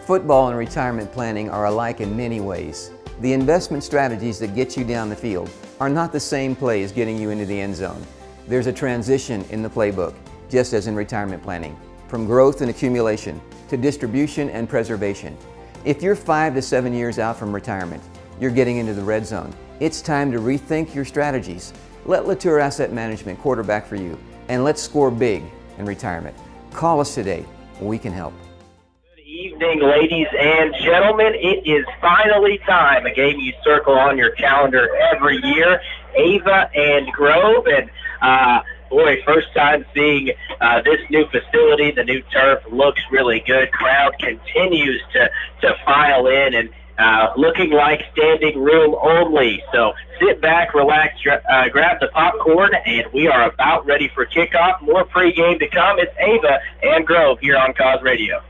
Football and retirement planning are alike in many ways. The investment strategies that get you down the field are not the same play as getting you into the end zone. There's a transition in the playbook, just as in retirement planning, from growth and accumulation to distribution and preservation. If you're 5 to 7 years out from retirement, you're getting into the red zone. It's time to rethink your strategies. Let Latour Asset Management quarterback for you, and let's score big in retirement. Call us today. We can help. Good evening, ladies and gentlemen. It is finally time, a game you circle on your calendar every year, Ava and Grove. And first time seeing this new facility. The new turf looks really good. Crowd continues to file in, and looking like standing room only. So sit back, relax, grab the popcorn, and we are about ready for kickoff. More pregame to come. It's Ava and Grove here on Cause Radio.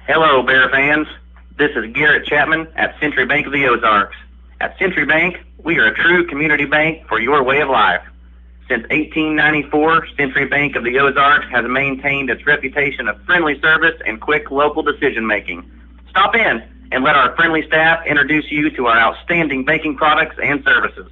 Hello, Bear fans. This is Garrett Chapman at Century Bank of the Ozarks. At Century Bank, we are a true community bank for your way of life. Since 1894, Century Bank of the Ozarks has maintained its reputation of friendly service and quick local decision-making. Stop in and let our friendly staff introduce you to our outstanding banking products and services.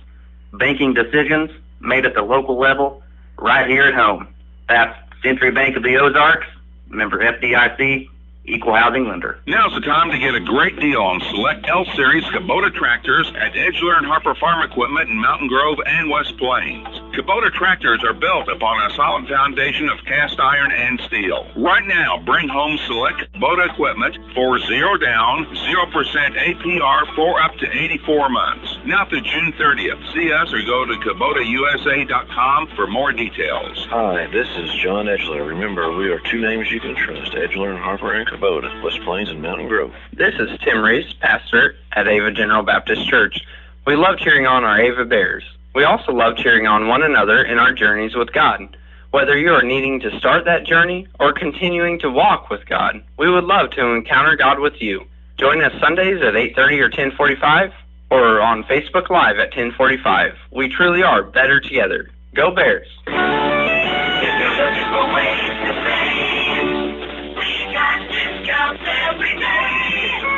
Banking decisions made at the local level, right here at home. That's Century Bank of the Ozarks, member FDIC, equal housing lender. Now's the time to get a great deal on select L-Series Kubota tractors at Edgeler and Harper Farm Equipment in Mountain Grove and West Plains. Kubota tractors are built upon a solid foundation of cast iron and steel. Right now, bring home select Kubota equipment for 0 down, 0% APR for up to 84 months. Now through June 30th. See us or go to KubotaUSA.com for more details. Hi, this is John Edgeler. Remember, we are two names you can trust, Edgeler and Harper and Kubota, West Plains and Mountain Grove. This is Tim Reese, pastor at Ava General Baptist Church. We love cheering on our Ava Bears. We also love cheering on one another in our journeys with God. Whether you are needing to start that journey or continuing to walk with God, we would love to encounter God with you. Join us Sundays at 8:30 or 10:45 or on Facebook Live at 10:45. We truly are better together. Go Bears!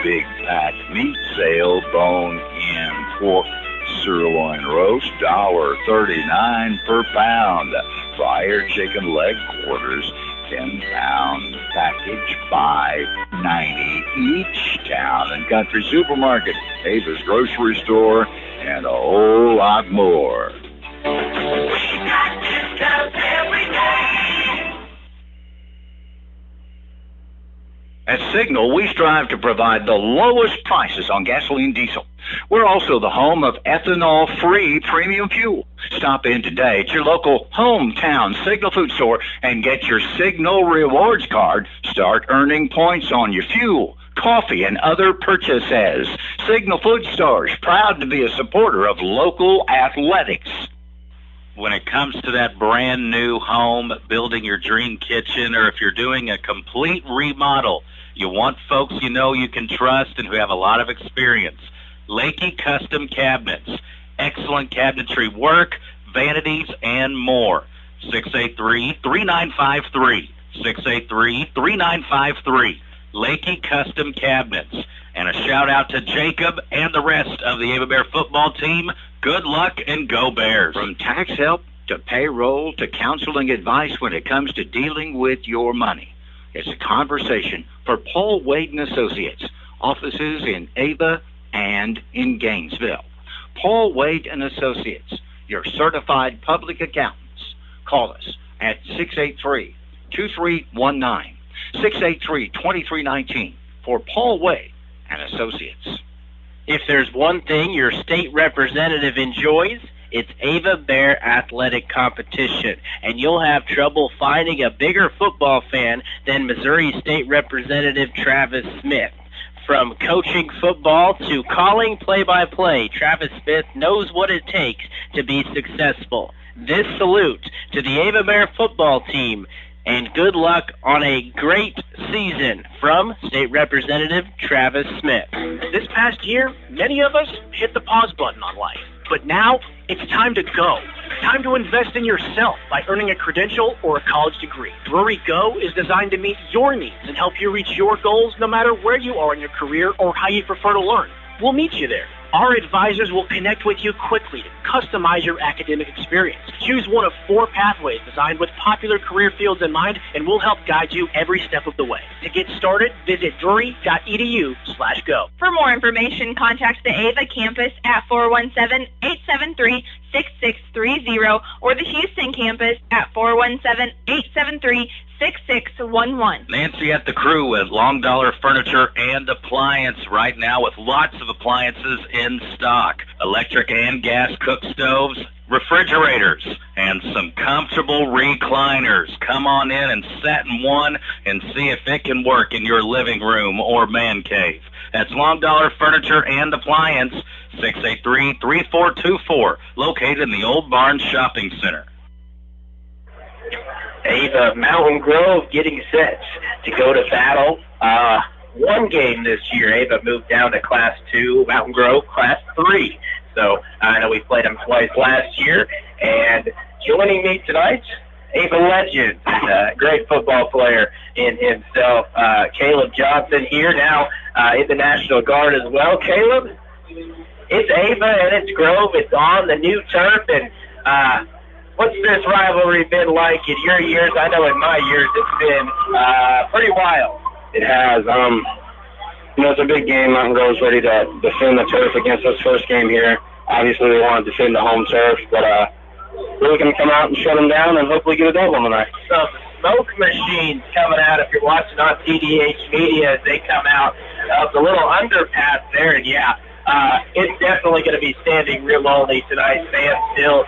Big Pack Meat Sale, bone-in pork sirloin roast, $1.39 per pound. Fried chicken leg quarters, 10-pound package, $5.90 each. Town and Country Supermarket, Ava's Grocery Store, and a whole lot more. We got discounts every day. At Signal, we strive to provide the lowest prices on gasoline diesel. We're also the home of ethanol-free premium fuel. Stop in today at your local hometown Signal food store and get your Signal Rewards card. Start earning points on your fuel, coffee, and other purchases. Signal Food Stores, proud to be a supporter of local athletics. When it comes to that brand new home, building your dream kitchen, or if you're doing a complete remodel, you want folks you know you can trust and who have a lot of experience. Lakey Custom Cabinets. Excellent cabinetry work, vanities, and more. 683-3953. 683-3953. Lakey Custom Cabinets. And a shout out to Jacob and the rest of the Ava Bear football team. Good luck and go Bears. From tax help to payroll to counseling advice when it comes to dealing with your money. It's a conversation for Paul Wade & Associates, offices in Ava and in Gainesville. Paul Wade & Associates, your certified public accountants. Call us at 683-2319, 683-2319 for Paul Wade & Associates. If there's one thing your state representative enjoys, it's Ava Bear athletic competition, and you'll have trouble finding a bigger football fan than Missouri State Representative Travis Smith. From coaching football to calling play-by-play, Travis Smith knows what it takes to be successful. This salute to the Ava Bear football team, and good luck on a great season from State Representative Travis Smith. This past year, many of us hit the pause button on life. But now, it's time to go. Time to invest in yourself by earning a credential or a college degree. Drury Go is designed to meet your needs and help you reach your goals no matter where you are in your career or how you prefer to learn. We'll meet you there. Our advisors will connect with you quickly to customize your academic experience. Choose one of 4 pathways designed with popular career fields in mind, and we'll help guide you every step of the way. To get started, visit drury.edu/go. For more information, contact the Ava campus at 417-873-6630 or the Houston campus at 417-873-6611. Nancy at the crew at Long Dollar Furniture and Appliance right now with lots of appliances in stock. Electric and gas cook stoves, refrigerators, and some comfortable recliners. Come on in and sit in one and see if it can work in your living room or man cave. That's Long Dollar Furniture and Appliance, 683-3424, located in the Old Barn Shopping Center. Ava Mountain Grove getting set to go to battle. One game this year. Ava moved down to Class 2, Mountain Grove Class 3. So I know we played them twice last year. And joining me tonight, Ava legend, great football player in himself, Caleb Johnson here now in the National Guard as well. Caleb, it's Ava and it's Grove. It's on the new turf. And what's this rivalry been like in your years? I know in my years it's been pretty wild. It has. It's a big game. Mountain Grove's ready to defend the turf against us first game here. Obviously, they want to defend the home turf, but we're looking to come out and shut them down and hopefully get a double tonight. Some smoke machines coming out if you're watching on TDH Media as they come out of the little underpass there, and it's definitely going to be standing real lonely tonight. Fans still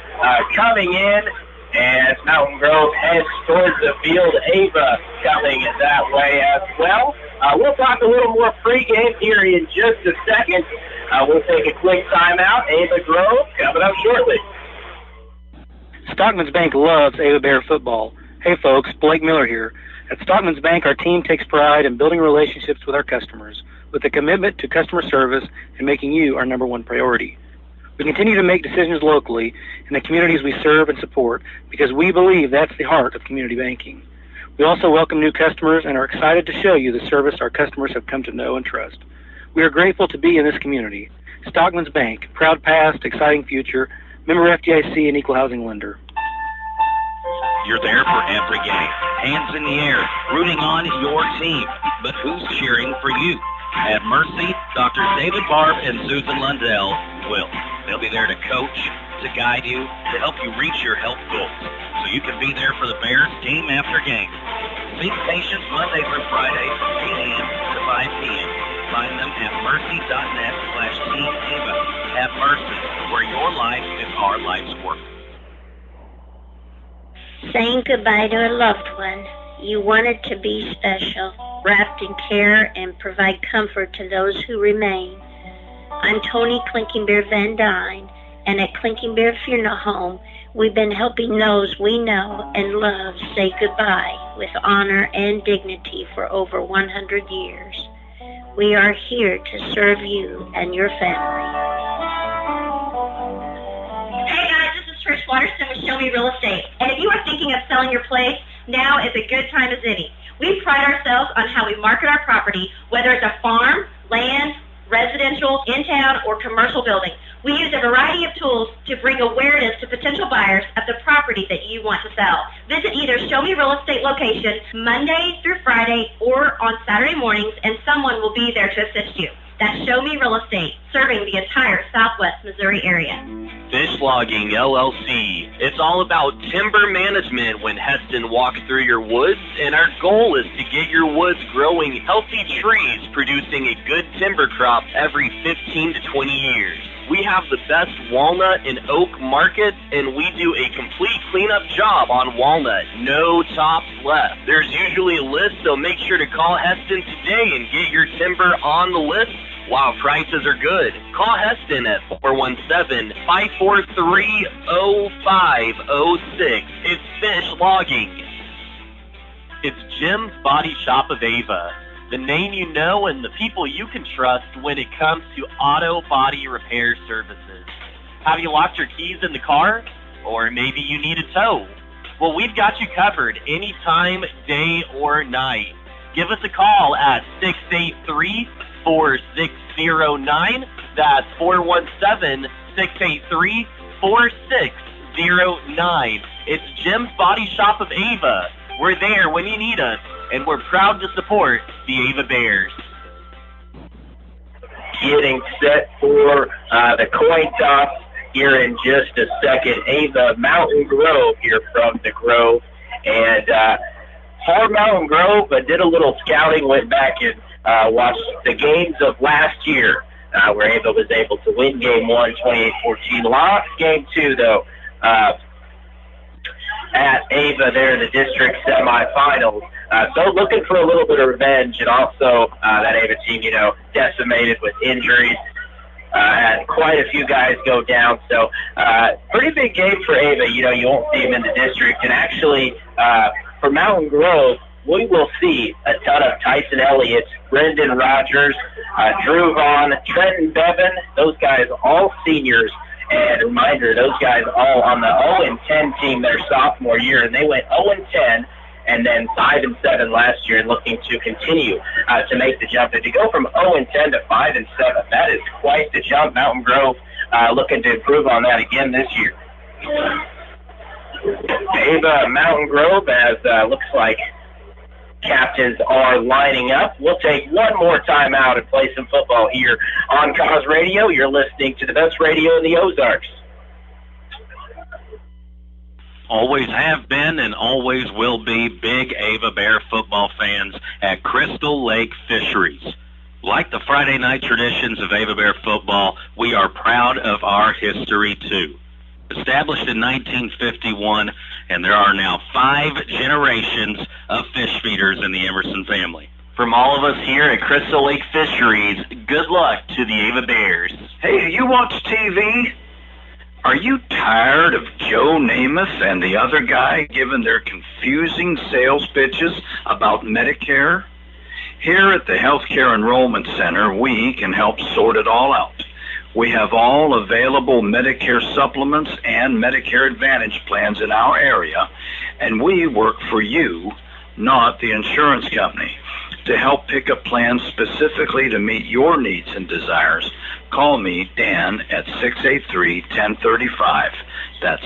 coming in as Mountain Grove heads towards the field. Ava coming that way as well. We'll talk a little more pregame here in just a second. We'll take a quick timeout. Ava Grove coming up shortly. Stockman's Bank loves Ava Bear football. Hey folks, Blake Miller here. At Stockman's Bank, our team takes pride in building relationships with our customers with a commitment to customer service and making you our number one priority. We continue to make decisions locally in the communities we serve and support because we believe that's the heart of community banking. We also welcome new customers and are excited to show you the service our customers have come to know and trust. We are grateful to be in this community. Stockman's Bank, proud past, exciting future, member FDIC and equal housing lender. You're there for every game, hands in the air, rooting on your team. But who's cheering for you? At Mercy, Dr. David Barb and Susan Lundell will. They'll be there to coach, to guide you, to help you reach your health goals, so you can be there for the Bears game after game. Seek patients Monday through Friday from 8 a.m. to 5 p.m. Find them at mercy.net/Team Ava. At Mercy, where your life is our life's work. Saying goodbye to a loved one, you want it to be special, wrapped in care and provide comfort to those who remain. I'm Tony Clinking Bear Van Dyne, and at Clinking Bear Funeral Home, we've been helping those we know and love say goodbye with honor and dignity for over 100 years. We are here to serve you and your family. Hey guys, this is Trish Waterston with Show Me Real Estate. And if you are thinking of selling your place, now is a good time as any. We pride ourselves on how we market our property, whether it's a farm, land, residential, in-town, or commercial building. We use a variety of tools to bring awareness to potential buyers of the property that you want to sell. Visit either Show Me Real Estate location Monday through Friday or on Saturday mornings, and someone will be there to assist you. That's Show Me Real Estate, serving the entire Southwest Missouri area. Fish Logging LLC. It's all about timber management when Heston walks through your woods, and our goal is to get your woods growing healthy trees, producing a good timber crop every 15 to 20 years. We have the best walnut and oak market, and we do a complete cleanup job on walnut. No tops left. There's usually a list, so make sure to call Heston today and get your timber on the list while prices are good. Call Heston at 417-543-0506. It's Fish Logging. It's Jim's Body Shop of Ava, the name you know and the people you can trust when it comes to auto body repair services. Have you locked your keys in the car? Or maybe you need a tow? Well, we've got you covered anytime, day or night. Give us a call at 683-4609. That's 417-683-4609. It's Jim's Body Shop of Ava. We're there when you need us, and we're proud to support the Ava Bears. Getting set for the coin toss here in just a second. Ava Mountain Grove here from the Grove. And for Mountain Grove, did a little scouting, went back and watched the games of last year, where Ava was able to win Game 1, 28-14. Lost Game 2, though, at Ava there in the district semifinals. So looking for a little bit of revenge, and also that Ava team, decimated with injuries. Had quite a few guys go down, so pretty big game for Ava. You won't see him in the district. And actually, for Mountain Grove, we will see a ton of Tyson Elliott, Brendan Rogers, Drew Vaughn, Trenton Bevan. Those guys all seniors. And a reminder, those guys all on the 0-10 team their sophomore year, and they went 0-10 and then 5-7 last year, and looking to continue to make the jump. And to go from 0-10 to 5-7, that is quite the jump. Mountain Grove looking to improve on that again this year. Ava Mountain Grove, as looks like captains are lining up. We'll take one more time out and play some football here on Cause Radio. You're listening to the best radio in the Ozarks. Always have been and always will be big Ava Bear football fans at Crystal Lake Fisheries. Like the Friday night traditions of Ava Bear football, we are proud of our history too. Established in 1951, and there are now 5 generations of fish feeders in the Emerson family. From all of us here at Crystal Lake Fisheries, good luck to the Ava Bears. Hey, do you watch TV? Are you tired of Joe Namath and the other guy giving their confusing sales pitches about Medicare? Here at the Healthcare Enrollment Center, we can help sort it all out. We have all available Medicare supplements and Medicare Advantage plans in our area, and we work for you, not the insurance company. To help pick up plans specifically to meet your needs and desires, call me, Dan, at 683-1035. That's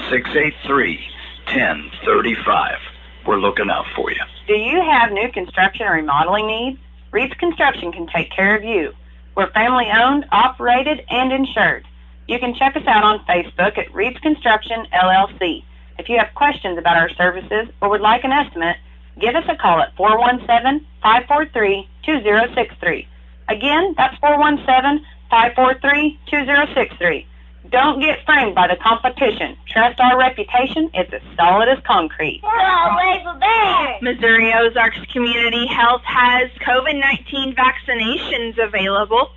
683-1035. We're looking out for you. Do you have new construction or remodeling needs? Reed's Construction can take care of you. We're family-owned, operated, and insured. You can check us out on Facebook at Reed's Construction, LLC. If you have questions about our services or would like an estimate, give us a call at 417-543-2063. Again, that's 417-543-2063. Don't get framed by the competition. Trust our reputation. It's as solid as concrete. We're all Ava Bears. Missouri Ozarks Community Health has COVID-19 vaccinations available.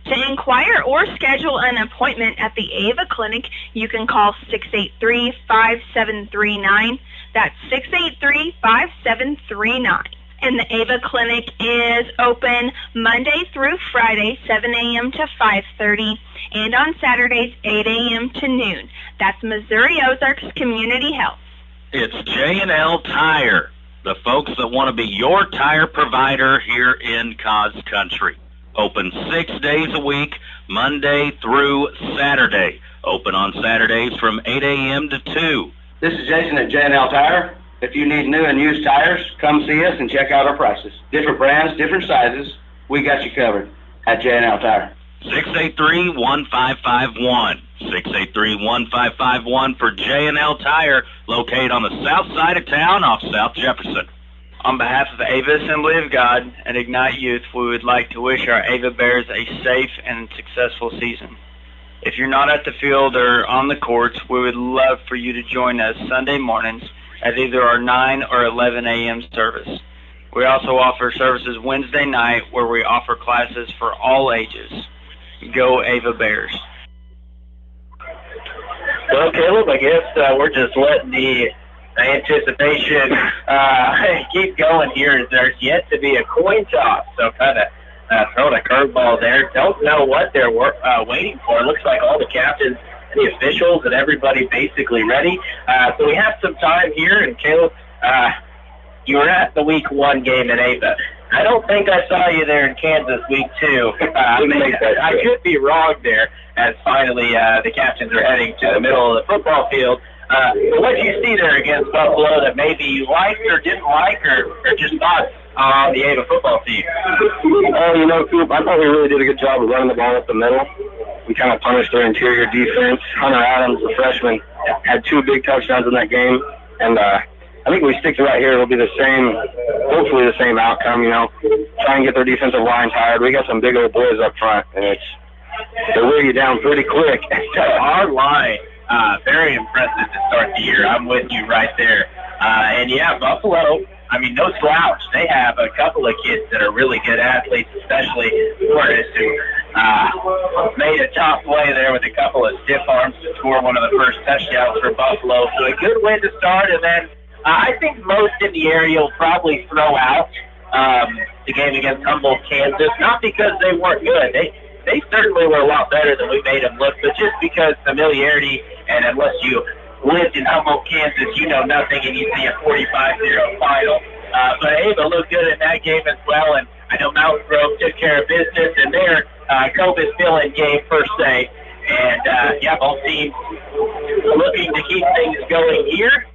To inquire or schedule an appointment at the Ava Clinic, you can call 683-5739. That's 683-5739. And the Ava Clinic is open Monday through Friday, 7 a.m. to 5:30, and on Saturdays, 8 a.m. to noon. That's Missouri Ozarks Community Health. It's J&L Tire, the folks that want to be your tire provider here in Cause Country. Open 6 days a week, Monday through Saturday. Open on Saturdays from 8 a.m. to 2. This is Jason at J&L Tire. If you need new and used tires, come see us and check out our prices. Different brands, different sizes. We got you covered at J&L Tire. 683-1551. 683-1551 for J&L Tire, located on the south side of town off South Jefferson. On behalf of Ava Assembly of God and Ignite Youth, we would like to wish our Ava Bears a safe and successful season. If you're not at the field or on the courts, we would love for you to join us Sunday mornings at either our 9 or 11 a.m. service. We also offer services Wednesday night where we offer classes for all ages. Go Ava Bears. Well, Caleb, I guess we're just letting the anticipation keep going here. There's yet to be a coin toss, so kind of throwing a curveball there. Don't know what they're waiting for. It looks like all the captains the officials and everybody basically ready. So we have some time here, and Caleb, you were at the Week 1 game in Ava. I don't think I saw you there in Kansas Week 2. I could be wrong there, as finally the captains are heading to the middle of the football field. What did you see there against Buffalo that maybe you liked or didn't like, or just thoughts on the Ava football team? Coop, I thought we really did a good job of running the ball up the middle. We kind of punished their interior defense. Hunter Adams, the freshman, had 2 big touchdowns in that game, and I think if we stick to right here, it'll be the same, hopefully the same outcome, Try and get their defensive line tired. We got some big old boys up front, and they wear you down pretty quick. Our line, very impressive to start the year. I'm with you right there. And yeah, Buffalo, no slouch. They have a couple of kids that are really good athletes, especially Forrest, who made a tough play there with a couple of stiff arms to score one of the first touchdowns for Buffalo. So a good way to start, and then I think most in the area will probably throw out the game against Humboldt, Kansas, not because they weren't good. They certainly were a lot better than we made them look, but just because familiarity, and unless you lived in Humboldt, Kansas, you know nothing, and you see a 45-0 final. But Ava looked good in that game as well, and I know Mountain Grove took care of business in their COVID fill-in game per se. And, both teams looking to keep things going here,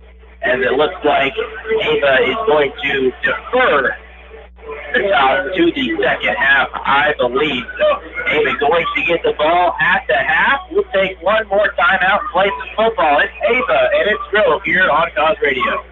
and it looks like Ava is going to defer to the second half, I believe. So Ava going to get the ball at the half. We'll take one more timeout and play some football. It's Ava, and it's Grove here on Cause Radio.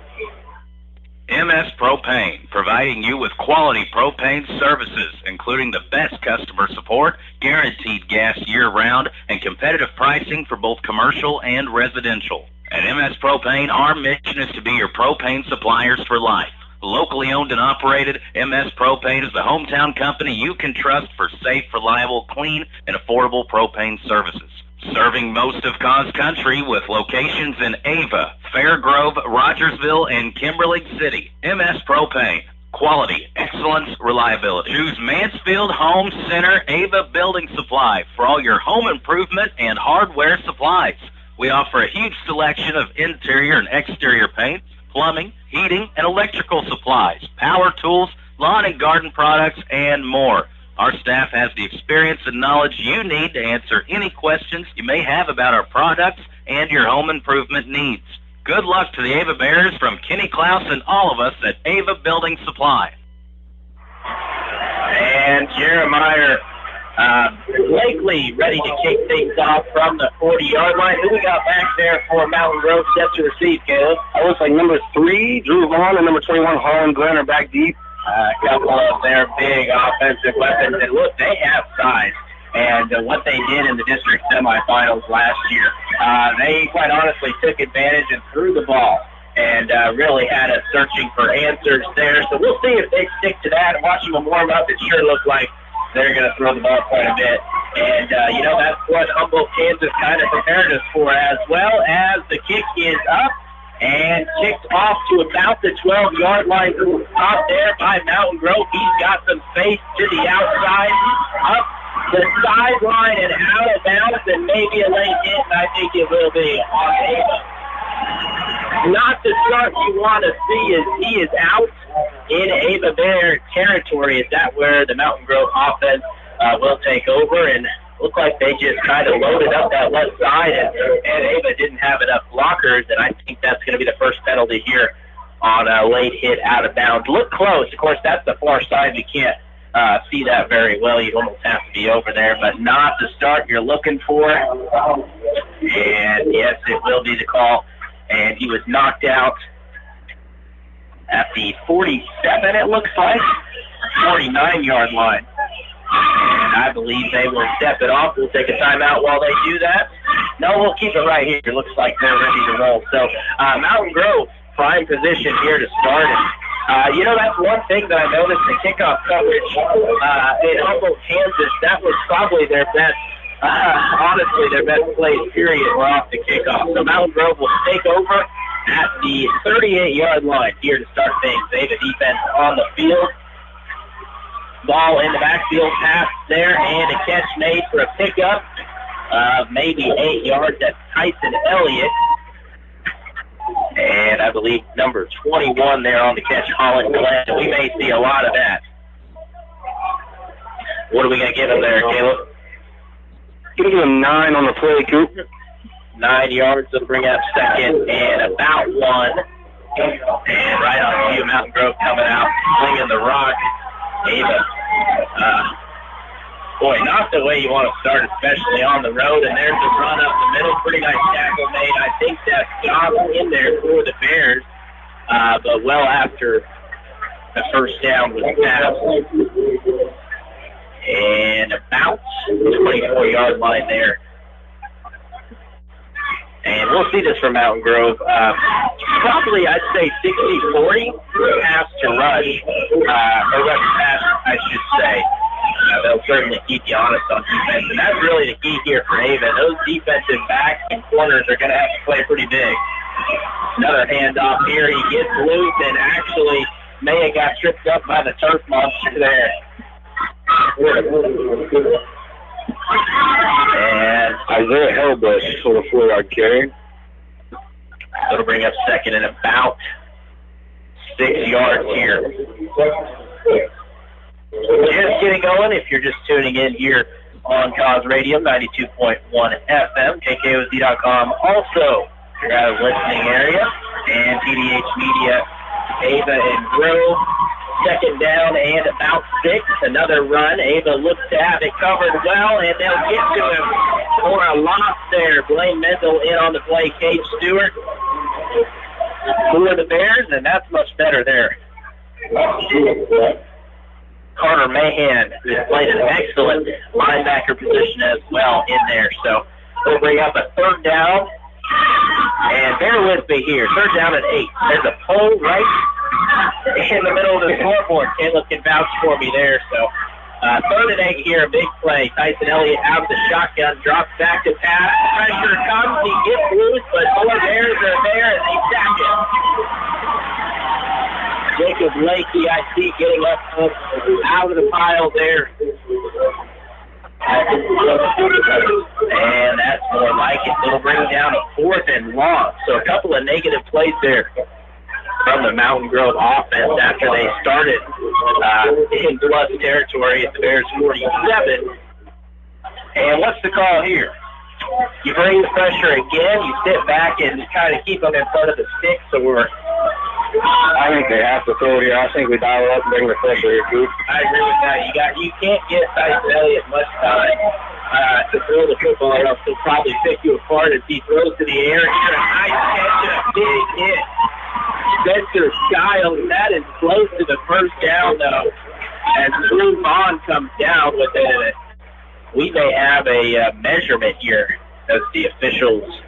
MS Propane, providing you with quality propane services, including the best customer support, guaranteed gas year-round, and competitive pricing for both commercial and residential. At MS Propane, our mission is to be your propane suppliers for life. Locally owned and operated, MS Propane is the hometown company you can trust for safe, reliable, clean, and affordable propane services. Serving most of Cause Country with locations in Ava, Fairgrove, Rogersville, and Kimberly City. MS Propane. Quality, excellence, reliability. Choose Mansfield Home Center Ava Building Supply for all your home improvement and hardware supplies. We offer a huge selection of interior and exterior paints, plumbing, heating, and electrical supplies, power tools, lawn and garden products, and more. Our staff has the experience and knowledge you need to answer any questions you may have about our products and your home improvement needs. Good luck to the Ava Bears from Kenny Klaus and all of us at Ava Building Supply. And Jeremiah Blakely ready to kick things off from the 40-yard line. Who we got back there for Mountain Grove set to receive, Caleb? It looks like number 3, Drew Vaughn, and number 21, Harlan Glenn are back deep. A couple of their big offensive weapons. And look, they have size. And what they did in the district semifinals last year, they quite honestly took advantage and threw the ball and really had us searching for answers there. So we'll see if they stick to that. Watching them warm up, it sure looked like they're going to throw the ball quite a bit. And, that's what Humboldt, Kansas kind of prepared us for, as well as the kick is up and kicked off to about the 12-yard line. Top there by Mountain Grove. He's got some space to the outside, up the sideline and out of bounds, and maybe a late hit, and I think it will be on Ava. Not the start you want to see is he is out in Ava Bear territory. Is that where the Mountain Grove offense will take over? And looked like they just kind of loaded up that left side, and Ava didn't have enough blockers, and I think that's going to be the first penalty here on a late hit out of bounds. Look close. Of course, that's the far side. You can't see that very well. You almost have to be over there, but not the start you're looking for. And, yes, it will be the call. And he was knocked out at the 47, it looks like, 49-yard line. And I believe they will step it off. We'll take a timeout while they do that. No, we'll keep it right here. It looks like they're ready to roll. So Mountain Grove, prime position here to start it. That's one thing that I noticed in kickoff coverage in Humboldt, Kansas. That was probably their best, honestly, their best plays, period, were off the kickoff. So Mountain Grove will take over at the 38-yard line here to start things. Ava defense on the field. Ball in the backfield, pass there, and a catch made for a pickup. maybe 8 yards. That's Tyson Elliott. And I believe number 21 there on the catch, Holland Glenn. We may see a lot of that. What are we going to give him there, Caleb? Give him 9 on the play, Coop. 9 yards. That'll bring up second and about 1. And right on cue, Mountain Grove coming out, slinging the rock. Ava, boy, not the way you want to start, especially on the road. And there's a run up the middle. Pretty nice tackle made. I think that's Johnson in there for the Bears. But well after the first down was passed. And about 24-yard line there. And we'll see this from Mountain Grove. Probably, I'd say, 60-40 pass to rush, or rush pass, I should say. They'll certainly keep you honest on defense. And that's really the key here for Ava. Those defensive backs and corners are going to have to play pretty big. Another handoff here. He gets loose and actually may have got tripped up by the turf monster there. And Isaiah Hellbush for the 4-yard carry. It'll bring up second and about 6 yards here. Just getting going. If you're just tuning in here on Cause Radio, 92.1 FM, KKOZ.com. Also, if you're out of listening area, and TDH Media, Ava and Grove. Second down and about 6. Another run. Ava looks to have it covered well, and they'll get to him for a loss there. Blaine Mendel in on the play. Cage Stewart for the Bears, and that's much better there. Carter Mahan, who has played an excellent linebacker position as well in there. So we'll bring up a third down. And bear with me here. Third down and 8. There's a pole right in the middle of the scoreboard. Caleb can vouch for me there. So third and 8 here, a big play. Tyson Elliott out of the shotgun, drops back to pass. Pressure comes, he gets loose, but more Bears are there, and they sack it. Jacob Lakey, I see, getting up out of the pile there. And that's more like it. It'll bring down a 4th and long. So a couple of negative plays there from the Mountain Grove offense after they started in plus territory at the Bears 47. And what's the call here? You bring the pressure again, you sit back and kind of keep them in front of the sticks, or I think they have to throw it here. I think we dial it up and bring the pressure here, Coop. I agree with that. You can't get Tyson Elliott much time to throw the football, or else he'll probably pick you apart as he throws to the air. Here, a nice catch and a big hit. Spencer Skiles, that is close to the first down, though, as Drew Vaughn comes down with it. We may have a measurement here as the officials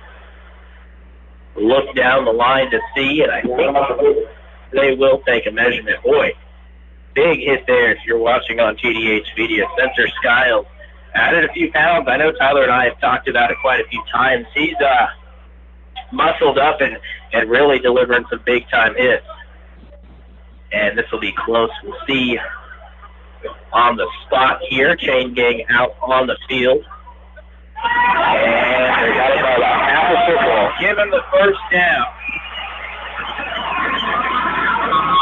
look down the line to see, and I think they will take a measurement. Boy, big hit there if you're watching on TDH Media. Spencer Skiles added a few pounds. I know Tyler and I have talked about it quite a few times. He's muscled up and really delivering some big-time hits. And this will be close. We'll see on the spot here. Chain gang out on the field. And they got about half a football. Give him the first down.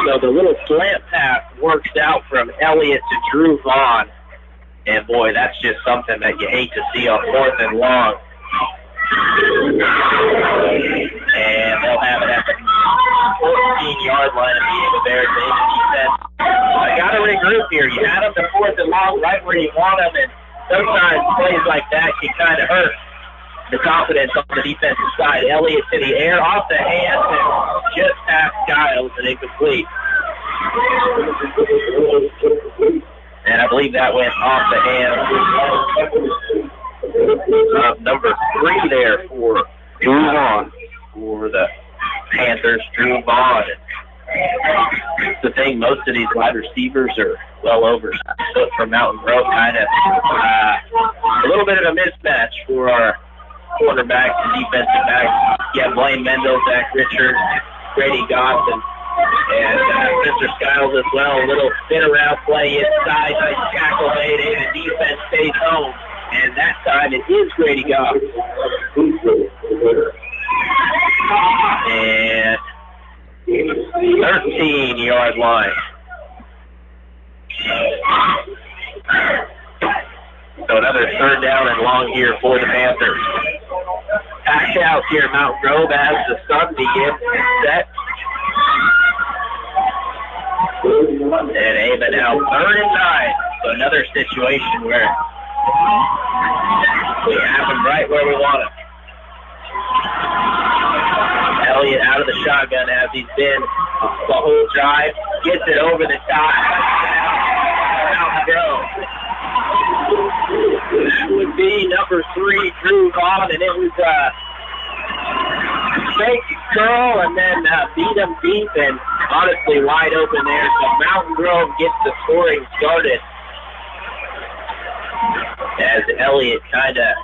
So the little slant pass works out from Elliott to Drew Vaughn. And boy, that's just something that you hate to see on 4th and long. And they'll have it at the 14-yard line of the Ava Bears. The defense, I got to regroup here. You had them to 4th and long right where you want them, and sometimes plays like that can kind of hurt the confidence on the defensive side. Elliott to the air, off the hands, and just past Skiles and incomplete. And I believe that went off the hands of number 3 there for Drew Vaughn for the Panthers. Drew Vaughn. The thing, most of these wide receivers are well over 6 foot from Mountain Grove. Kind of a little bit of a mismatch for our quarterbacks and defensive backs. Yeah, Blaine Mendel, Zach Richards, Grady Goss, and Spencer Skiles as well. A little spin around play inside, nice tackle made, and the defense stays home. And that time drive. It is Grady Goff. And 13-yard line. So another third down and long here for the Panthers. Packed out here, Mountain Grove as the sun begins to set. And Ava now 3rd and 9. So another situation where we have them right where we want them. Elliott out of the shotgun as he's been the whole drive. Gets it over the top. Mountain Grove. That would be number 3, Drew Vaughn, and it was fake curl and then beat him deep and honestly wide open there. So Mountain Grove gets the scoring started as Elliott kind of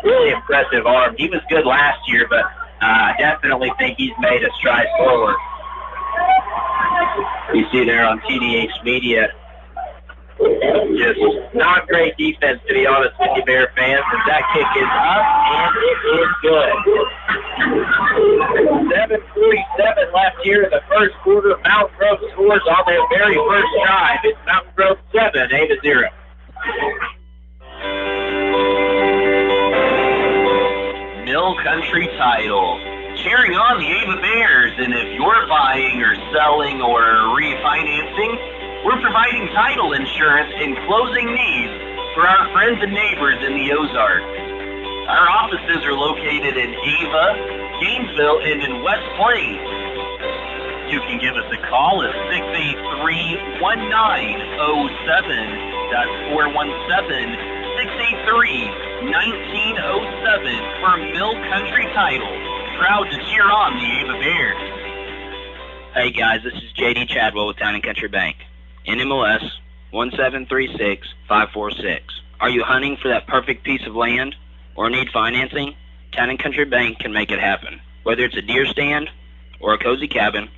really impressive arm. He was good last year, but I definitely think he's made a stride forward. You see there on TDH Media, just not great defense, to be honest with you, Bear fans. And that kick is up, and it is good. 7:47 left here in the first quarter. Mountain Grove scores on their very first drive. It's Mountain Grove 7, Ava 0. Mill Country Title, cheering on the Ava Bears, and if you're buying or selling or refinancing, we're providing title insurance and closing needs for our friends and neighbors in the Ozarks. Our offices are located in Ava, Gainesville, and in West Plains. You can give us a call at 683-1907. That's 417-683-1907 for Mill Country Title. Proud to cheer on the Ava Bears. Hey guys, this is JD Chadwell with Town & Country Bank. NMLS 1736546. Are you hunting for that perfect piece of land or need financing? Town & Country Bank can make it happen. Whether it's a deer stand or a cozy cabin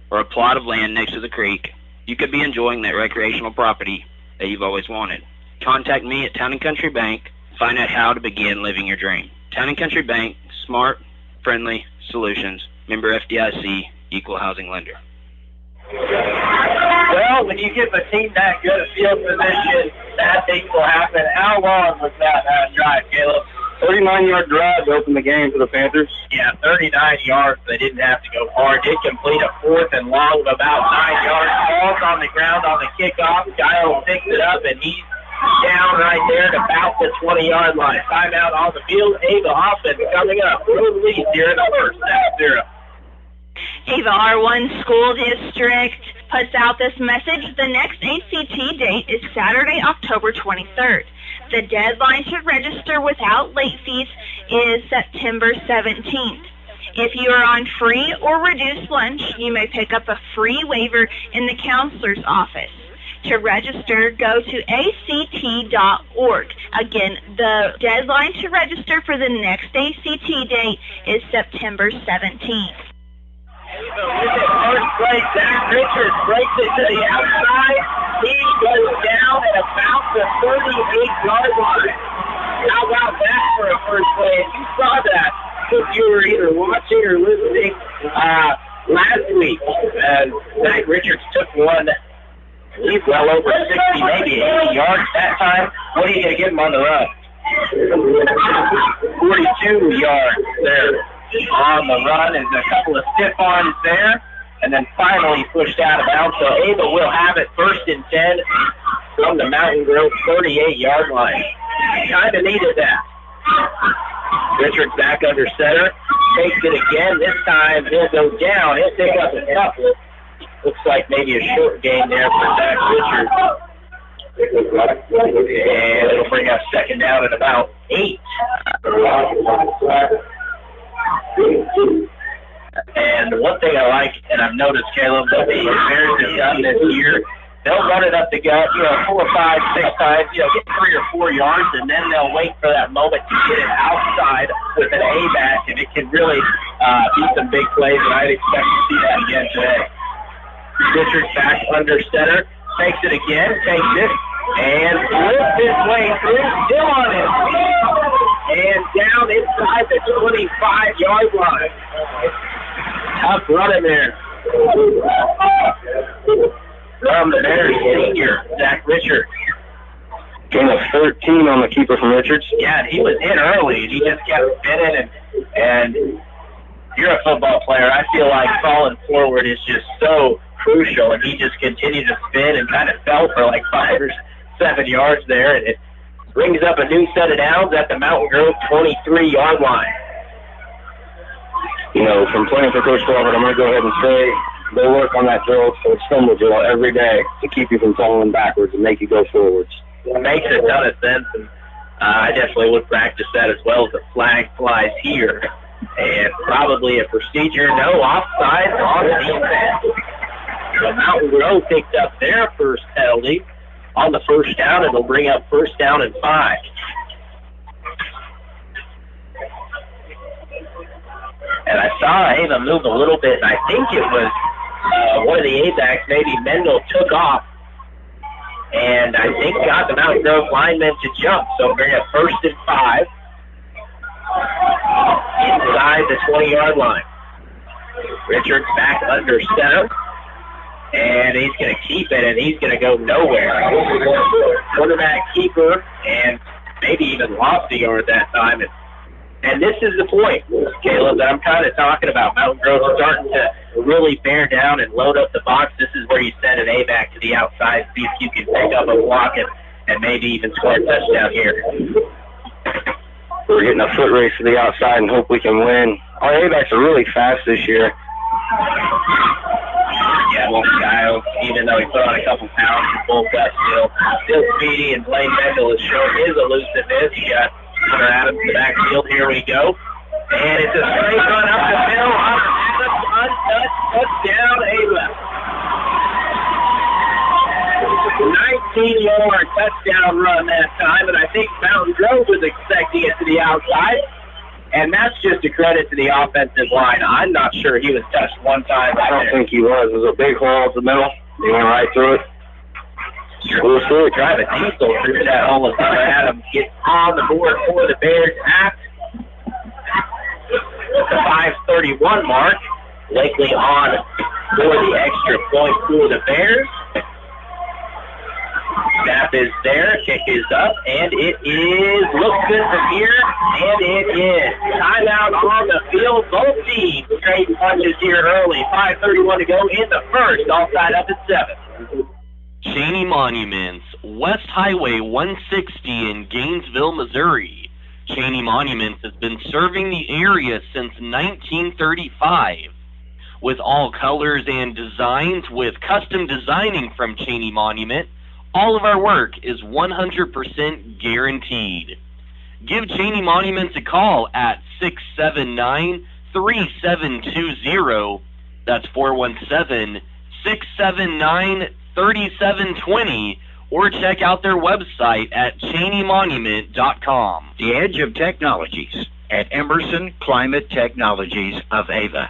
or a plot of land next to the creek, you could be enjoying that recreational property that you've always wanted. Contact me at Town & Country Bank. Find out how to begin living your dream. Town & Country Bank, smart, friendly solutions. Member FDIC, equal housing lender. Well, when you give a team that good a field position, bad things will happen. How long was that drive, Caleb? 39-yard drive to open the game for the Panthers. Yeah, 39 yards. They didn't have to go far. Did complete a 4th and long of about 9 yards. Falls on the ground on the kickoff. Guile picks it up, and he's down right there at about the 20-yard line. Timeout on the field. Ava offense coming up. Road lead here in the first, 7-0. Ava R1 School District puts out this message. The next ACT date is Saturday, October 23rd. The deadline to register without late fees is September 17th. If you are on free or reduced lunch, you may pick up a free waiver in the counselor's office. To register, go to act.org. Again, the deadline to register for the next ACT date is September 17th. With it first place, Zach Richards breaks it to the outside. He goes down at about the 38-yard line. How about that for a first play? And you saw that if you were either watching or listening last week. Zach Richards took one. He's well over 60, maybe 80 yards that time. What are you going to give him on the run? 42 yards there on the run, and a couple of stiff arms there, and then finally pushed out of bounds. So Ava will have it 1st and 10 from the Mountain Grove 38-yard line. Kind of needed that. Richards back under center, takes it again. This time he'll go down. He'll pick up a couple. Looks like maybe a short gain there for Zach Richards. And it'll bring up 2nd down at about 8. And one thing I like, and I've noticed, Caleb, that the Bears have done this year, they'll run it up the gut, 4 or 5, 6 times, get 3 or 4 yards, and then they'll wait for that moment to get it outside with an A-back, and it can really be some big plays, and I'd expect to see that again today. Richards back under center, takes it again, takes it, and flips his way through, still on his feet. and down inside the 25-yard line. Tough running there from the Bears senior, Zach Richards. Gain of 13 on the keeper from Richards. Yeah, and he was in early, and he just kept spinning. And you're a football player. I feel like falling forward is just so crucial, and he just continued to spin and kind of fell for like 5 or 7 yards there, and it brings up a new set of downs at the Mountain Grove 23-yard line. You know, from playing for Coach Crawford, I'm going to go ahead and say they work on that drill, so it's stumble drill every day to keep you from falling backwards and make you go forwards. It makes a ton of sense, and I definitely would practice that as well as the flag flies here. And probably a procedure, no offside on defense. So Mountain Grove picked up their first penalty on the first down, and it'll bring up first down and 5. And I saw Ava move a little bit, and I think it was one of the A-backs, maybe Mendel, took off and I think got the Mountain Grove linemen to jump. So bring up first and 5 inside the 20-yard line. Richards back under center, and he's going to keep it, and he's going to go nowhere. Quarterback keeper, and maybe even lost a yard that time. And this is the point, Caleb, that I'm kind of talking about. Mountain Grove starting to really bear down and load up the box. This is where you send an A-back to the outside, see if you can pick up a block and maybe even score a touchdown here. We're getting a foot race to the outside and hope we can win. Our A-backs are really fast this year. Yeah, well, Kyle, even though he put on a couple pounds, he bulked up still speedy, and Blaine Mendel has shown his elusiveness. You got Hunter Adams in the backfield. Here we go. And it's a straight run up the middle. Untouched touchdown, Ava. 19-yard touchdown run that time, and I think Mountain Grove was expecting it to the outside. And that's just a credit to the offensive line. I'm not sure he was touched one time. I don't think he was. There was a big hole at the middle. He went right through it. We'll see. Drive a diesel through that hole as Hunter Adams gets on the board for the Bears at the 5:31 mark. Likely on for the extra point for the Bears. Snap is there, kick is up, and it is, looks good from here, and it is. Timeout on the field, both teams trade punches here early. 5:31 to go in the first, all tied up at 7. Cheney Monuments, West Highway 160 in Gainesville, Missouri. Cheney Monuments has been serving the area since 1935. With all colors and designs, with custom designing from Cheney Monument, all of our work is 100% guaranteed. Give Cheney Monuments a call at 679-3720. That's 417-679-3720. Or check out their website at cheneymonument.com. The Edge of Technologies at Emerson Climate Technologies of Ava.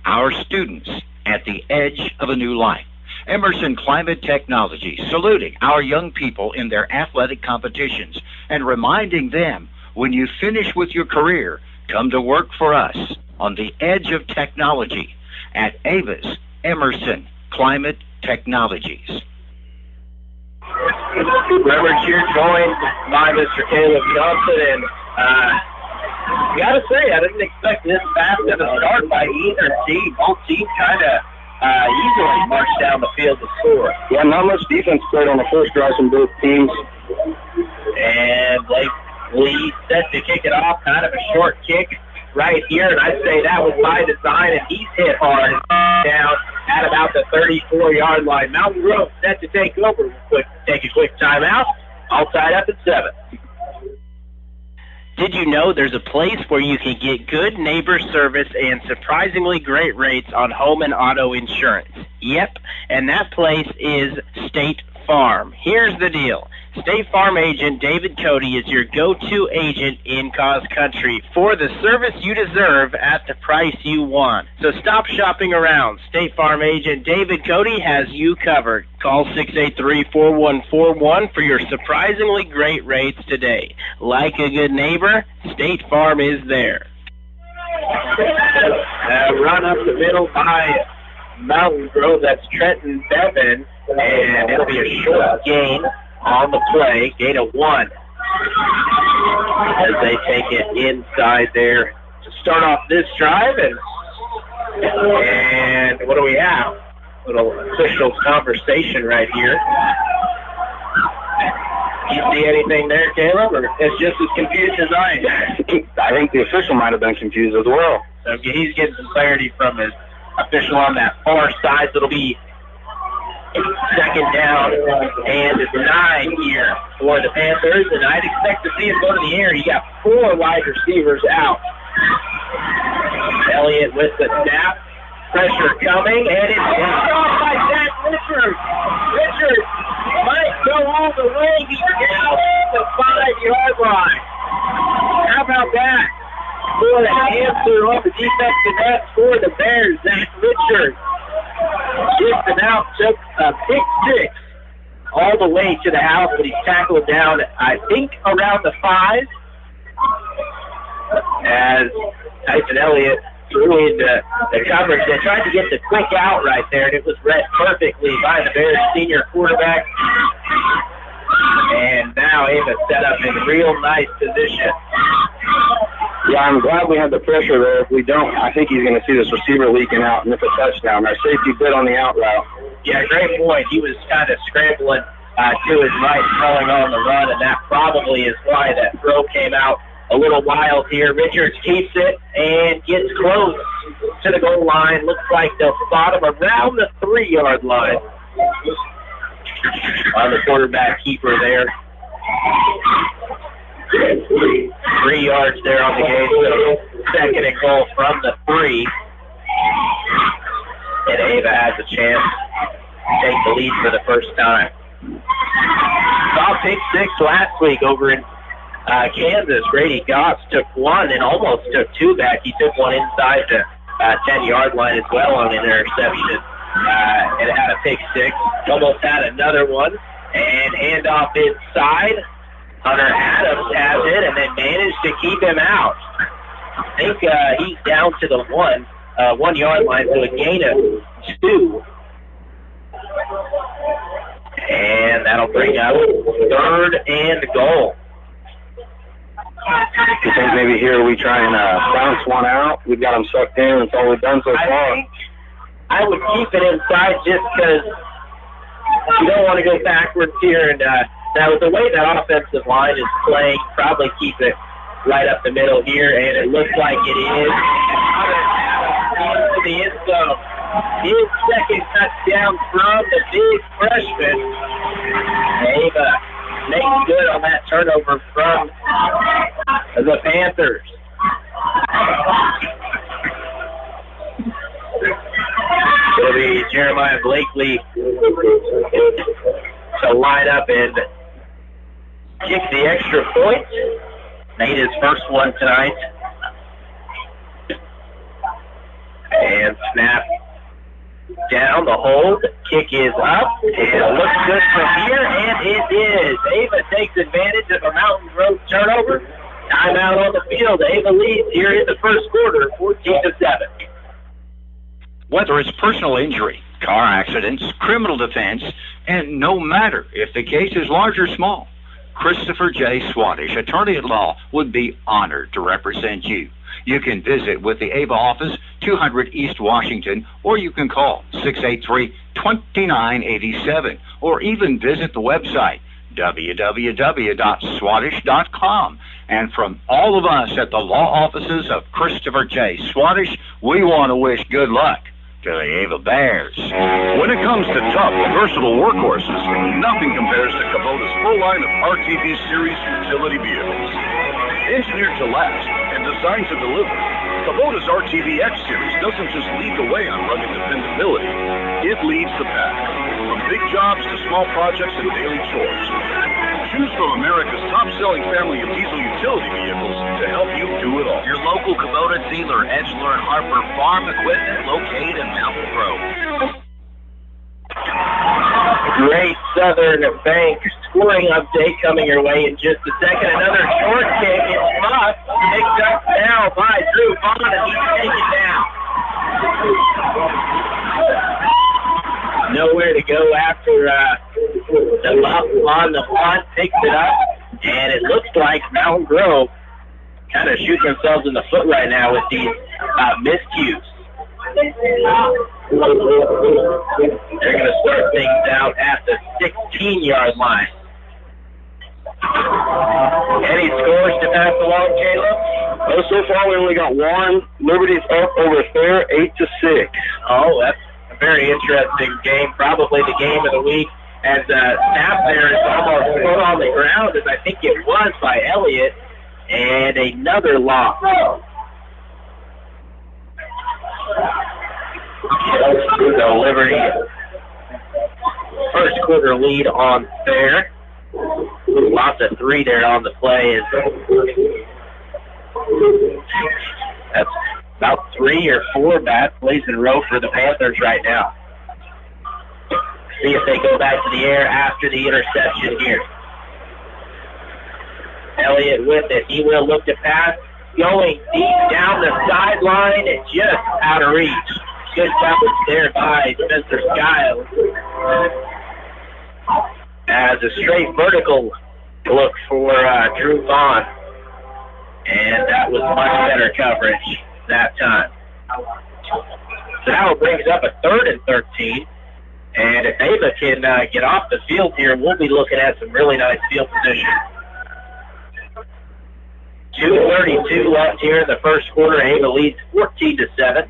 Our students at the edge of a new life. Emerson Climate Technologies, saluting our young people in their athletic competitions and reminding them, when you finish with your career, come to work for us on the edge of technology at Ava's Emerson Climate Technologies. Reverend here joined by Mr. Caleb Johnson, and gotta say, I didn't expect this fast of a start by either team. Both teams kind of easily marched down the field to score. Yeah, not much defense played on the first drive from both teams. And Blake Lee set to kick it off, kind of a short kick right here, and I'd say that was by design, and he's hit hard down at about the 34-yard line. Mountain Grove set to take over. We'll take a quick timeout. All tied up at 7. Did you know there's a place where you can get good neighbor service and surprisingly great rates on home and auto insurance? Yep, and that place is State Farm. Here's the deal. State Farm agent David Cody is your go-to agent in Cause Country for the service you deserve at the price you want. So stop shopping around. State Farm agent David Cody has you covered. Call 683-4141 for your surprisingly great rates today. Like a good neighbor, State Farm is there. Run up the middle by Mountain Grove. That's Trenton Bevan, and it'll be a short gain on the play, gain of 1, as they take it inside there to start off this drive. And what do we have? Little official conversation right here. You see anything there, Caleb, or it's just as confused as I am? I think the official might have been confused as well. So he's getting some clarity from his official on that far side. So it'll be second down and 9 here for the Panthers, and I'd expect to see him go to the air. You got 4 wide receivers out. Elliott with the snap. Pressure coming, and it's picked off by Zach Richards. Richards might go all the way. He's down the 5-yard line. How about that? For the answer on the defensive end for the Bears, Zach Richards gets him out, took a pick 6 all the way to the house, but he's tackled down, I think, around the 5, as Tyson Elliott threw into the coverage. They tried to get the quick out right there, and it was read perfectly by the Bears senior quarterback. And now Ava set up in real nice position. Yeah, I'm glad we had the pressure there. If we don't, I think he's going to see this receiver leaking out and miss a touchdown. Our safety bit on the out route. Yeah, great point. He was kind of scrambling to his right, throwing on the run, and that probably is why that throw came out a little wild here. Richards keeps it and gets close to the goal line. Looks like they'll spot him around the 3-yard line on the quarterback keeper there. 3 yards there on the game, so second and goal from the 3. And Ava has a chance to take the lead for the first time. Saw pick 6 last week over in Kansas. Grady Goss took 1 and almost took 2 back. He took 1 inside the 10-yard line as well on an interception. And had a pick 6. Almost had another one. And handoff inside. Hunter Adams has it and then managed to keep him out. I think he's down to the 1-yard line, so a gain of 2. And that'll bring up 3rd and goal. You think maybe here we try and bounce one out? We've got them sucked in. That's all we've done so far. I would keep it inside just because you don't want to go backwards here. And now with the way that offensive line is playing, probably keep it right up the middle here. And it looks like it is. Into the end zone. His second touchdown from the big freshman. Ava makes good on that turnover from the Panthers. It'll be Jeremiah Blakely to line up and kick the extra point. Made his first one tonight. And snap down the hold. Kick is up. It looks good from here, and it is. Ava takes advantage of a Mountain Grove turnover. Timeout on the field. Ava leads here in the first quarter, 14-7. Whether it's personal injury, car accidents, criminal defense, and no matter if the case is large or small, Christopher J. Swadesh, attorney at law, would be honored to represent you. You can visit with the Ava office, 200 East Washington, or you can call 683-2987, or even visit the website, www.swadesh.com. And from all of us at the law offices of Christopher J. Swadesh, we want to wish good luck to the Ava Bears. When it comes to tough, versatile workhorses, nothing compares to Kubota's full line of RTV Series utility vehicles. Engineered to last and designed to deliver, Kubota's RTV X Series doesn't just lead the way on rugged dependability, it leads the pack. From big jobs to small projects and daily chores. Choose from America's top-selling family of diesel utility vehicles to help you do it all. Your local Kubota dealer, Edgeler and Harper Farm Equipment, located in Mountain Grove. Great Southern Bank scoring update coming your way in just a second. Another short kick. It's Musk, picked up now by Drew Vaughn, and he's taken down. Nowhere to go after the Muff on the punt, picks it up, and it looks like Mountain Grove kind of shooting themselves in the foot right now with these miscues. They're going to start things out at the 16-yard line. Any scores to pass along, Caleb? Well, so far we only got one. Liberty's up over Fair, 8-6. Oh, that's a very interesting game. Probably the game of the week. As snap there is almost put on the ground, as I think it was by Elliott, and another loss. So Liberty first quarter lead on Fair. Lots of 3 there on the play. That's about 3 or 4 bad plays in a row for the Panthers right now. See if they go back to the air after the interception here. Elliott with it. He will look to pass. Going deep down the sideline and just out of reach. Good coverage there by Spencer Skiles. As a straight vertical look for Drew Vaughn. And that was much better coverage that time. So now it brings up a 3rd and 13. And if Ava can get off the field here, we'll be looking at some really nice field position. 2:32 left here in the first quarter. Ava leads 14-7.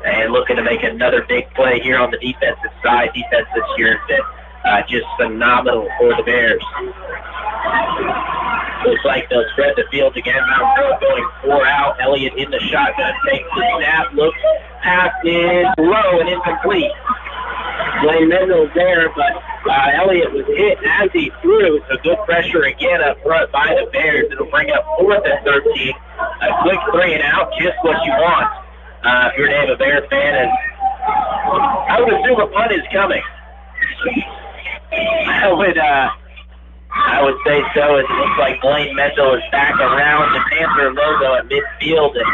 And looking to make another big play here on the defensive side. Defense this year has been just phenomenal for the Bears. Looks like they'll spread the field again. Mountain Grove going 4 out. Elliott in the shotgun, takes the snap, looks, pass is low and incomplete. Blaine Mendel's there, but Elliott was hit as he threw, so good pressure again up front by the Bears. It'll bring up 4th and 13. A quick 3 and out, just what you want. If you're an Ava Bear fan, and I would assume a punt is coming. I would say so. It looks like Blaine Mendel is back around the Panther logo at midfield, and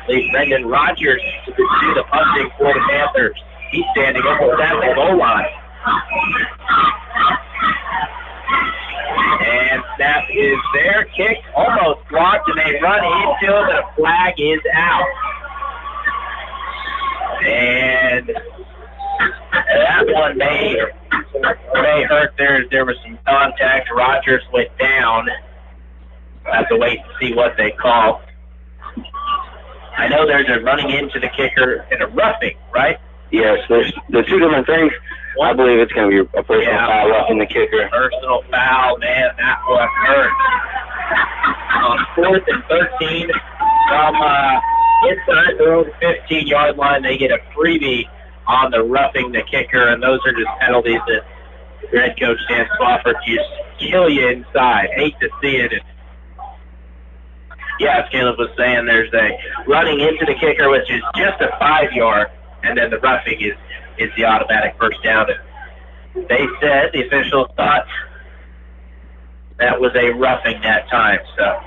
leaves Brendan Rogers to do the punting for the Panthers. He's standing almost at the goal line. And snap is there. Kick almost blocked, and they run into him, and a flag is out. And that one may hurt. There was some contact. Rogers went down. We'll have to wait to see what they call. I know there's a running into the kicker and a roughing, right? Yes, there's 2 different things. I believe it's going to be a personal foul roughing the kicker. Personal foul, man, that one hurt. On 4th and 13 from inside their own 15-yard line, they get a freebie on the roughing the kicker, and those are just penalties that your head coach Dan Spofford just kill you inside. Hate to see it. And yeah, as Caleb was saying, there's a running into the kicker, which is just a 5-yard, and then the roughing is the automatic first down. And they said, the officials thought that was a roughing that time, so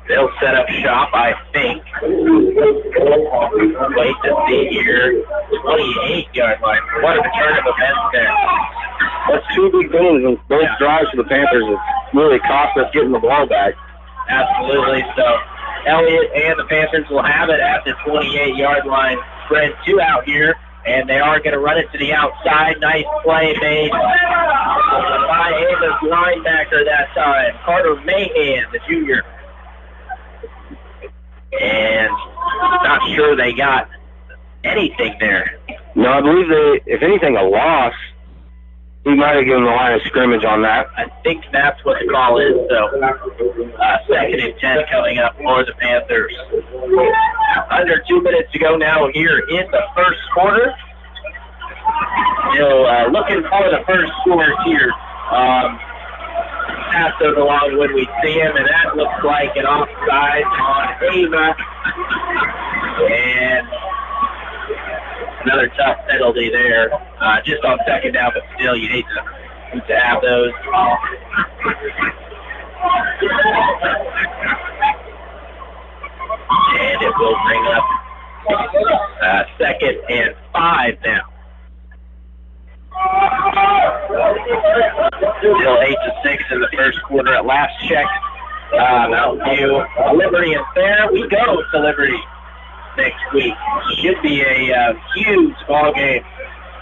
they'll set up shop, I think. Wait to see here. 28-yard line. What a turn of events there. That's 2 big things in both drives for the Panthers. It's really cost us getting the ball back. Absolutely. So Elliott and the Panthers will have it at the 28-yard line. Spread 2 out here, and they are going to run it to the outside. Nice play made by Ava's linebacker that time, Carter Mahan, the junior. And not sure they got anything there. No, I believe if anything, a loss. He might have given the line of scrimmage on that. I think that's what the call is. So 2nd and 10 coming up for the Panthers. Under 2 minutes to go now here in the first quarter. Still looking for the first score here. Pass those along when we see him, and that looks like an offside on Ava. And another tough penalty there, just on 2nd down, but still you hate to have those. And it will bring up 2nd and 5 now. Still 8-6 in the first quarter. At last check, Mountain View, Liberty and Fair. We go to Liberty next week. Should be a huge ball game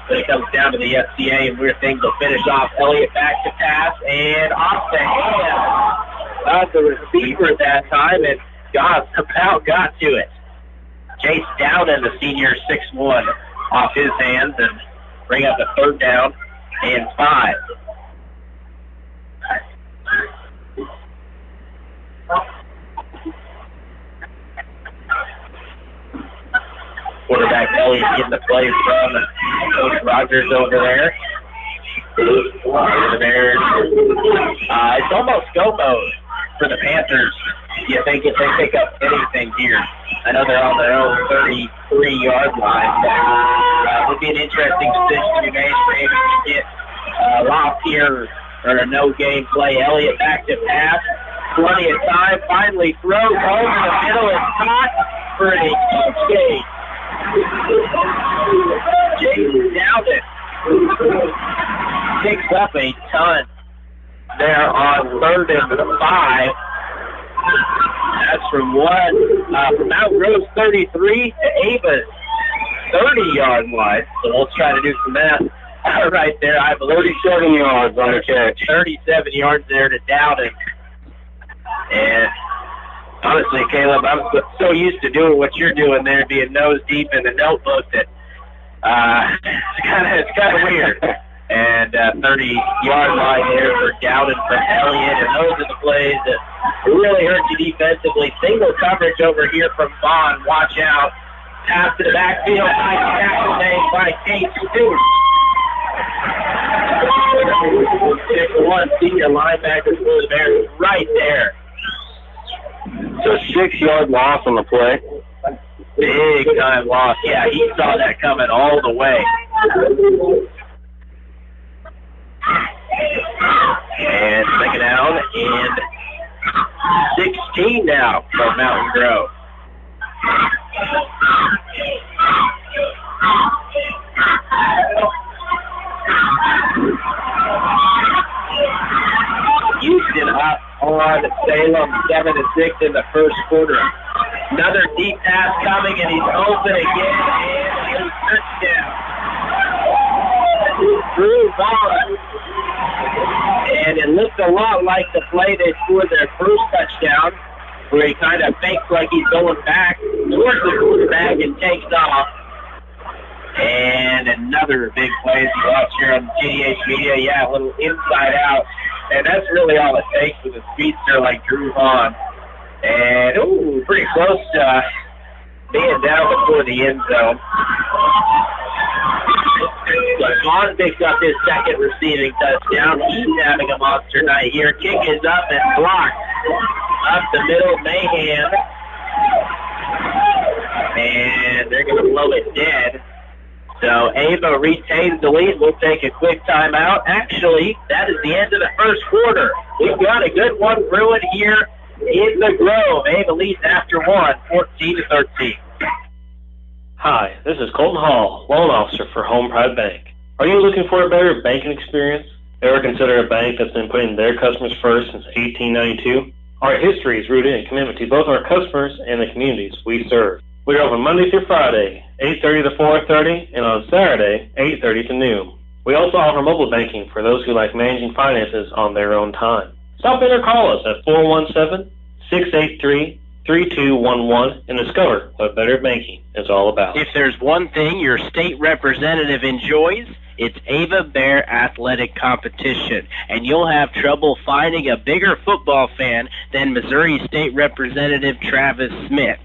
when it comes down to the FCA, and weird things will finish off. Elliott back to pass and off the hand of the receiver that time, and God somehow got to it. Chase Dowden, the senior, 6'1", off his hands, and bring up a 3rd down and 5. Quarterback Elliott getting the play from Coach Rogers over there. The Bears. It's almost go mode for the Panthers. You think if they pick up anything here? I know they're on their own 33-yard line, but it would be an interesting decision to be made for maybe to get lost here or a no-game play. Elliott back to pass. Plenty of time. Finally throws home in the middle and caught for a huge gain. Jason Dowden picks up a ton there on 3rd and 5. That's from Mountain Grove's 33 to Ava's 30-yard line. So we'll try to do some math right there. I believe 37 yards on the catch. 37 yards there to Dowden. And honestly, Caleb, I'm so used to doing what you're doing there, being nose deep in the notebook, that it's kind of weird. And 30-yard line there for Dowden from Elliott, and those are the plays that really hurt you defensively. Single coverage over here from Vaughn. Watch out. Pass to the backfield. Nice tackle made by Kate Stewart. 6'1" senior linebacker for the Bears right there. So 6-yard loss on the play. Big time loss. Yeah, he saw that coming all the way. And 2nd down and 16 now from Mountain Grove. Houston up on Salem, 7-6 in the first quarter. Another deep pass coming, and he's open again, and a touchdown. Drew Vaughn. And it looked a lot like the play they scored their first touchdown, where he kind of fakes like he's going back towards the quarterback and takes off. And another big play as you watch here on GDH Media. Yeah, a little inside out. And that's really all it takes with a speedster like Drew Vaughn. And, pretty close to being down before the end zone. But Vaughn picks up his 2nd receiving touchdown. He's having a monster night here. Kick is up and blocked. Up the middle, Mahan. And they're going to blow it dead. So Ava retains the lead. We'll take a quick timeout. Actually, that is the end of the first quarter. We've got a good one brewing here in the Grove. Ava leads after 1, 14-13. Hi, this is Colton Hall, loan officer for Home Pride Bank. Are you looking for a better banking experience? Ever consider a bank that's been putting their customers first since 1892? Our history is rooted in commitment to both our customers and the communities we serve. We are open Monday through Friday, 8:30 to 4:30, and on Saturday, 8:30 to noon. We also offer mobile banking for those who like managing finances on their own time. Stop in or call us at 417-683-3211 and discover what better banking is all about. If there's one thing your state representative enjoys, It's Ava Bear Athletic Competition, and you'll have trouble finding a bigger football fan than Missouri State Representative Travis Smith.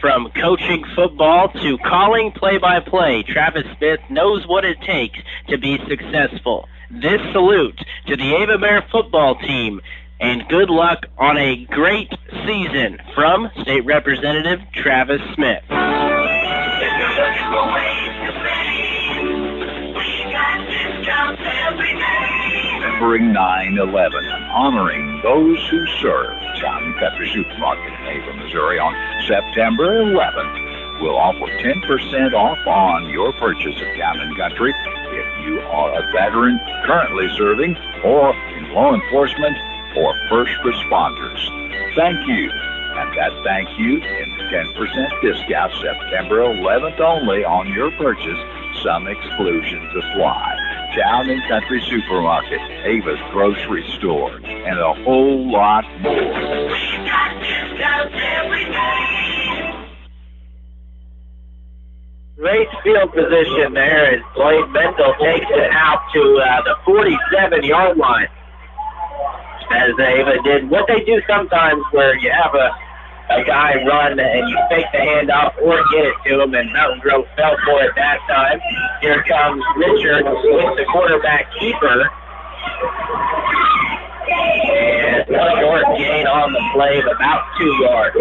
From coaching football to calling play-by-play, Travis Smith knows what it takes to be successful. This salute to the Ava Bear football team, and good luck on a great season from State Representative Travis Smith. Remembering 9/11, honoring those who served. Town and Country Supermarket in Ava, Missouri on September 11th will offer 10% off on your purchase of Town and Country if you are a veteran currently serving or in law enforcement or first responders. Thank you. And that thank you in the 10% discount September 11th only on your purchase. Some exclusions apply. Town and Country Supermarket, Ava's grocery store, and a whole lot more. We got discounts every day. Great field position there as Blake Mendel takes it out to the 47-yard line. As Ava did what they do sometimes where you have a guy run and you fake the handoff or get it to him, and Mountain Grove fell for it that time. Here comes Richard with the quarterback keeper. And a short gain on the play of about 2 yards.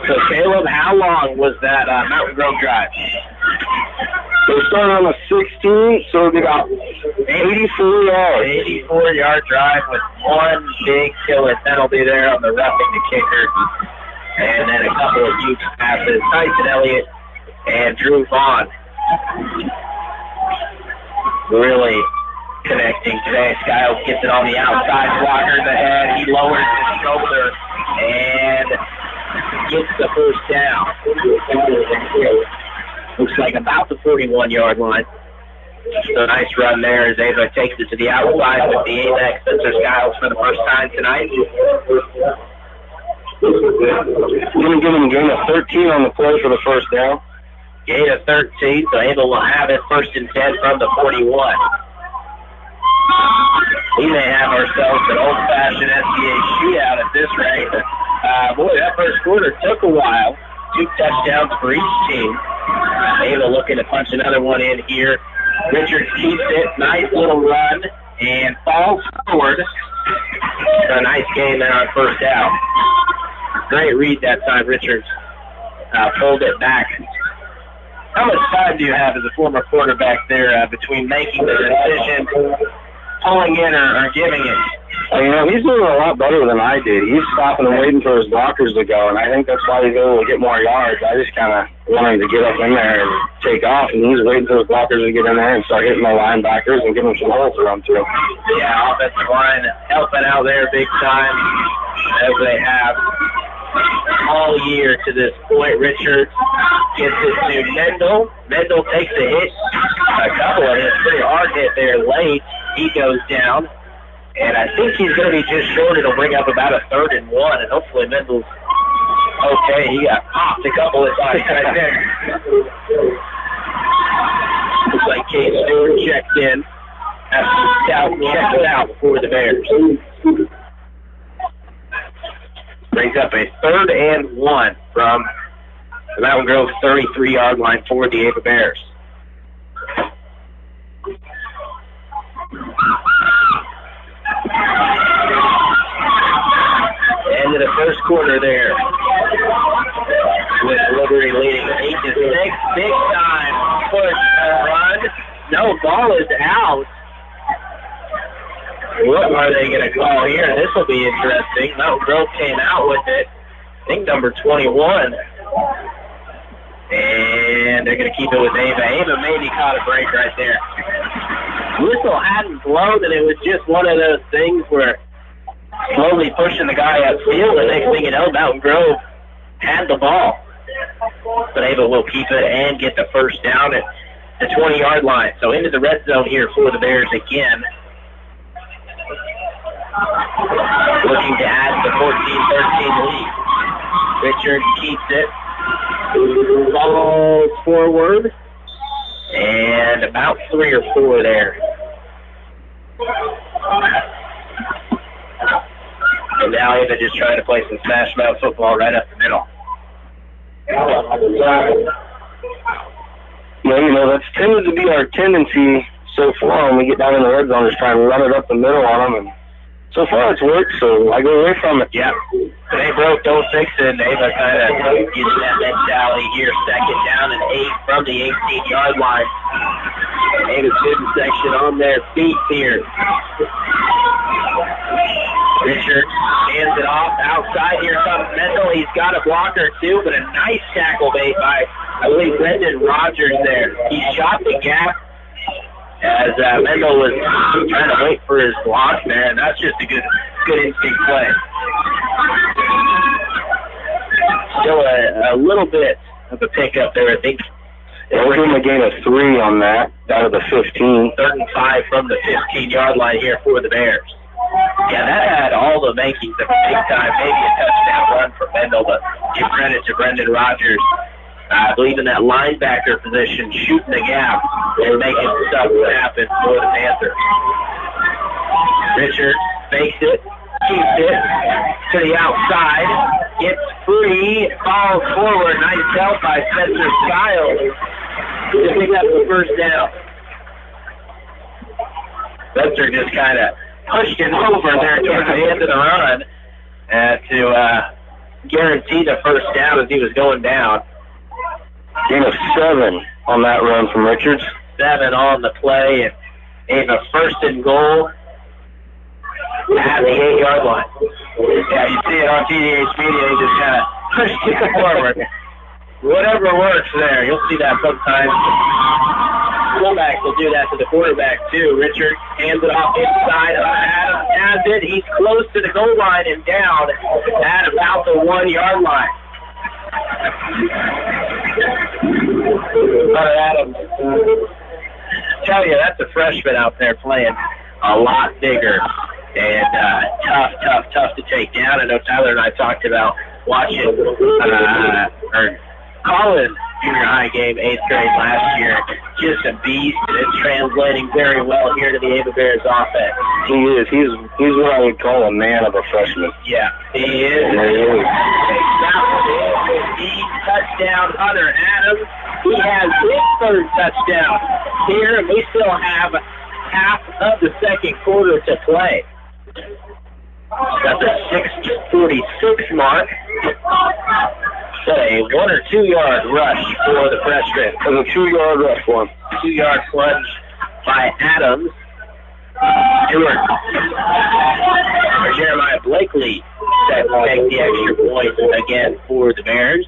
So, Caleb, how long was that Mountain Grove drive? They started on the 16th, so it'll be about 84 yards. 84-yard drive with one big killer penalty there on the roughing the kicker. And then a couple of huge passes. Tyson Elliott and Drew Vaughn really connecting today. Skiles gets it on the outside, blockers ahead. He lowers his shoulder and gets the first down. Looks like about the 41-yard line. So nice run there as Ava takes it to the outside with the Apex Spencer Skiles for the first time tonight. We're going to give him a gain of 13 on the play for the first down. Gain of 13, so Ava will have it first and 10 from the 41. We may have ourselves an old-fashioned SBA shootout at this rate. Boy, that first quarter took a while. 2 touchdowns for each team. Ava looking to punch another one in here. Richards keeps it. Nice little run and falls forward. So a nice game there on first down. Great read that time. Richards pulled it back. How much time do you have as a former quarterback there between making the decision, pulling in, or giving it? You know, he's doing a lot better than I did. He's stopping and waiting for his blockers to go, and I think that's why he's able to get more yards. I just kind of wanted to get up in there and take off, and he's waiting for his blockers to get in there and start hitting the linebackers and give them some holes to run through. Yeah, offensive line helping out there big time, as they have all year to this point. Richards gets it to Mendel. Mendel takes a hit, a couple of hits, pretty hard hit there late. He goes down. And I think he's going to be just short. It'll bring up about a 3rd and 1, and hopefully Mendel's okay. He got popped a couple of times right there. Looks like Cade Stewart checked in. Checked out for the Bears. Brings up a 3rd and 1 from the Mountain Grove 33-yard line for the Ava Bears. End of the first quarter there with Liberty leading 8-6. Big time push run. No, ball is out. What are they going to call here? This will be interesting. Mountain Grove came out with it. I think number 21. And they're going to keep it with Ava. Ava maybe caught a break right there. Whistle hadn't blown, and it was just one of those things where slowly pushing the guy upfield, and next thing you know, Mountain Grove had the ball. But Ava will keep it and get the first down at the 20-yard line. So into the red zone here for the Bears again. Looking to add the 14-13 lead. Richard keeps it. Falls forward. and about 3 or 4 there. And now Ava just trying to play some smash mouth football right up the middle. Yeah, that's tended to be our tendency so far when we get down in the red zone, just try and run it up the middle on them. And so far it's worked, so I go away from it. Yeah. They broke, don't fix it, and Ava kind of gets that mentality here. 2nd down and 8 from the 18-yard line. Ava's student section on their feet here. Richard hands it off outside. Here comes Mendel. He's got a blocker too, but a nice tackle made by, I believe, Brendan Rogers there. He shot the gap as Mendel was trying to wait for his block there, and that's just a good instinct play. Still a little bit of a pickup there, I think. Yeah, we're doing a gain of 3 on that, out of the 15. 3rd and 5 from the 15-yard line here for the Bears. Yeah, that had all the makings of a big time, maybe a touchdown run for Mendel, but give credit to Brendan Rogers. I believe in that linebacker position, shooting the gap and making stuff happen for the Panthers. Richard fakes it, keeps it to the outside, gets free, falls forward. Nice help by Spencer Skiles to pick up the 1st down. Spencer just kind of pushed it over there towards the end of the run to guarantee the 1st down as he was going down. Gain of 7 on that run from Richards. 7 on the play, and Ava 1st and goal at the 8-yard line. Yeah, you see it on TDH Media. He just kind of pushed it forward. Whatever works there. You'll see that sometimes. Fullbacks will do that to the quarterback too. Richard hands it off inside. Adams has it. He's close to the goal line and down at about the 1-yard line. Adams. Tell you, that's a freshman out there playing a lot bigger and tough to take down. I know Tyler and I talked about watching Colin junior high game, 8th grade last year. Just a beast, and it's translating very well here to the Ava Bears offense. He is. He's what I would call a man of a freshman. Yeah, he is. Touchdown, Hunter Adams. He has his 3rd touchdown here, and we still have half of the 2nd quarter to play. Got the 6:46 mark. So a 1 or 2 yard rush for the freshman. It was a 2-yard rush for him. 2-yard plunge by Adams. Jeremiah Blakely set to take the extra point again for the Bears.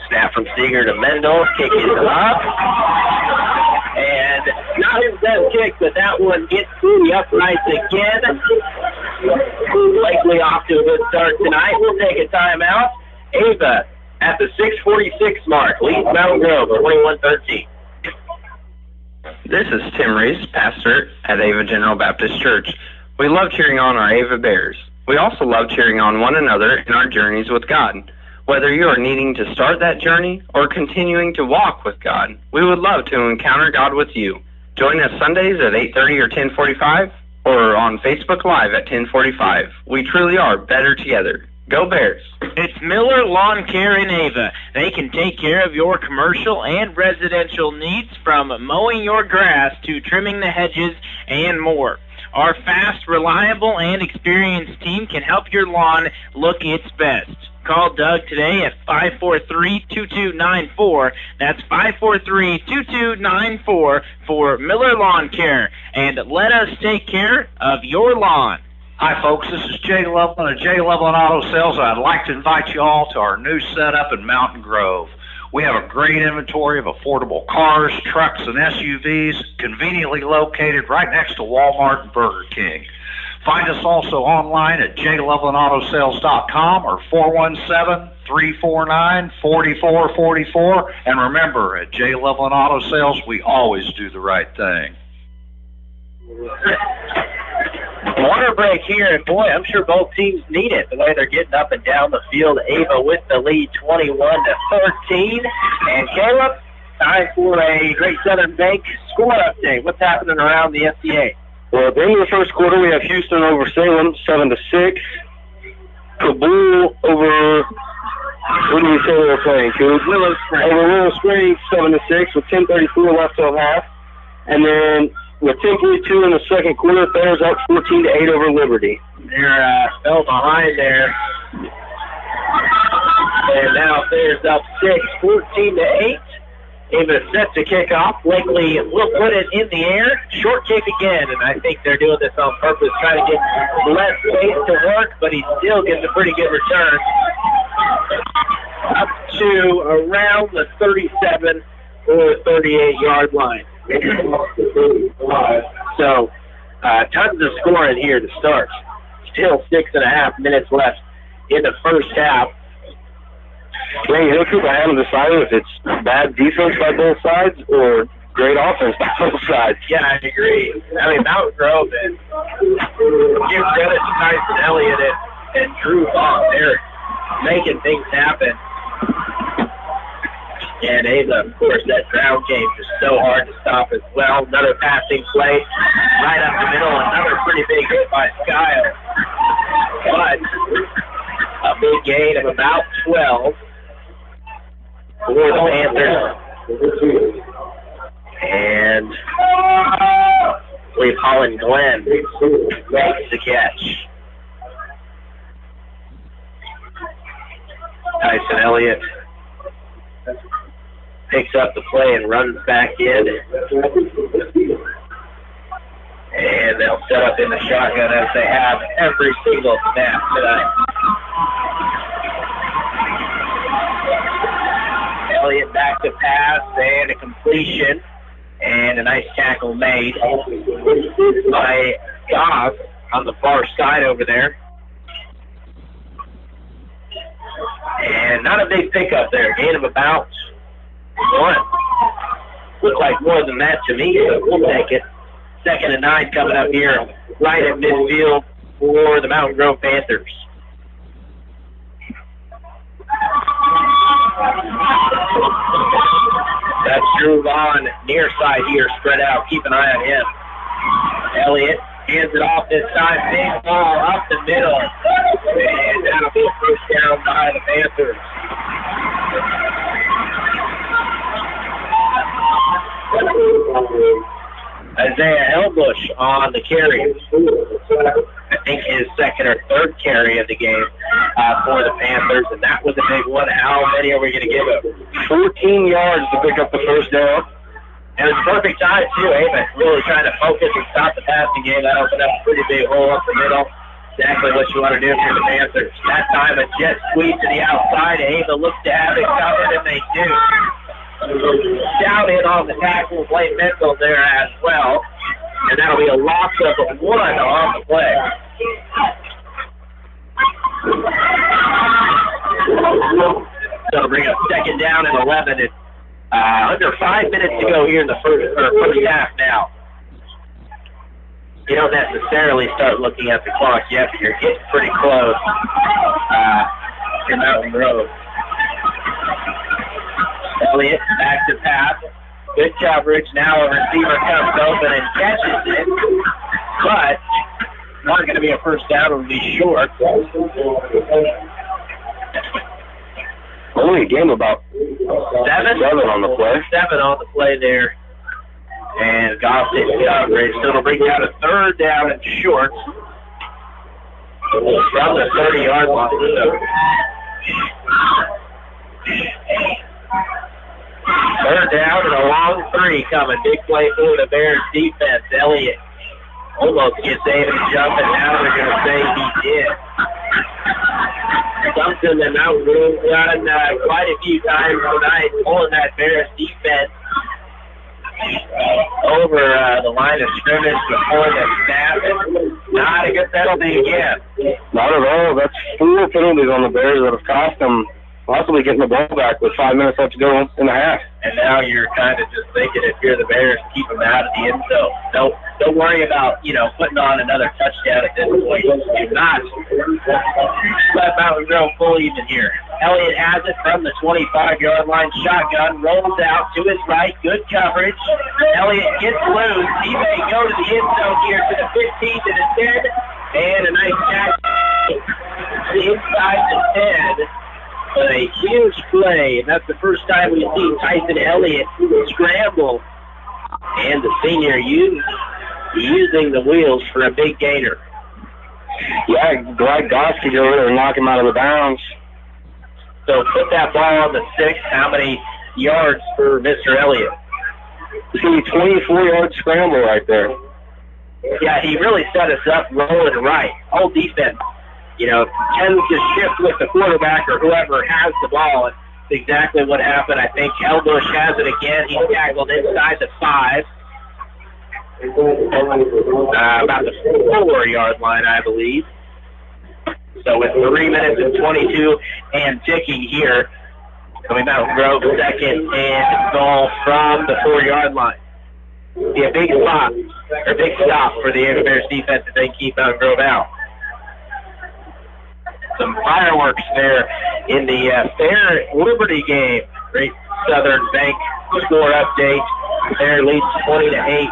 Snap from Seeger to Mendel. Kick is up. And not his best kick, but that one gets through the uprights again. Likely off to a good start tonight. We'll take a timeout. Ava at the 6:46 mark leads Mountain Grove 21-13. This is Tim Reese, pastor at Ava General Baptist Church. We love cheering on our Ava Bears. We also love cheering on one another in our journeys with God. Whether you are needing to start that journey or continuing to walk with God, we would love to encounter God with you. Join us Sundays at 8:30 or 10:45 or on Facebook Live at 10:45. We truly are better together. Go Bears. It's Miller Lawn Care in Ava. They can take care of your commercial and residential needs, from mowing your grass to trimming the hedges and more. Our fast, reliable, and experienced team can help your lawn look its best. Call Doug today at 543-2294. That's 543-2294 for Miller Lawn Care. And let us take care of your lawn. Hi, folks. This is Jay Loveland of Jay Loveland Auto Sales. I'd like to invite you all to our new setup in Mountain Grove. We have a great inventory of affordable cars, trucks, and SUVs conveniently located right next to Walmart and Burger King. Find us also online at jlovelandautosales.com or 417-349-4444. And remember, at J. Loveland Auto Sales, we always do the right thing. Water break here, and boy, I'm sure both teams need it, the way they're getting up and down the field. Ava with the lead, 21-13. And Caleb, time for a Great Southern Bank score update. What's happening around the FCA? Well, at the end of the first quarter, we have Houston over Salem, 7-6. Kabul over, what do we say they were playing, Coop? Willow Springs. Over Willow Springs, 7-6, with 10:34 left till half. And then with 10:42 in the second quarter, Thayer's up 14-8 over Liberty. They're fell behind there. And now Thayer's up 6, 14-8. Ava set to kick off. Blakely will put it in the air. Short kick again, and I think they're doing this on purpose, trying to get less space to work, but he still gets a pretty good return. Up to around the 37 or 38-yard line. So, tons of scoring here to start. Still 6.5 minutes left in the first half. Yeah, you know, Coop, I haven't decided if it's bad defense by both sides or great offense by both sides. Yeah, I agree. I mean, Mountain Grove and give credit to Tyson Elliott and Drew Vaughn. They're making things happen. And Ava, of course, that ground game is so hard to stop as well. Another passing play right up the middle. Another pretty big hit by Skyle. But a big gain of about 12 for the Panthers. And I believe Holland Glenn makes the catch. Tyson Elliott picks up the play and runs back in. And they'll set up in the shotgun as they have every single snap tonight. Elliott back to pass and a completion. And a nice tackle made by Goff on the far side over there. And not a big pickup there. Gain of about 1. Looked like more than that to me, but we'll take it. 2nd and 9 coming up here right at midfield for the Mountain Grove Panthers. That's Drew Vaughn near side here, spread out. Keep an eye on him. Elliott hands it off this time. Big ball up the middle. And that'll be a first down by the Panthers. Isaiah Elbush on the carry. I think his 2nd or 3rd carry of the game for the Panthers, and that was a big one. How many are we going to give him? 14 yards to pick up the first down. And it's perfect time, too. Ava really trying to focus and stop the passing game. That opened up a pretty big hole up the middle. Exactly what you want to do for the Panthers. That time, a jet sweep to the outside. Ava looks to have it covered, and they do. Down in on the tackle, Blake Menzel there as well. And that'll be a loss of 1 on the play. So bring up 2nd down and 11. And under 5 minutes to go here in the first half now. You don't necessarily start looking at the clock yet, but you're getting pretty close to Mountain Grove. Elliott back to pass. Good coverage. Now a receiver comes open and catches it. But not going to be a first down. It'll be short. Only a game about 7 on the play. 7 on the play there. And Goff didn't coverage. So it'll bring down a 3rd down and short from the 30-yard line. So 3rd down and a long 3 coming. Big play for the Bears defense. Elliott almost gets David jumping. Now they're going to say he did. Something that Mountain Grove done quite a few times tonight, pulling that Bears defense over the line of scrimmage before the snap. Not a good penalty again. Not at all. That's 4 penalties on the Bears that have cost them possibly getting the ball back with 5 minutes left to go in the half. And now you're kind of just thinking, if you're the Bears, keep them out of the end zone. Nope, don't worry about, putting on another touchdown at this point. Do not let Mountain Grove fully even here. Elliott has it from the 25-yard line. Shotgun rolls out to his right. Good coverage. Elliott gets loose. He may go to the end zone here to the 15, to the 10, and a nice catch inside the 10. But a huge play, and that's the first time we've seen Tyson Elliott scramble. And the senior using the wheels for a big gainer. Yeah, Greg Goski over there and knock him out of the bounds. So put that ball on the 6. How many yards for Mr. Elliott? It's going to be 24-yard scramble right there. Yeah, he really set us up rolling right. All defense, tends to shift with the quarterback or whoever has the ball. It's exactly what happened. I think Elbush has it again. He's tackled inside the 5. About the 4-yard line, I believe. So with 3 minutes and 22 and ticking here, coming Mountain Grove second and goal from the 4-yard line. Be a big stop for the Ava Bears defense if they keep Mountain Grove out. Some fireworks there in the Fair Liberty game. Great Southern Bank score update. Fair leads 20-8.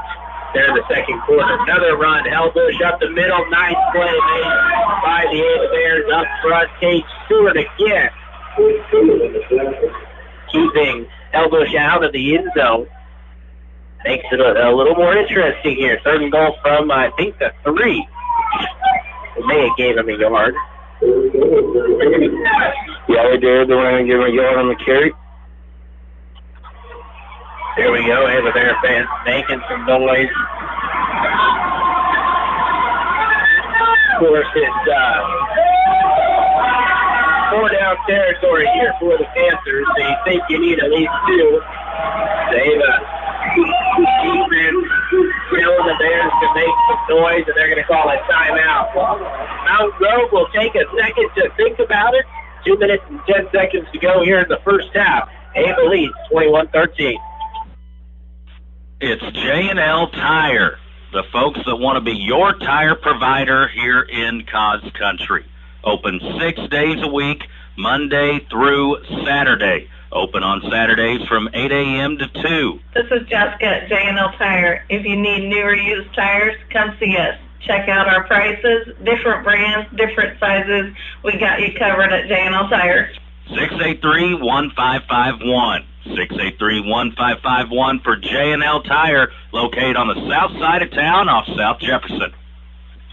There in the second quarter. Another run. Elbush up the middle. Nice play made by the Ava Bears up front. Kate Stewart again. Keeping Elbush out of the end zone. Makes it a little more interesting here. Third and goal from, I think, the 3. They may have gave him a yard. Yeah, they did. They went and give him a yard on the carry. There we go. Ava Bear fans making some noise. Of course, it's 4-down territory here for the Panthers. They think you need at least 2. The Ava defense telling the Bears to make some noise, and they're going to call a timeout. Mountain Grove will take a second to think about it. 2 minutes and 10 seconds to go here in the first half. Ava leads 21-13. It's J&L Tire, the folks that want to be your tire provider here in Cos Country. Open 6 days a week, Monday through Saturday. Open on Saturdays from 8 a.m. to 2. This is Jessica at J&L Tire. If you need new or used tires, come see us. Check out our prices, different brands, different sizes. We got you covered at J&L Tire. 683-1551. 683-1551 for J&L Tire, located on the south side of town off South Jefferson.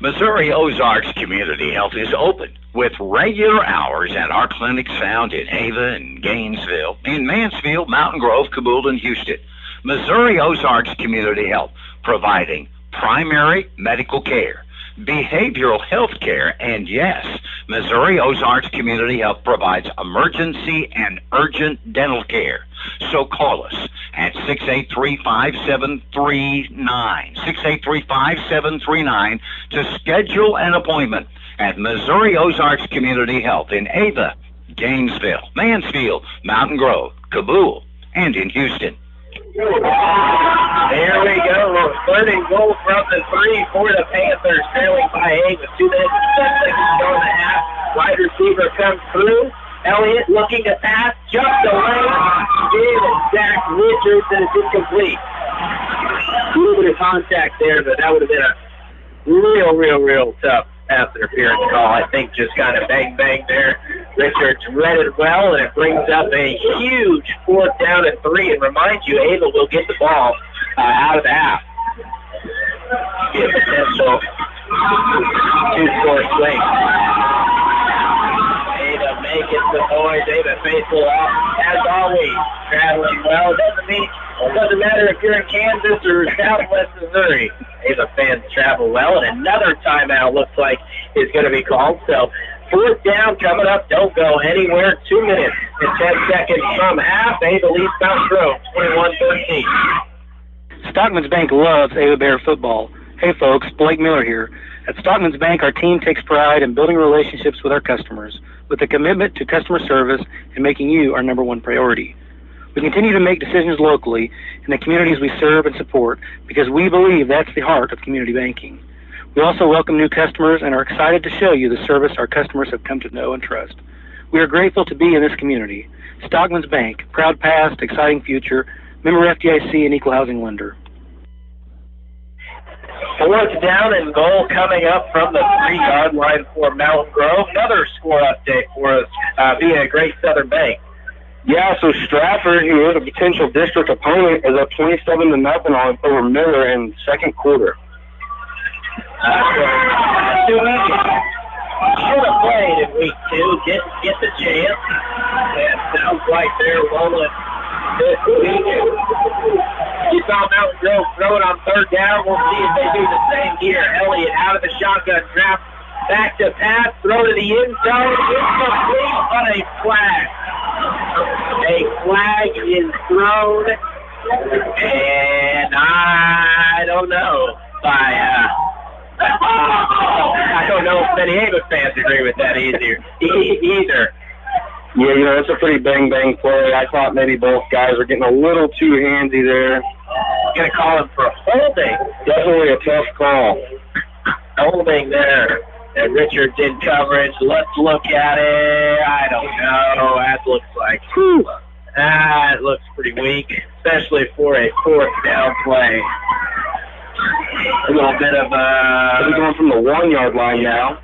Missouri Ozarks Community Health is open with regular hours at our clinics found in Ava and Gainesville, in Mansfield, Mountain Grove, Cabool, and Houston. Missouri Ozarks Community Health, providing primary medical care, behavioral health care, and yes, Missouri Ozarks Community Health provides emergency and urgent dental care. So call us at 683-5739, 683-5739 to schedule an appointment at Missouri Ozarks Community Health in Ava, Gainesville, Mansfield, Mountain Grove, Cabool, and in Houston. There we go. Third and goal from the 3 for the Panthers, trailing by 8 with 2 minutes and 10 seconds to go in the half. Wide receiver comes through. Elliott looking to pass, jumps away, gave it Zach Richards, and it's incomplete. A little bit of contact there, but that would have been a real tough pass interference call. I think just kind of bang there. Richards read it well, and it brings up a huge 4th down and 3. And remind you, Ava will get the ball out of the half. Be a potential 2-score swing. Ava making some noise. Ava faithful as always, traveling well. It doesn't matter if you're in Kansas or Southwest Missouri. Ava fans travel well, and another timeout looks like is going to be called. So 4th down coming up. Don't go anywhere. 2 minutes and 10 seconds from half. Ava leads Mountain Grove 21-13. Stockman's Bank loves Ava Bear football. Hey folks, Blake Miller here. At Stockman's Bank, our team takes pride in building relationships with our customers with a commitment to customer service and making you our #1 priority. We continue to make decisions locally in the communities we serve and support because we believe that's the heart of community banking. We also welcome new customers and are excited to show you the service our customers have come to know and trust. We are grateful to be in this community. Stockman's Bank, proud past, exciting future, member FDIC and equal housing lender. Fourth down and goal coming up from the 3-yard line for Mountain Grove. Another score update for us via Great Southern Bank. Yeah, so Stratford, who is a potential district opponent, is up 27-0 on over Miller in second quarter. Too easy. Should have played in week 2. Get the chance. And sounds like they're rolling this week. You saw Mountain Grove throw it on third down. We'll see if they do the same here. Elliott out of the shotgun trap. Back to pass. Throw to the end zone. Incomplete on a flag. A flag is thrown. And I don't know. I don't know if many Ava fans agree with that either. Yeah, you know, it's a pretty bang-bang play. I thought maybe both guys were getting a little too handsy there. Going to call him for holding. Definitely a tough call. Holding there. And Richards in coverage. Let's look at it. I don't know. That looks like, that looks pretty weak, especially for a fourth down play. A little bit of we're going from the 1-yard line now.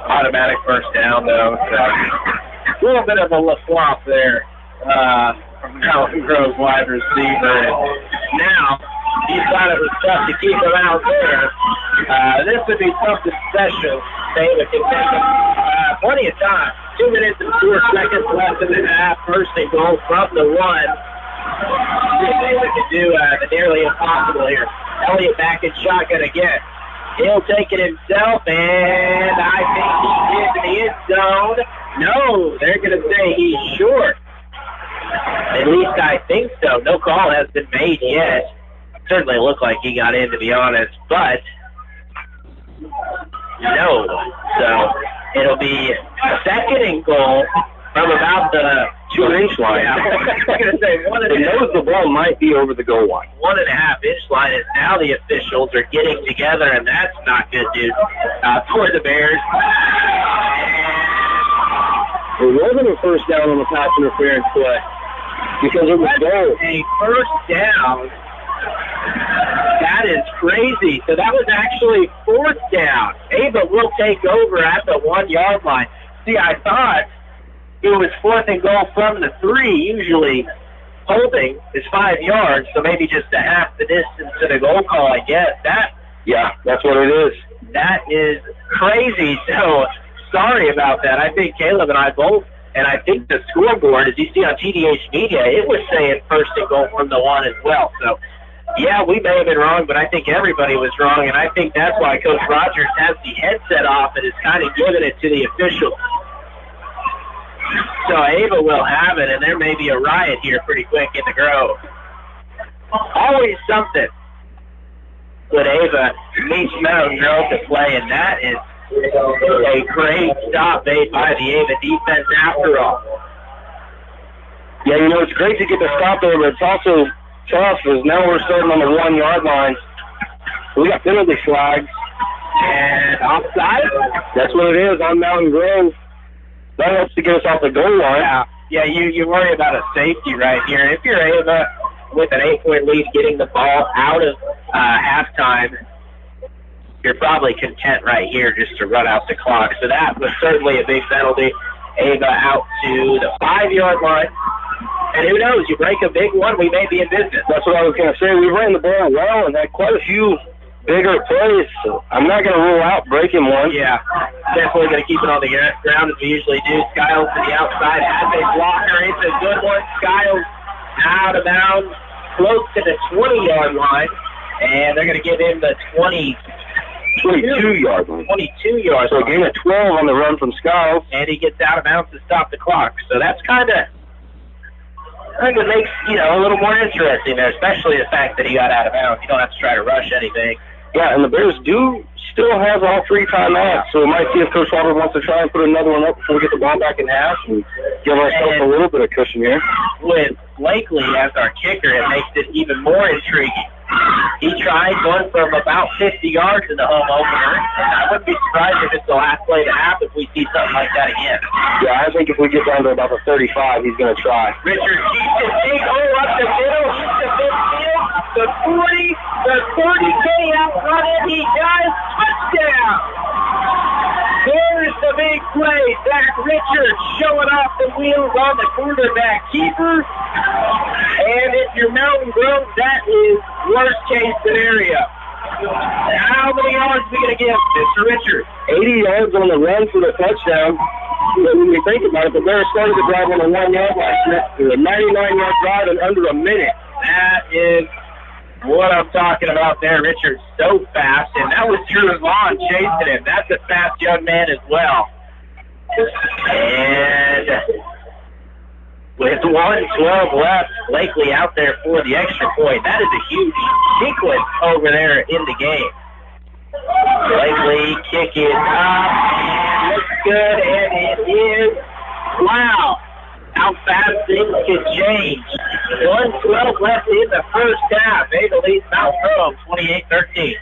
Automatic first down, though. So a little bit of a flop there from Mountain Grove wide receiver. And now, he thought it was tough to keep him out there. This would be something special. David can take him plenty of time. 2 minutes and 4 seconds left in the half. First and goal from the 1. See if David can do the nearly impossible here. Elliott back in shotgun again. He'll take it himself, and I think he's into the end zone. No, they're going to say he's short. At least I think so. No call has been made yet. Certainly looked like he got in, to be honest, but no. So it'll be a second and goal from about the 2-inch line. Yeah, I was going to say 1.5. It knows the ball might be over the goal line. 1.5-inch line, and now the officials are getting together, and that's not good news for the Bears. It wasn't a first down on the pass interference play because it was goal. A first down. That is crazy. So that was actually fourth down. Ava will take over at the 1-yard line. See, I thought it was fourth and goal from the 3. Usually holding is 5 yards, so maybe just a half the distance to the goal call, I guess. Yeah, that's what it is. That is crazy. So sorry about that. I think Caleb and I both, and I think the scoreboard, as you see on TDH Media, it was saying first and goal from the 1 as well. So yeah, we may have been wrong, but I think everybody was wrong, and I think that's why Coach Rogers has the headset off and is kind of giving it to the officials. So Ava will have it, and there may be a riot here pretty quick in the Grove. Always something when Ava meets Mountain Grove to play, and that is a great stop made by the Ava defense after all. Yeah, you know, it's great to get the stop there, but it's also tough because now we're starting on the 1-yard line. We got penalty flags. And offside? That's what it is on Mountain Grove. That helps to get us off the goal line. Yeah, you worry about a safety right here. If you're Ava with an 8-point lead getting the ball out of halftime, you're probably content right here just to run out the clock. So that was certainly a big penalty. Ava out to the 5-yard line. And who knows, you break a big one, we may be in business. That's what I was going to say. We ran the ball well and had quite a few bigger plays. So I'm not going to rule out breaking one. Yeah, definitely going to keep it on the ground as we usually do. Skiles to the outside has a blocker. It's a good one. Skiles out of bounds, close to the 20-yard line. And they're going to give him the 22-yard line. 22-yard line. So a gain of 12 on the run from Skiles. And he gets out of bounds to stop the clock. So that's kind of, I think it makes, a little more interesting there, especially the fact that he got out of bounds. You don't have to try to rush anything. Yeah, and the Bears do still has all 3 timeouts, so we might see if Coach Robert wants to try and put another one up before we get the ball back in half and give ourselves a little bit of cushion here. With Blakely as our kicker, it makes it even more intriguing. He tried one from about 50 yards in the home opener, and I wouldn't be surprised if it's the last play of the half if we see something like that again. Yeah, I think if we get down to about the 35, he's going to try. Richard keeps his big hole up the middle, he's the midfield, the 40, the 30K out front, and he does. Touchdown! There's the big play. Zach Richards showing off the wheels on the quarterback keeper. And if you're Mountain Grove, that is worst case scenario. How many yards are we going to give, Mr. Richards? 80 yards on the run for the touchdown. When we think about it, but they're starting to drive on the 1 yard line. A 99-yard drive in under a minute. That is what I'm talking about there. Richards so fast, and that was Drew Vaughn chasing him. That's a fast young man as well. And with 1:12 left, Blakely out there for the extra point. That is a huge sequence over there in the game. Blakely kicking up, and looks good, and it is, wow, how fast things can change. 1:12 left in the first half. Ava leads Mount Grove 28-13.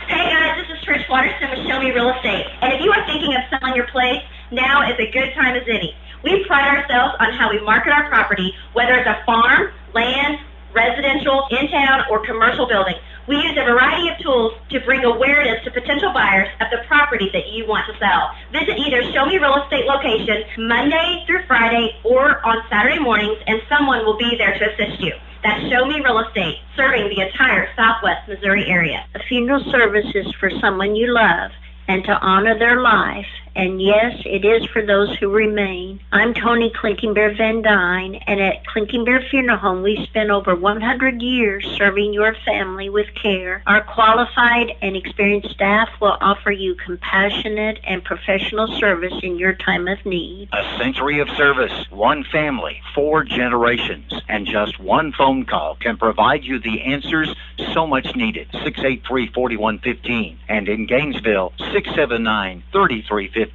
Hey guys, this is Trish Waterston with Show Me Real Estate. And if you are thinking of selling your place, now is a good time as any. We pride ourselves on how we market our property, whether it's a farm, land, residential, in-town, or commercial building. We use a variety of tools to bring awareness to potential buyers of the property that you want to sell. Visit either Show Me Real Estate location Monday through Friday or on Saturday mornings, and someone will be there to assist you. That's Show Me Real Estate, serving the entire Southwest Missouri area. A funeral service is for someone you love and to honor their life. And yes, it is for those who remain. I'm Tony Clinking Bear Van Dyne, and at Clinking Bear Funeral Home, we spent over 100 years serving your family with care. Our qualified and experienced staff will offer you compassionate and professional service in your time of need. A century of service, 1 family, 4 generations, and just 1 phone call can provide you the answers so much needed. 683-4115, and in Gainesville, 679-3315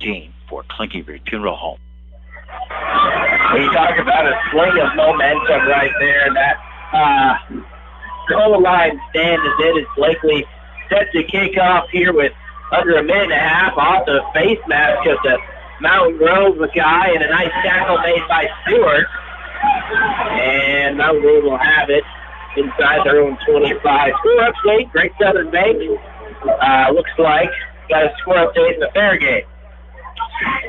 for Clinking Bear Funeral Home. We talk about a swing of momentum right there. That goal line stand is it as Blakely set to kick off here with under a minute and a half off the face mask of the Mountain Grove guy, and a nice tackle made by Stewart. And Mountain Grove will have it inside their own 25. Score update, Great Southern Bank. Looks like got a score update in the fair game.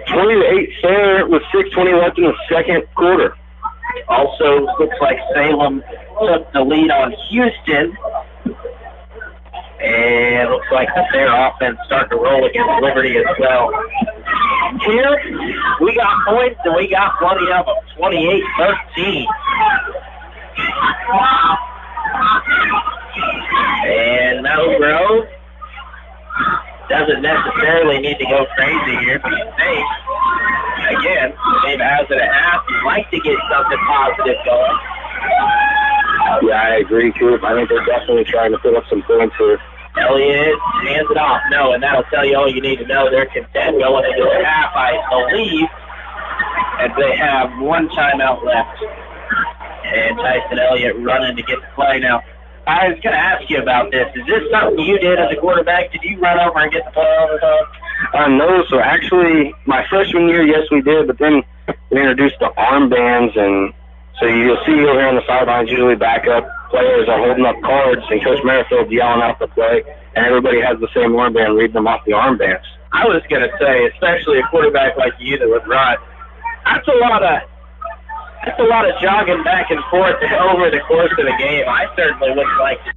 20-8 fair with 6:20 left in the second quarter. Also, looks like Salem took the lead on Houston. And looks like their offense starting to roll against Liberty as well. Here, we got points and we got plenty of them. 28-13. And Mountain Grove doesn't necessarily need to go crazy here, but you think, again, Dave has it at half. You'd like to get something positive going. Yeah, I agree, Coop. I think they're definitely trying to put up some points here. Elliott hands it off. No, and that'll tell you all you need to know. They're content going into the half, I believe, and they have 1 timeout left. And Tyson Elliott running to get the play. Now, I was going to ask you about this. Is this something you did as a quarterback? Did you run over and get the play over the No, so actually, my freshman year, yes, we did, but then we introduced the armbands, and so you'll see over here on the sidelines, usually backup players are holding up cards, and Coach Merrifield yelling out the play, and everybody has the same armband, reading them off the armbands. I was going to say, especially a quarterback like you that would run, that's a lot of jogging back and forth over the course of the game. I certainly wouldn't like to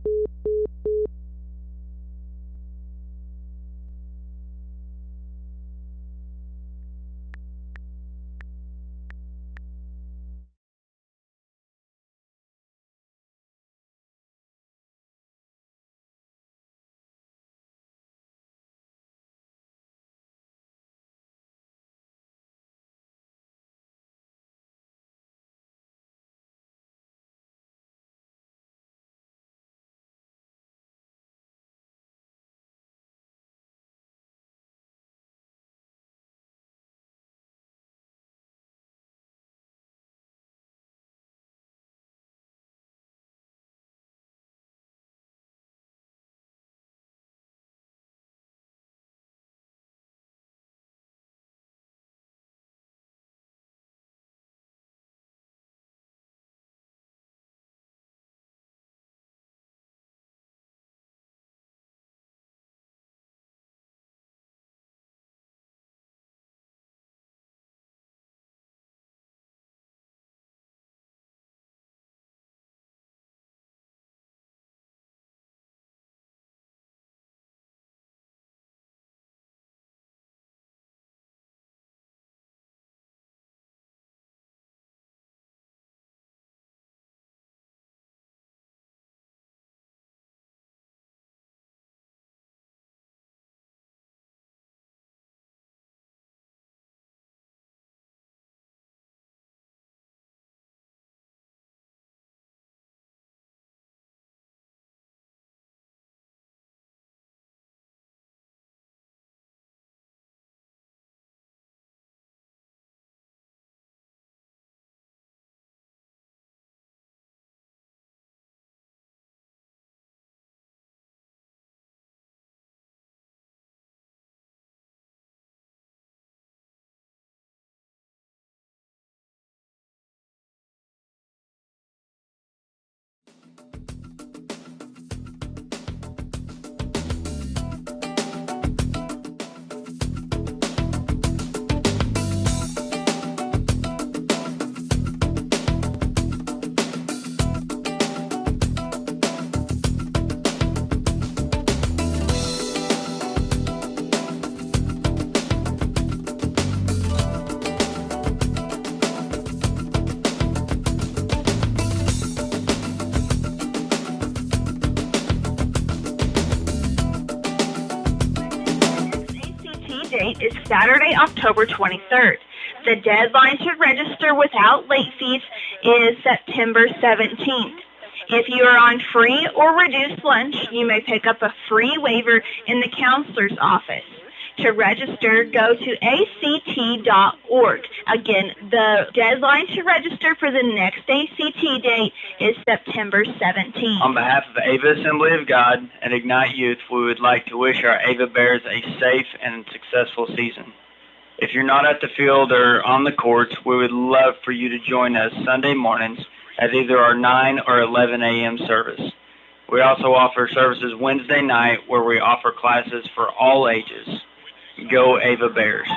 Saturday, October 23rd. The deadline to register without late fees is September 17th. If you are on free or reduced lunch, you may pick up a free waiver in the counselor's office. To register, go to act.org. Again, the deadline to register for the next ACT date is September 17th. On behalf of Ava Assembly of God and Ignite Youth, we would like to wish our Ava Bears a safe and successful season. If you're not at the field or on the courts, we would love for you to join us Sunday mornings at either our 9 or 11 a.m. service. We also offer services Wednesday night where we offer classes for all ages. Go Ava Bears.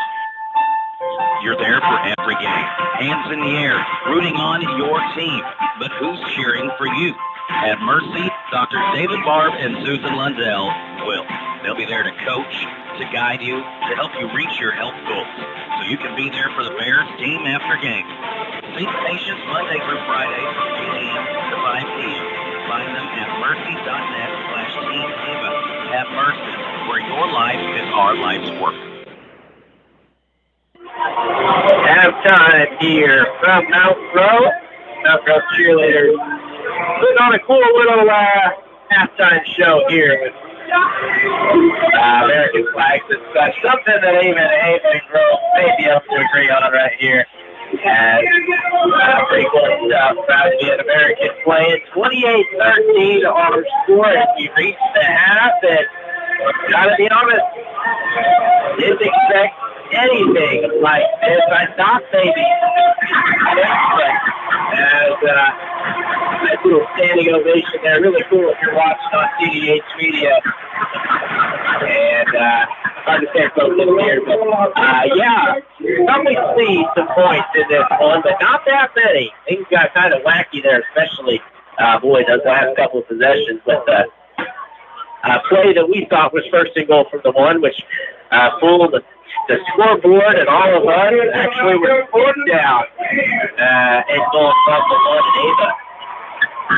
You're there for every game. Hands in the air, rooting on your team. But who's cheering for you? At Mercy, Dr. David Barb and Susan Lundell will. They'll be there to coach, to guide you, to help you reach your health goals. So you can be there for the Bears game after game. See patients Monday through Friday, 8 a.m. to 5 p.m. Find them at mercy.net/Team Ava. At Mercy, where your life is our life's work. Halftime here from Mountain Grove cheerleaders. Putting on a cool little halftime show here with American flags and such. Something that even Ava and Grove may be able to agree on right here. And pretty cool stuff. Proud to be an American playing 28-13 on score as we reach the half. And gotta be honest, didn't expect anything like this. I thought maybe as nice little standing ovation there. Really cool if you're watching on CDH Media. And hard to say folks in here, but yeah, probably see some points in this one, but not that many. Things got kind of wacky there, especially those last couple of possessions. But play that we thought was first and goal from the one, which fooled the scoreboard and all of us. Actually, we're 4th down and going from the one and Ava.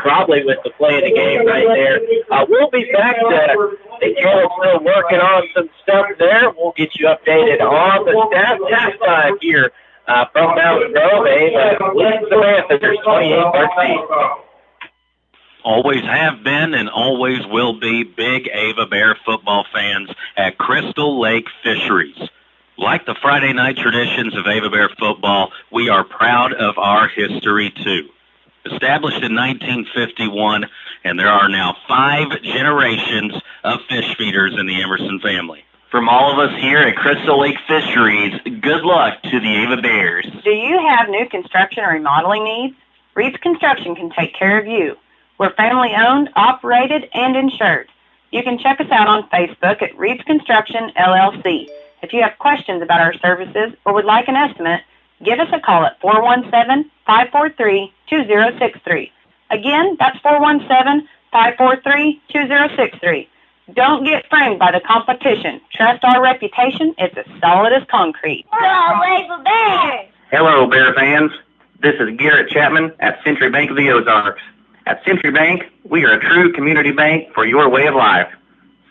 Probably with the play of the game right there. We'll be back to the Caleb's still working on some stuff there. We'll get you updated on the stats halftime here from Mountain Grove. Ava leads the Panthers 28-13. Always have been and always will be big Ava Bear football fans at Crystal Lake Fisheries. Like the Friday night traditions of Ava Bear football, we are proud of our history too. Established in 1951, and there are now 5 generations of fish feeders in the Emerson family. From all of us here at Crystal Lake Fisheries, good luck to the Ava Bears. Do you have new construction or remodeling needs? Reed's Construction can take care of you. We're family owned, operated, and insured. You can check us out on Facebook at Reed's Construction LLC. If you have questions about our services or would like an estimate, give us a call at 417-543-2063. Again, that's 417-543-2063. Don't get framed by the competition. Trust our reputation. It's as solid as concrete. Hello, Bear fans. This is Garrett Chapman at Century Bank of the Ozarks. At Century Bank, we are a true community bank for your way of life.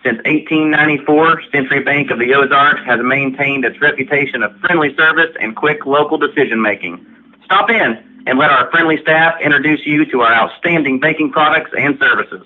Since 1894, Century Bank of the Ozarks has maintained its reputation of friendly service and quick local decision-making. Stop in and let our friendly staff introduce you to our outstanding banking products and services.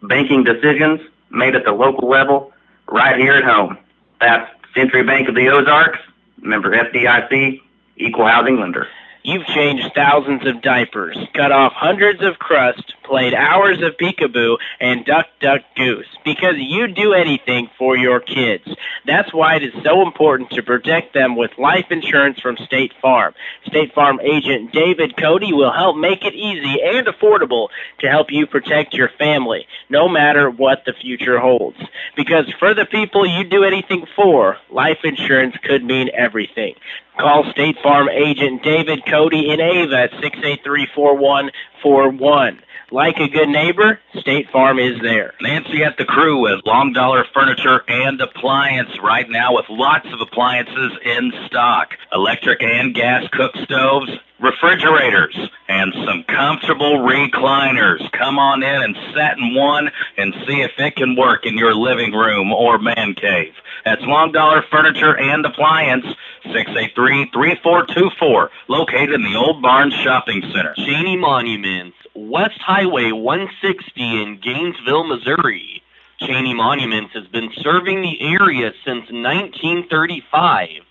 Banking decisions made at the local level, right here at home. That's Century Bank of the Ozarks, member FDIC, equal housing lender. You've changed thousands of diapers, cut off hundreds of crusts, played hours of peekaboo, and duck, duck, goose, because you do anything for your kids. That's why it is so important to protect them with life insurance from State Farm. State Farm agent David Cody will help make it easy and affordable to help you protect your family, no matter what the future holds. Because for the people you do anything for, life insurance could mean everything. Call State Farm agent David Cody in Ava at 683-4141. Like a good neighbor, State Farm is there. Nancy at the Crew with Long Dollar Furniture and Appliance right now with lots of appliances in stock. Electric and gas cook stoves, refrigerators, and some comfortable recliners. Come on in and sit in one and see if it can work in your living room or man cave. That's Long Dollar Furniture and Appliance, 683-3424, located in the Old Barnes Shopping Center. Cheney Monuments, West Highway 160 in Gainesville, Missouri. Cheney Monuments has been serving the area since 1935.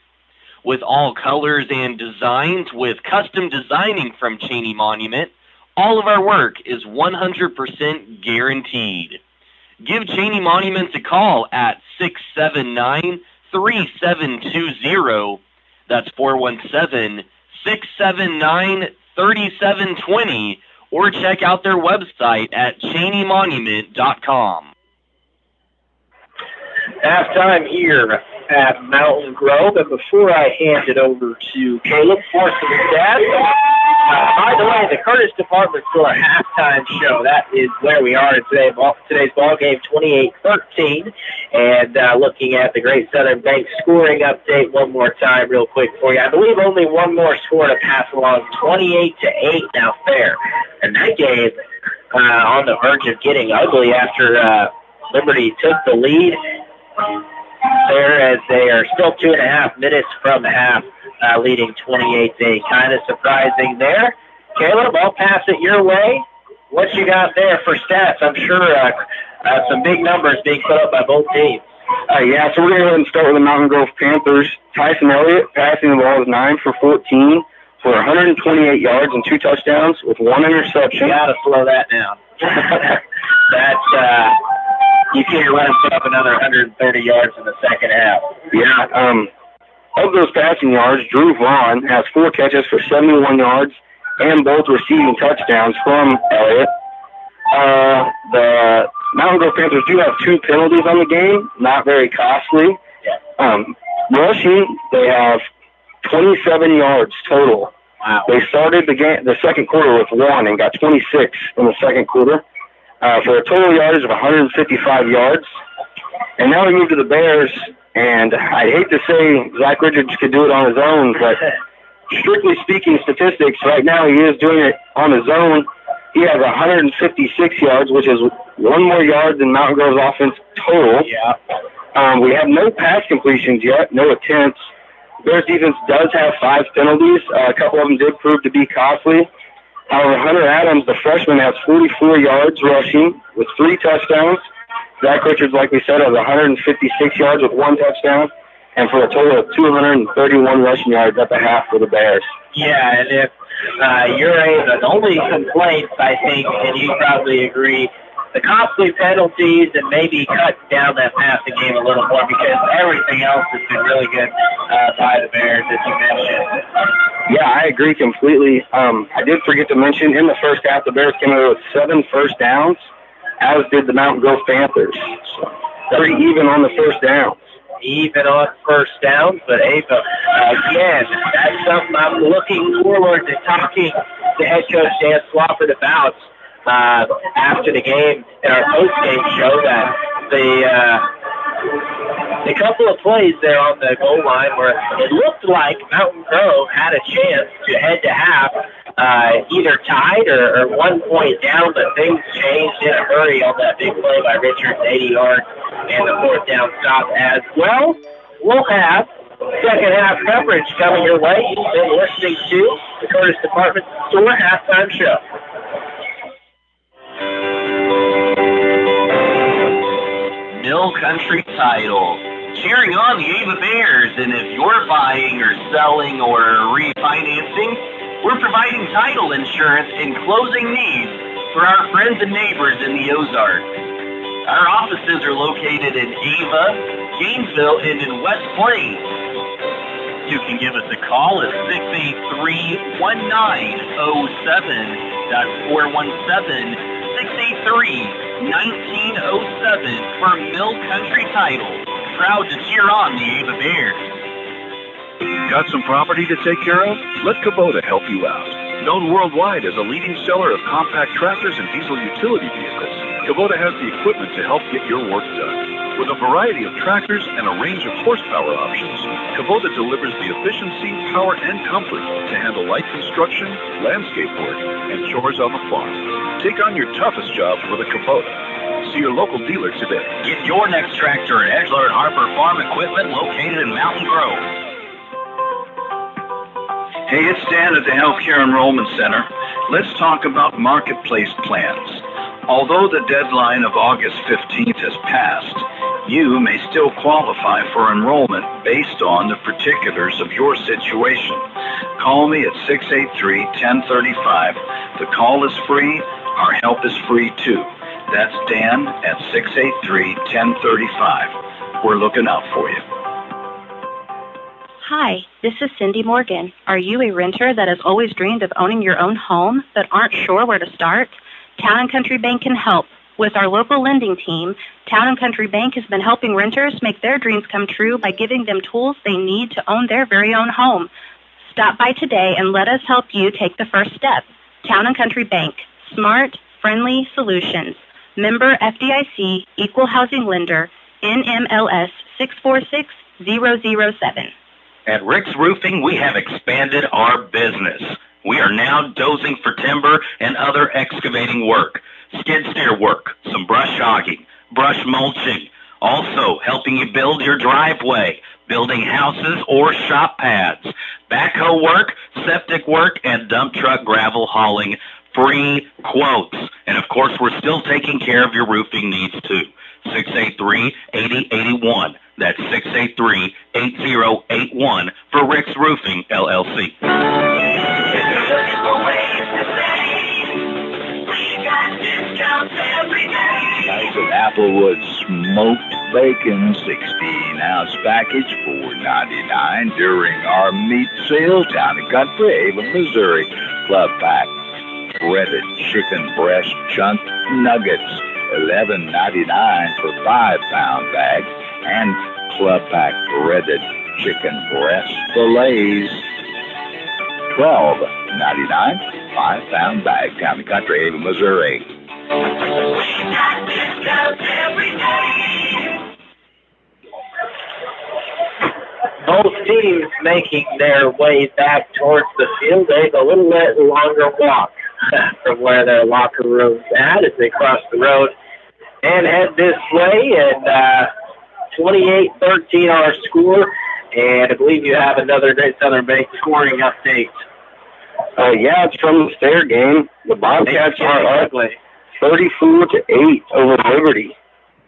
With all colors and designs, with custom designing from Cheney Monument, all of our work is 100% guaranteed. Give Cheney Monuments a call at 679-3720. That's 417-679-3720. Or check out their website at cheneymonument.com. Halftime here at Mountain Grove, and before I hand it over to Caleb for some stats, by the way, the Curtis Department Store halftime show, that is where we are in today's ball game, 28-13, and looking at the Great Southern Bank scoring update one more time real quick for you. I believe only one more score to pass along, 28-8 now fair, and that game on the verge of getting ugly after Liberty took the lead there, as they are still 2.5 minutes from half, leading 28-8. Kind of surprising there. Caleb, I'll pass it your way. What you got there for stats? I'm sure some big numbers being put up by both teams. Yeah, so we're going to go ahead and start with the Mountain Grove Panthers. Tyson Elliott passing the ball is 9 for 14 for 128 yards and 2 touchdowns with 1 interception. You got to slow that down. That's you can't let him put up another 130 yards in the second half. Yeah, of those passing yards, Drew Vaughn has 4 catches for 71 yards and both receiving touchdowns from Elliott. The Mountain Grove Panthers do have 2 penalties on the game, not very costly. Rushing, they have 27 yards total. Wow. They started the second quarter with 1 and got 26 in the second quarter. For a total yardage of 155 yards. And now we move to the Bears, and I hate to say Zach Richards could do it on his own, but strictly speaking statistics, right now he is doing it on his own. He has 156 yards, which is 1 more yard than Mountain Grove's offense total. Yeah. We have no pass completions yet, no attempts. Bears defense does have 5 penalties. A couple of them did prove to be costly. However, Hunter Adams, the freshman, has 44 yards rushing with 3 touchdowns. Zach Richards, like we said, has 156 yards with 1 touchdown, and for a total of 231 rushing yards at the half for the Bears. Yeah, and if you're the only complaints, I think, and you probably agree, the costly penalties and maybe cut down that passing game a little more, because everything else has been really good by the Bears, as you mentioned. Yeah, I agree completely. I did forget to mention, in the first half, the Bears came in with 7 first downs, as did the Mountain Grove Panthers. So pretty even on the first downs. Even on first downs, but Ava, again, that's something I'm looking forward to talking to head coach Dan Swafford about after the game in our post-game show, that the couple of plays there on the goal line where it looked like Mountain Grove had a chance to head to half, either tied or 1 point down, but things changed in a hurry on that big play by Richards, 80 yards, and the 4th down stop as well. We'll have second half coverage coming your way. You've been listening to the Curtis Department Store halftime show. Mill Country Title, cheering on the Ava Bears, and if you're buying or selling or refinancing, we're providing title insurance and closing needs for our friends and neighbors in the Ozarks. Our offices are located in Ava, Gainesville, and in West Plains. You can give us a call at 683-1907. That's 417-683-1907 for Mill Country Title. Proud to cheer on the Ava Bears. Got some property to take care of? Let Kubota help you out. Known worldwide as a leading seller of compact tractors and diesel utility vehicles, Kubota has the equipment to help get your work done. With a variety of tractors and a range of horsepower options, Kubota delivers the efficiency, power, and comfort to handle light construction, landscape work, and chores on the farm. Take on your toughest jobs with a Kubota. See your local dealer today. Get your next tractor at Edgeler and Harper Farm Equipment located in Mountain Grove. Hey, it's Dan at the Healthcare Enrollment Center. Let's talk about marketplace plans. Although the deadline of August 15th has passed, you may still qualify for enrollment based on the particulars of your situation. Call me at 683-1035. The call is free. Our help is free too. That's Dan at 683-1035. We're looking out for you. Hi, this is Cindy Morgan. Are you a renter that has always dreamed of owning your own home but aren't sure where to start? Town & Country Bank can help. With our local lending team, Town & Country Bank has been helping renters make their dreams come true by giving them tools they need to own their very own home. Stop by today and let us help you take the first step. Town & Country Bank. Smart, friendly solutions. Member FDIC, Equal Housing Lender, NMLS 646007. At Rick's Roofing, we have expanded our business. We are now dozing for timber and other excavating work, skid steer work, some brush hogging, brush mulching, also helping you build your driveway, building houses or shop pads, backhoe work, septic work, and dump truck gravel hauling, free quotes. And of course, we're still taking care of your roofing needs too. 683-8081. That's 683-8081 for Rick's Roofing, LLC. Nice of Applewood smoked bacon, 16-ounce package, $4.99 during our meat sale. Town & Country, Haven, Missouri. Club pack breaded chicken breast chunk nuggets, $11.99 for 5-pound bag, and club pack breaded chicken breast fillets, $12.99, 5-pound bag. Town & Country, Haven, Missouri. Both teams making their way back towards the field. They have a little bit longer walk from where their locker room's at as they cross the road and head this way. And 28-13 our score. And I believe you have another Great Southern Bank scoring update. Yeah, it's from the Stair game. The Bobcats are up 34-8 over Liberty.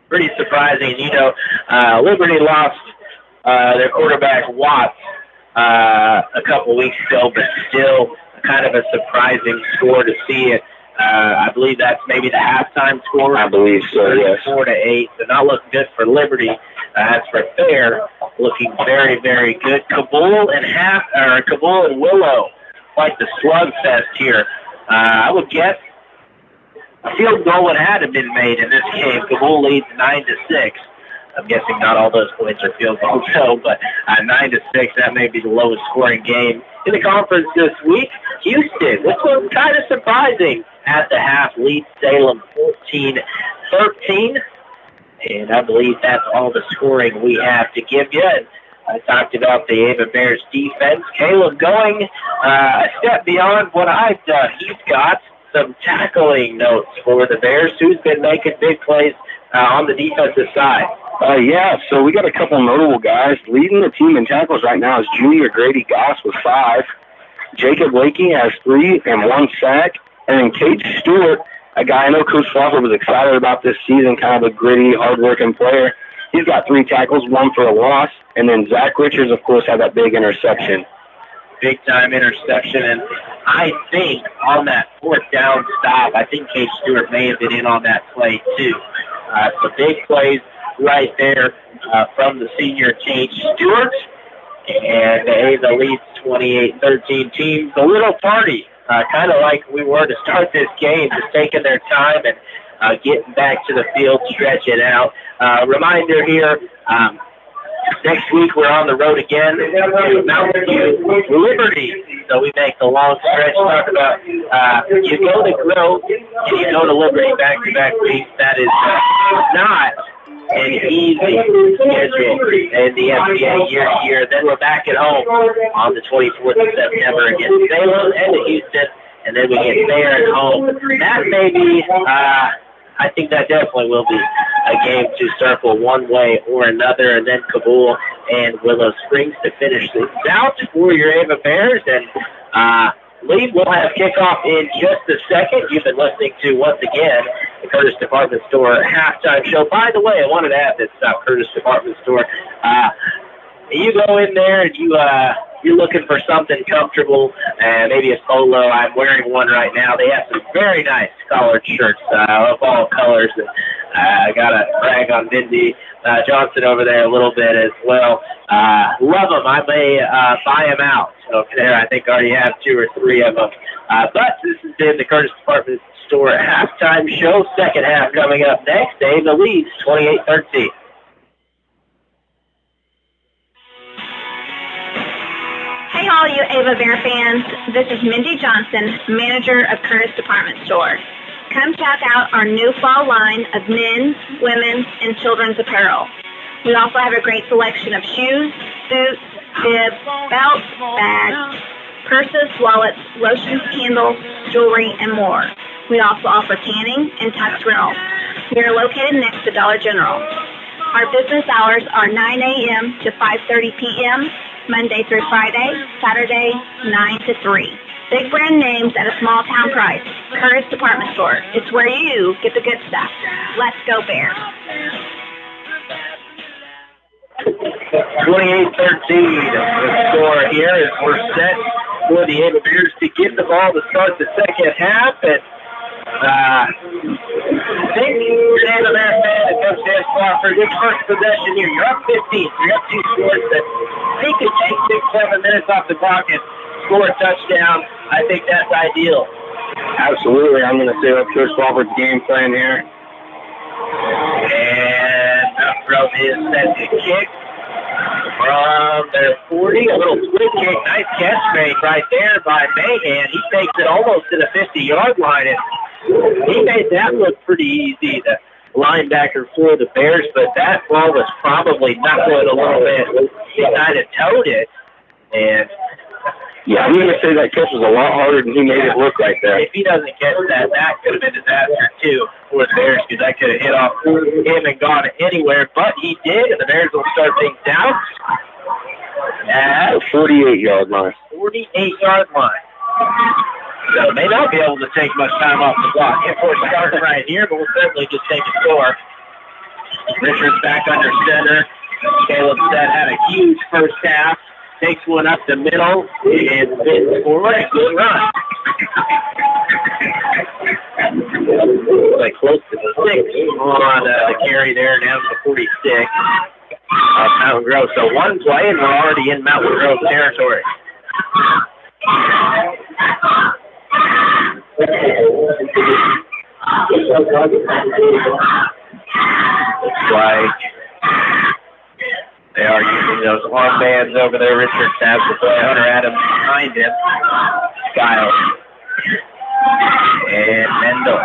Pretty surprising. You know, Liberty lost their quarterback Watts a couple weeks ago, but still kind of a surprising score to see it. I believe that's maybe the halftime score. I believe so, yes. 34-8. So not looking good for Liberty. As for Fair, looking very, very good. Cabul and Willow, quite the slugfest here. I would guess a field goal would have been made in this game. Cabul leads 9-6. I'm guessing not all those points are field goals, though, but 9-6, that may be the lowest scoring game in the conference this week. Houston, this one's kind of surprising. At the half, leads Salem 14-13. And I believe that's all the scoring we have to give you. And I talked about the Ava Bears defense. Caleb going a step beyond what I've done. He's got some tackling notes for the Bears. Who's been making big plays on the defensive side? Yeah, so we got a couple notable guys. Leading the team in tackles right now is junior Grady Goss with 5. Jacob Lakey has 3 and 1 sack. And then Cade Stewart, a guy I know Coach Flopper was excited about this season, kind of a gritty, hard-working player. He's got 3 tackles, 1 for a loss. And then Zach Richards, of course, had that big interception. Big-time interception. And I think on that 4th down stop, I think Cade Stewart may have been in on that play too. So big plays right there from the senior Cade Stewart. And Ava leads 28-13 team. The little party, kind of like we were to start this game, just taking their time and getting back to the field, stretching out. Reminder here, next week we're on the road again to Mountain View Liberty. So we make the long stretch, talk about you go to Grove and you go to Liberty back-to-back weeks. That is not an easy schedule in the FBA year to year. Then we're back at home on the 24th of September against Salem and Houston, and then we get there at home. That may be I think that definitely will be a game to circle one way or another, and then Cabul and Willow Springs to finish things out for your Ava Bears. And Lee, we'll have kickoff in just a second. You've been listening to, once again, the Curtis Department Store halftime show. By the way, I wanted to add this about Curtis Department Store. You go in there and you're looking for something comfortable, maybe a polo. I'm wearing one right now. They have some very nice collared shirts of all colors. And I got to brag on Mindy Johnson over there a little bit as well. Love them. I may buy them out. So there, I think I already have 2 or 3 of them. But this has been the Curtis Department Store halftime show. Second half coming up next. Ava leads 28-13. Hey all you Ava Bear fans, this is Mindy Johnson, manager of Curtis Department Store. Come check out our new fall line of men's, women's, and children's apparel. We also have a great selection of shoes, boots, bibs, belts, bags, purses, wallets, lotions, candles, jewelry, and more. We also offer tanning and tux rentals. We are located next to Dollar General. Our business hours are 9 a.m. to 5:30 p.m., Monday through Friday, Saturday, 9 to 3. Big brand names at a small town price. Curtis Department Store. It's where you get the good stuff. Let's go Bears. 28-13. The score here as we're set for the Ava Bears to get the ball to start the second half. And I think you're an Ava Bear fan that comes to Crawford. This first possession here, you're up 15. You're up 2 scores. If he could take 6-7 minutes off the clock and score a touchdown, I think that's ideal. Absolutely. I'm going to say that's Coach Crawford's game plan here. And Grove is set to kick from their 40. A little split kick. Nice catch made right there by Mahan. He takes it almost to the 50-yard line, and he made that look pretty easy, the linebacker for the Bears, but that ball was probably knuckling a little bit. He kind of towed it, and yeah, I'm going to say that catch was a lot harder than he made it look right there. If he doesn't catch that, that could have been a disaster, too, for the Bears, because that could have hit off him and gone anywhere. But he did, and the Bears will start things down at 48-yard line. 48-yard line. So may not be able to take much time off the clock. If we're starting right here, but we'll certainly just take a score. Richards back under center. Caleb Stead had a huge first half. Takes one up the middle and spins forward. A good run. Like close to the 6 on the carry there, down to 46 of Mountain Grove. So one play, and we're already in Mountain Grove territory. Looks like they are using those armbands over there. Richard has the play. Hunter Adams behind him. Skiles. And Mendel.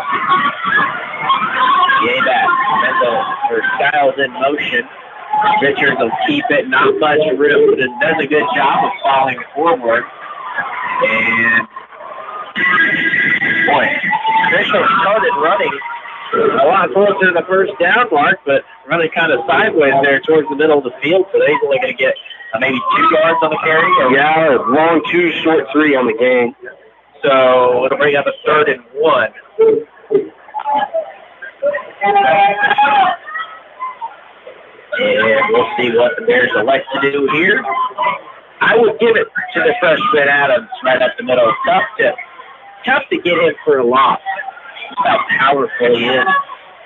Yay back. Mendel for Skiles in motion. Richards will keep it. Not much room, but does a good job of falling forward. And boy, Mitchell started running a lot closer to the first down mark, but running kind of sideways there towards the middle of the field, so he's only going to get maybe 2 yards on the carry. Yeah, long 2, short 3 on the game. So it'll bring up a 3rd and 1. And we'll see what the Bears elect to do here. I would give it to the freshman Adams right up the middle. Tough to get him for a loss. How powerful he is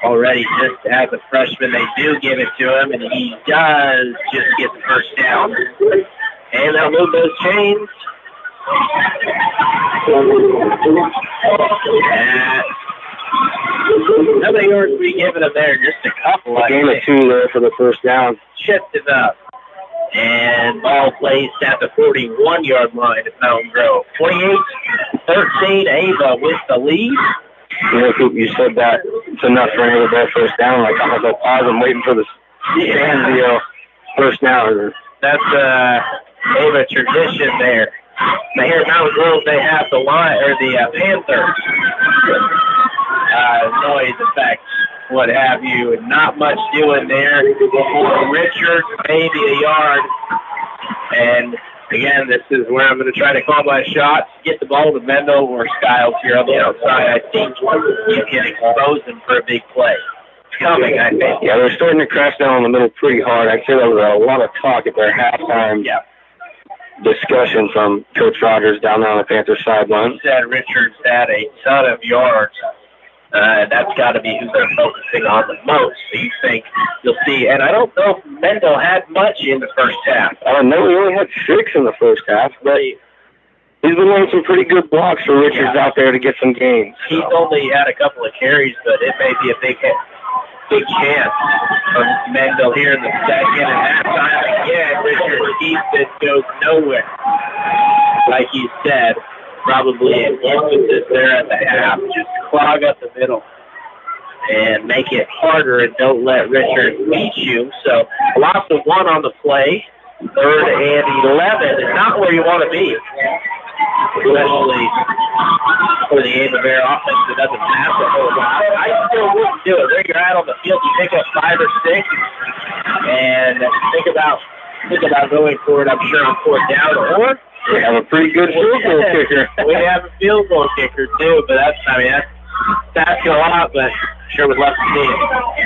already just as a freshman. They do give it to him, and he does just get the first down. And they'll move those chains. How many yards were you giving him there? Just a couple. A game of 2 there for the first down. Chipped it up. And ball placed at the 41-yard line at Mountain Grove. 28-13, Ava with the lead. You know, Coop, you said that it's enough for an Ava Bear first down. Like, I'm going to go pause. I'm waiting for the Sanzio first down. That's Ava tradition there. Now here at Mountain Grove, they have the line, or the Panther noise effect what have you, and not much doing there for Richards, maybe a yard. And again, this is where I'm going to try to call my shots, get the ball to Mendel or Skiles here on the outside. I think you can expose them for a big play. It's coming, I think. Yeah, they're starting to crash down in the middle pretty hard. I'd say there was a lot of talk at their halftime discussion from Coach Rogers down there on the Panthers sideline. He said Richards had a ton of yards. That's got to be who they're focusing on the most. So you think you'll see. And I don't know if Mendel had much in the first half. No, he only had 6 in the first half, but he's been laying some pretty good blocks for Richards out there to get some gains. So. He's only had a couple of carries, but it may be a big chance for Mendel here in the second. And that time again, Richards keeps it, goes nowhere. Like you said, probably an emphasis there at the half. Just clog up the middle and make it harder and don't let Richards beat you. So loss of 1 on the play. 3rd and 11 is not where you want to be, especially for the Ava Bear offense that doesn't pass a whole lot. I still wouldn't do it. There you're at on the field. You pick up 5 or 6 and think about going for it, I'm sure, on 4th down. Or we have a pretty good field goal kicker. We have a field goal kicker, too, but that's a lot, but sure would love to see it.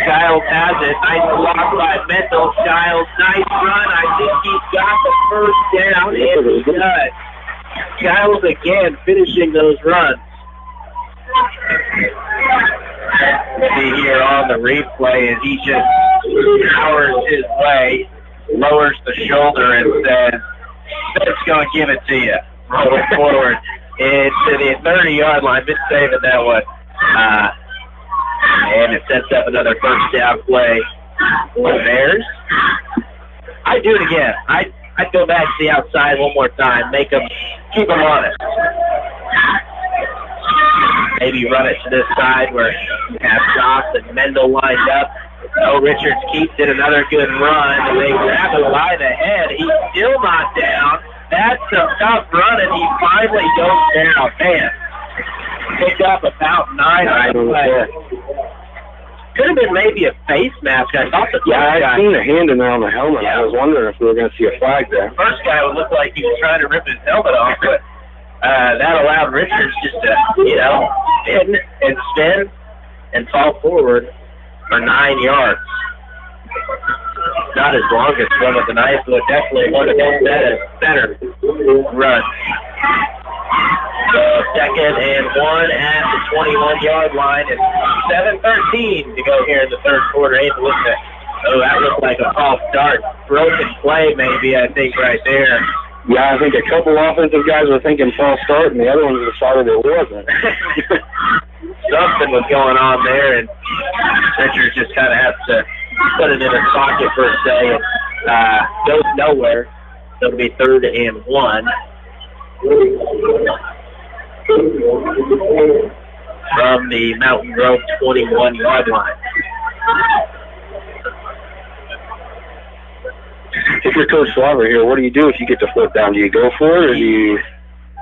Skiles has it. Nice block by Mendel. Skiles, nice run. I think he's got the first down, and he does. Skiles again finishing those runs. See here on the replay as he just powers his way, lowers the shoulder, and says, "It's going to give it to you." Rolling forward into the 30-yard line. Been saving that one. And it sets up another first down play for the Bears. I'd do it again. I'd go back to the outside one more time. Keep them honest. Maybe run it to this side where you have Joss and Mendel lined up. Oh, Richards keeps it, another good run. And they grab him by the head. He's still not down. That's a tough run, and he finally goes down. Man, picked up about 9 right away. Could have been maybe a face mask. I thought the I seen a hand in there on the helmet. I was wondering if we were going to see a flag there. First guy would look like he was trying to rip his helmet off, but that allowed Richards just to, spin and fall forward for 9 yards. Not his longest run with the knife, but definitely one of his better runs. So 2nd and 1 at the 21-yard line, and 7:13 to go here in the third quarter. That looked like a false start. Broken play, maybe, I think, right there. Yeah, I think a couple offensive guys were thinking false start, and the other ones decided it wasn't. Something was going on there, and Richards just kind of has to put it in his pocket per se, and goes nowhere. So it'll be 3rd and 1. From the Mountain Grove 21-yard line. If you're Coach Slaughter here, what do you do if you get to 4th down? Do you go for it, or do you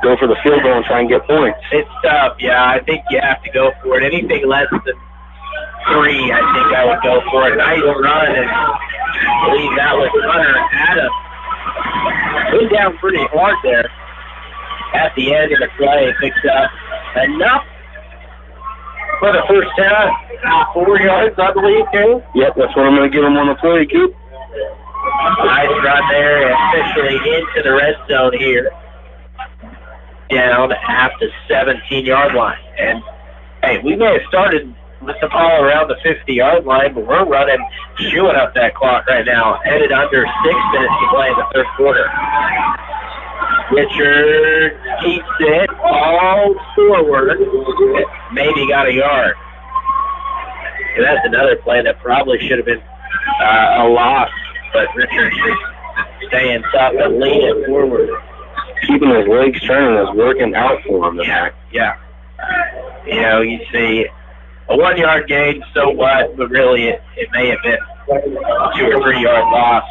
go for the field goal and try and get points? It's tough, yeah. I think you have to go for it. Anything less than 3, I think I would go for it. Nice run, and I believe that was Hunter Adams. Went down pretty hard there at the end of the play. Picked up enough for the first down. 4 yards, I believe, too. Yep, that's what I'm going to give him on the play, Coop. Nice run there, officially into the red zone here. Down at the 17-yard line. And, hey, we may have started with the ball around the 50-yard line, but we're chewing up that clock right now. Headed under 6 minutes to play in the third quarter. Richard keeps it all forward. Maybe got a yard. And that's another play that probably should have been a loss, but Richard just staying tough and leaning forward. Keeping his legs turning is working out for him. Yeah. You see a 1-yard gain, so what? But really, it may have been a 2 or 3 yard loss.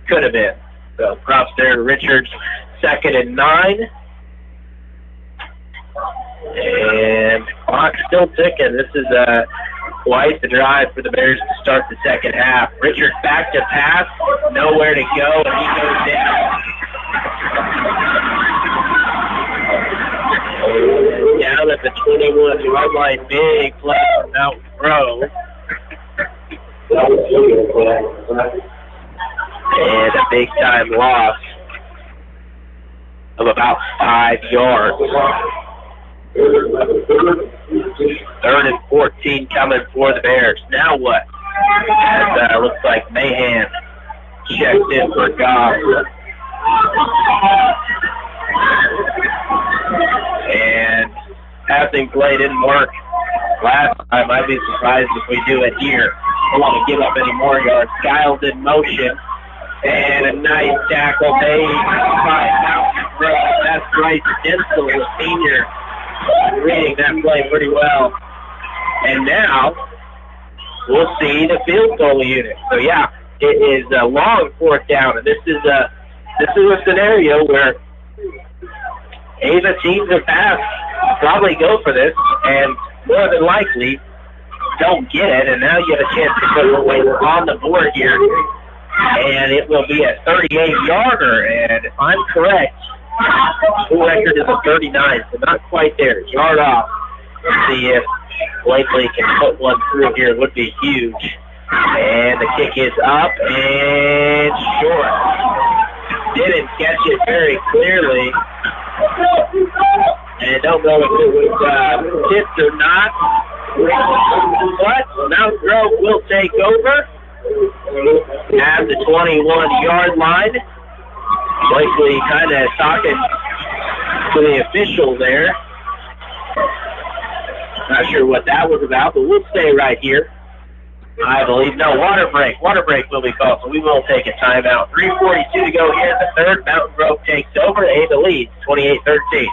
Could have been. So props there to Richards. 2nd and 9. And clock still ticking. This is Quite the drive for the Bears to start the second half. Richard back to pass, nowhere to go, and he goes down. Down at the 21-yard line, big play from Mountain Grove. And a big-time loss of about 5 yards. 3rd and 14 coming for the Bears. Now what? As looks like Mahan checked in for Goff. And passing play didn't work last time. I'd be surprised if we do it here. Don't want to give up any more yards. Giles in motion. And a nice tackle made by Mountain Grove. That's Bryce Denzel, the senior, reading that play pretty well. And now we'll see the field goal unit. So yeah, it is a long 4th down, and this is a scenario where Ava teams in the past probably go for this, and more than likely don't get it. And now you have a chance to put away on the board here. And it will be a 38-yarder, and if I'm correct, school record is a 39, so not quite there. Yard off. Let's see if Blakely can put one through here. It would be huge. And the kick is up and short. Didn't catch it very clearly. And I don't know if it was tipped or not. But Mountain Grove will take over at the 21-yard line. Blakely kind of talking to the official there. Not sure what that was about, but we'll stay right here. I believe, no, water break. Water break will be called, so we will take a timeout. 3:42 to go here in the 3rd. Mountain Grove takes over. Ava leads 28-13.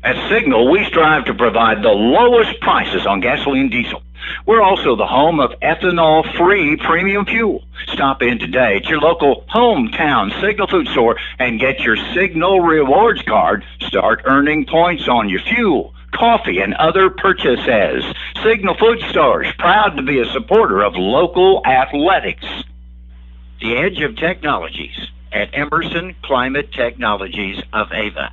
At Signal, we strive to provide the lowest prices on gasoline and diesel. We're also the home of ethanol-free premium fuel. Stop in today at your local hometown Signal food store and get your Signal Rewards card. Start earning points on your fuel, coffee, and other purchases. Signal Food Stores, proud to be a supporter of local athletics. The Edge of Technologies at Emerson Climate Technologies of Ava.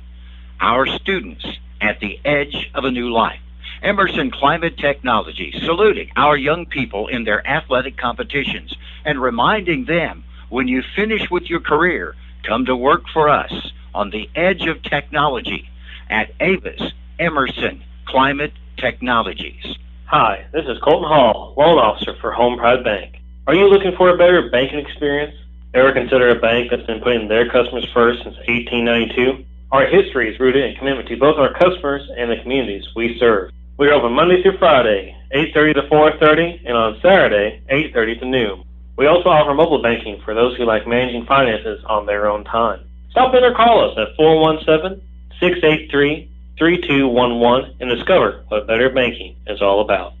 Our students at the edge of a new life. Emerson Climate Technologies, saluting our young people in their athletic competitions and reminding them, when you finish with your career, come to work for us on the edge of technology at Ava's Emerson Climate Technologies. Hi, this is Colton Hall, loan officer for Home Pride Bank. Are you looking for a better banking experience? Ever consider a bank that's been putting their customers first since 1892? Our history is rooted in commitment to both our customers and the communities we serve. We are open Monday through Friday, 8:30 to 4:30, and on Saturday, 8:30 to noon. We also offer mobile banking for those who like managing finances on their own time. Stop in or call us at 417-683-3211 and discover what better banking is all about.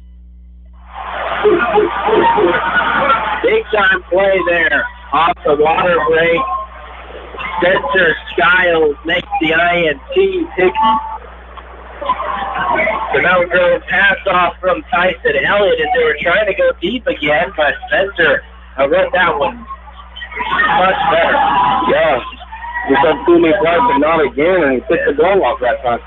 Big time play there off the water break. Spencer Skiles makes the INT. The Mountain Grove pass off from Tyson Elliott as they were trying to go deep again, but Spencer wrote that one much better. Yeah, we said too many twice and not again, and he picked the ball off that time.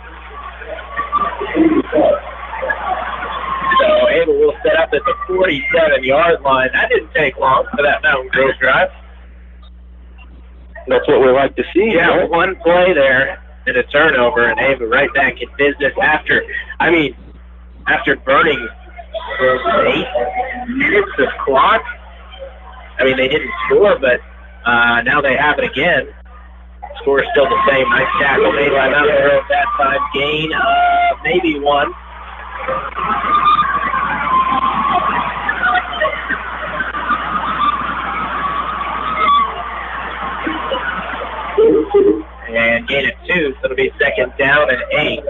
So Ava will set up at the 47-yard line. That didn't take long for that Mountain Grove drive. That's what we like to see. Yeah, right? One play there and a turnover, and Ava right back in business after burning 8 minutes of clock. I mean, they didn't score, but now they have it again. Score is still the same. Nice tackle made by Mountain Grove that time. Gain of maybe 1. And gain of 2, so it'll be 2nd down and 8.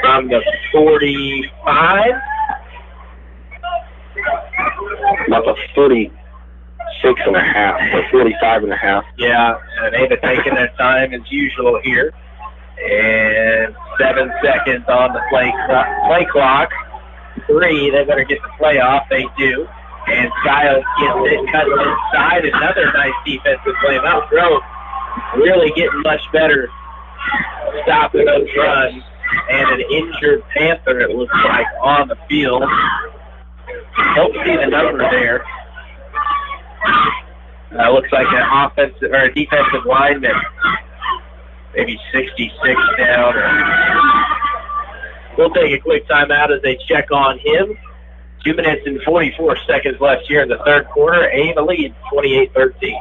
From the 45. About the 46 and a half, or 45 and a half. Yeah, and Ava taking their time as usual here. And 7 seconds on the play clock. 3, they better get the play off. They do. And Skiles gets it, cuts inside. Another nice defensive play. Mountain Grove really getting much better stopping those runs. And an injured Panther, it looks like, on the field. Don't see the number there. Looks like an offensive or a defensive lineman, maybe 66 down. We'll take a quick timeout as they check on him. 2 minutes and 44 seconds left here in the third quarter. Ava leads 28-13.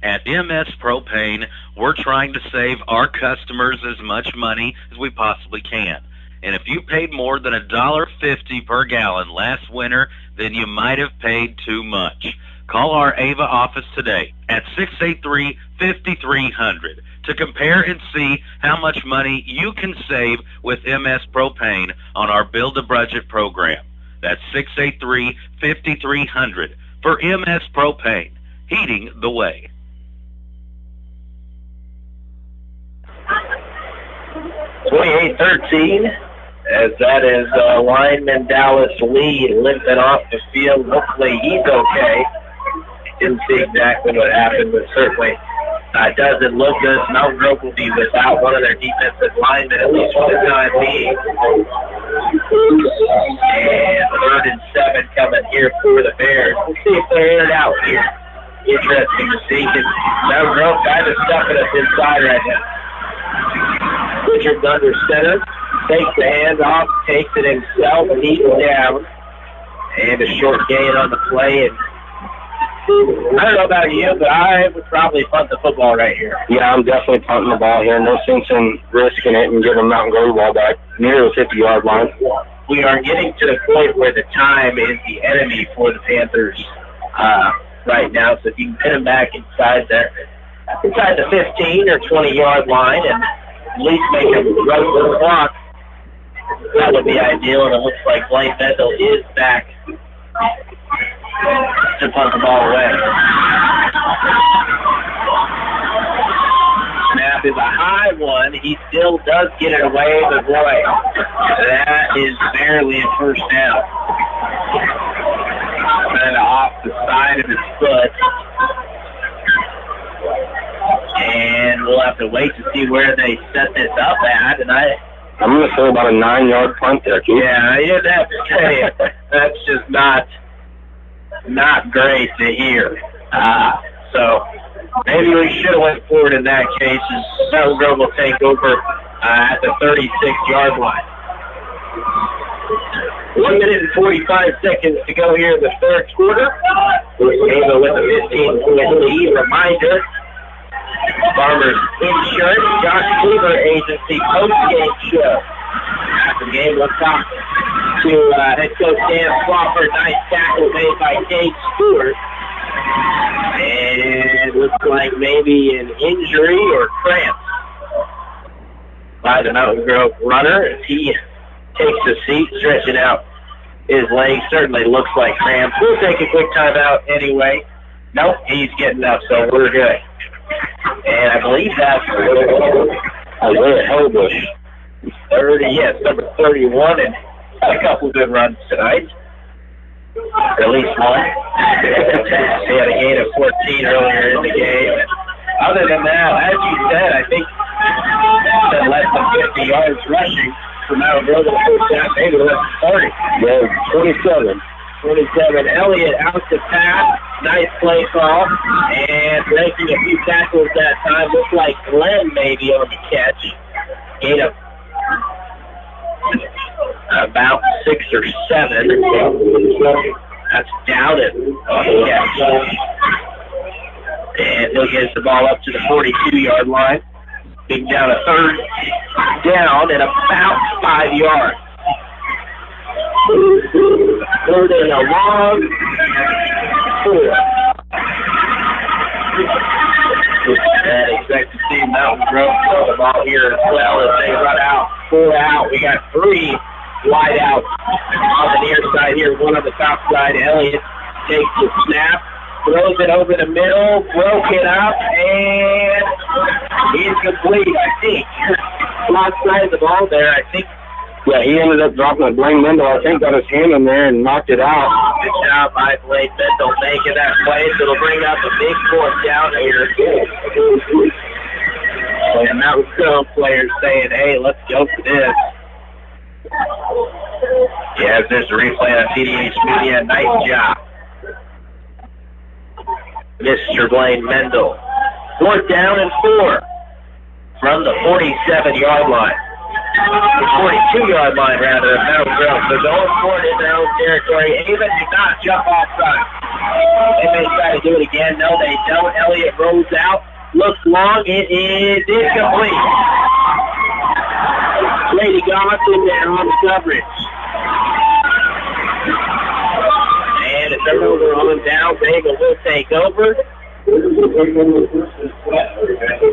At MS Propane, we're trying to save our customers as much money as we possibly can. And if you paid more than $1.50 per gallon last winter, then you might have paid too much. Call our Ava office today at 683-5300 to compare and see how much money you can save with MS Propane on our Build a Budget program. That's 683-5300 for MS Propane, heating the way. 28-13, as that is lineman Dallas Lee limping off the field. Hopefully he's okay. Didn't see exactly what happened, but certainly doesn't look good. Mountain Grove will be without one of their defensive linemen, at least for the time being. And 3rd and 7 coming here for the Bears. We'll see if they're aired out here. Interesting to see. Mountain Grove kind of stuffing us inside right now. Richards under center, takes the hands off, takes it himself, and he's down. And a short gain on the play. And I don't know about you, but I would probably punt the football right here. Yeah, I'm definitely punting the ball here. No sense in risking it and giving Mountain Grove the ball back near the 50-yard line. We are getting to the point where the time is the enemy for the Panthers right now. So if you can pin them back inside the 15 or 20-yard line and at least make them run the clock, that would be ideal. And it looks like Blaine Bethel is back to punt the ball away. Snap is a high one. He still does get it away, but boy, that is barely a first down. Kind of off the side of his foot. And we'll have to wait to see where they set this up at. And I'm going to say about a 9-yard punt there, Keith. Yeah, you'd have to say that's just not great to hear. So maybe we should have went forward in that case. As Mountain Grove will take over at the 36-yard line. 1 minute and 45 seconds to go here in the third quarter. Ava with a 15-point lead. Reminder, Farmers Insurance, Josh Cleaver Agency post-game show. After the game, we'll talk to head coach Dan Swofford. Nice tackle made by Dave Stewart. And it looks like maybe an injury or cramps by the Mountain Grove runner as he takes a seat, stretching out his legs. Certainly looks like cramps. We'll take a quick timeout anyway. Nope, he's getting up, so we're good. And I believe that's Isaiah Helbush. 30, yes, number 31, and had a couple of good runs tonight. At least one. He had a gain of 14 earlier in the game. Other than that, as you said, I think less than 50 yards rushing for Mountain Grove in the first half, maybe less than 30. Yeah, 27. Elliott out to pass. Nice play call. And breaking a few tackles that time. Looks like Glenn maybe on the catch. Gain of about 6 or 7. That's Dowden on the catch. And he'll get the ball up to the 42-yard line. Being down a third down and about 5 yards. Third and a long 4. And expect to see Mountain Grove throw the ball here as well as they run out. 4 out. We got 3 wide out on the near side here. 1 on the top side. Elliott takes the snap, throws it over the middle, broke it up, and incomplete, I think. last side of the ball there. I think, yeah, he ended up dropping a Blaine Mendel. I think got his hand in there and knocked it out. Good job by Blaine Mendel making that play. So it'll bring up a big fourth down here. And that was some players saying, hey, let's go for this. Yeah, there's a replay on TDH Media. Nice job, Mr. Blaine Mendel. 4th down and 4 from the 47-yard line. The 42-yard line, rather, of Meadow Grove. So going for it in their own territory. Ava did not jump off front. They may try to do it again. No, they don't. Elliott rolls out. Looks long. It is incomplete. Lady Gossett there on the coverage. And a turnover on downs. Ava will take over.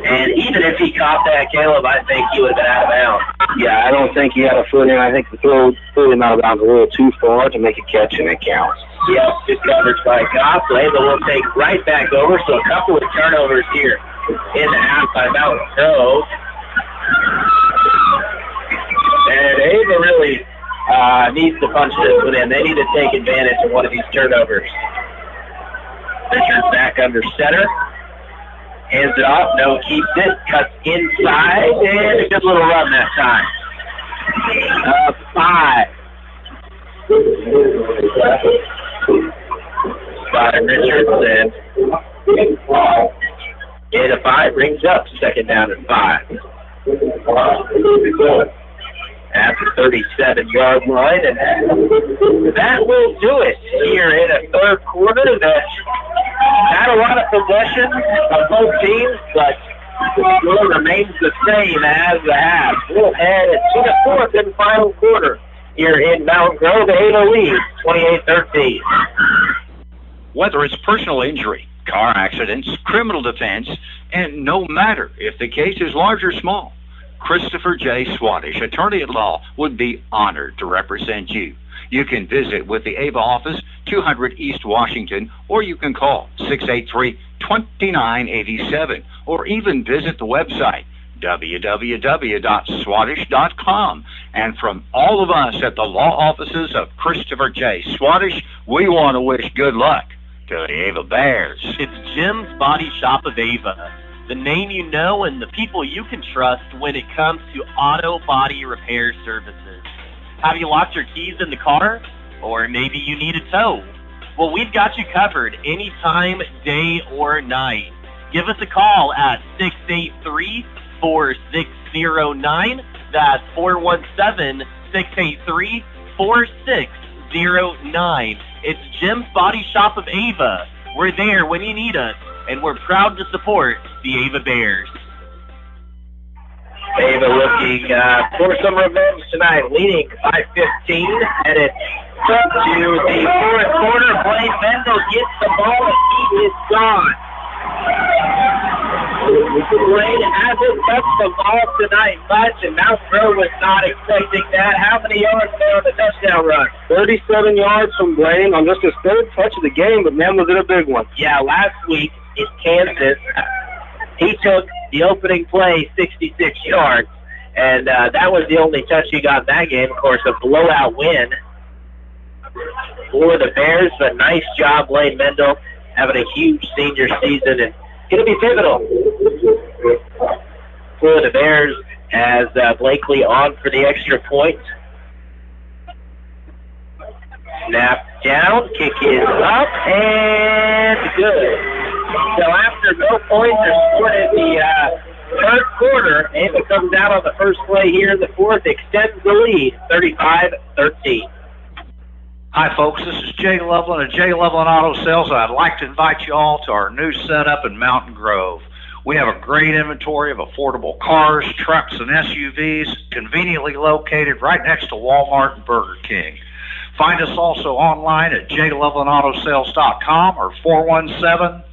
And even if he caught that, Caleb, I think he would have been out of bounds. Yeah, I don't think he had a foot in. I think the throw threw him out of bounds a little too far to make a catch, and it counts. Yep, good coverage by Goss. Ava will take right back over, so a couple of turnovers here in the half by Mountain Grove. And Ava really needs to punch this one in. They need to take advantage of one of these turnovers. Richards back under center. Hands it off. No, keeps it. Cuts inside. And a good little run that time. 5. By Richards. And gain of 5 brings up 2nd down and 5. At the 37-yard line, and that will do it here in a third quarter. That not a lot of possession of both teams, but the score remains the same as the half. We'll head to the 4th and final quarter here in Mountain Grove. Ava leads 28-13. Whether it's personal injury, car accidents, criminal defense, and no matter if the case is large or small, Christopher J. Swadesh, attorney at law, would be honored to represent you. You can visit with the Ava office, 200 East Washington, or you can call 683-2987, or even visit the website, www.swadesh.com. And from all of us at the law offices of Christopher J. Swadesh, we want to wish good luck to the Ava Bears. It's Jim's Body Shop of Ava, the name you know and the people you can trust when it comes to auto body repair services. Have you lost your keys in the car? Or maybe you need a tow? Well, we've got you covered anytime, day or night. Give us a call at 683-4609. That's 417-683-4609. It's Jim's Body Shop of Ava. We're there when you need us, and we're proud to support the Ava Bears. Ava looking for some revenge tonight, leading by 15, headed to the 4th quarter. Blaine Mendel gets the ball, and he is gone. Blaine hasn't touched the ball tonight much, and Mount Grove was not expecting that. How many yards there on the touchdown run? 37 yards from Blaine on just his 3rd touch of the game, but man, was it a big one. Yeah, last week in Kansas, he took the opening play 66 yards, and that was the only touch he got in that game. Of course, a blowout win for the Bears, but nice job, Blaine Mendel, having a huge senior season, and going to be pivotal for the Bears as Blakely on for the extra point. Snap down, kick is up, and good. So after no points are scored in the 3rd quarter, Ava comes out on the first play here in the 4th, extends the lead, 35-13. Hi, folks. This is Jay Loveland of Jay Loveland Auto Sales. I'd like to invite you all to our new setup in Mountain Grove. We have a great inventory of affordable cars, trucks, and SUVs, conveniently located right next to Walmart and Burger King. Find us also online at jlovelandautosales.com or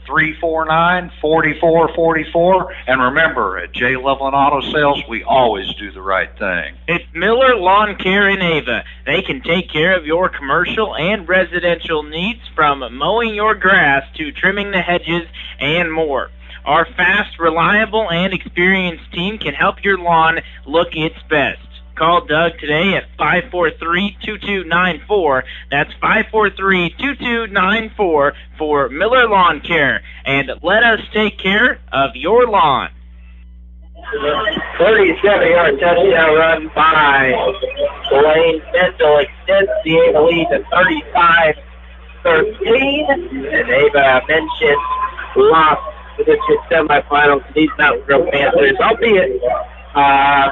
417-349-4444. And remember, at J. Loveland Auto Sales, we always do the right thing. It's Miller Lawn Care in Ava. They can take care of your commercial and residential needs, from mowing your grass to trimming the hedges and more. Our fast, reliable, and experienced team can help your lawn look its best. Call Doug today at 543-2294. That's 543-2294 for Miller Lawn Care. And let us take care of your lawn. 37-yard touchdown run by Blaine Mental extends the Ava lead to 35-13. And Ava mentioned lost the district semifinals to these Mountain Grove Panthers, albeit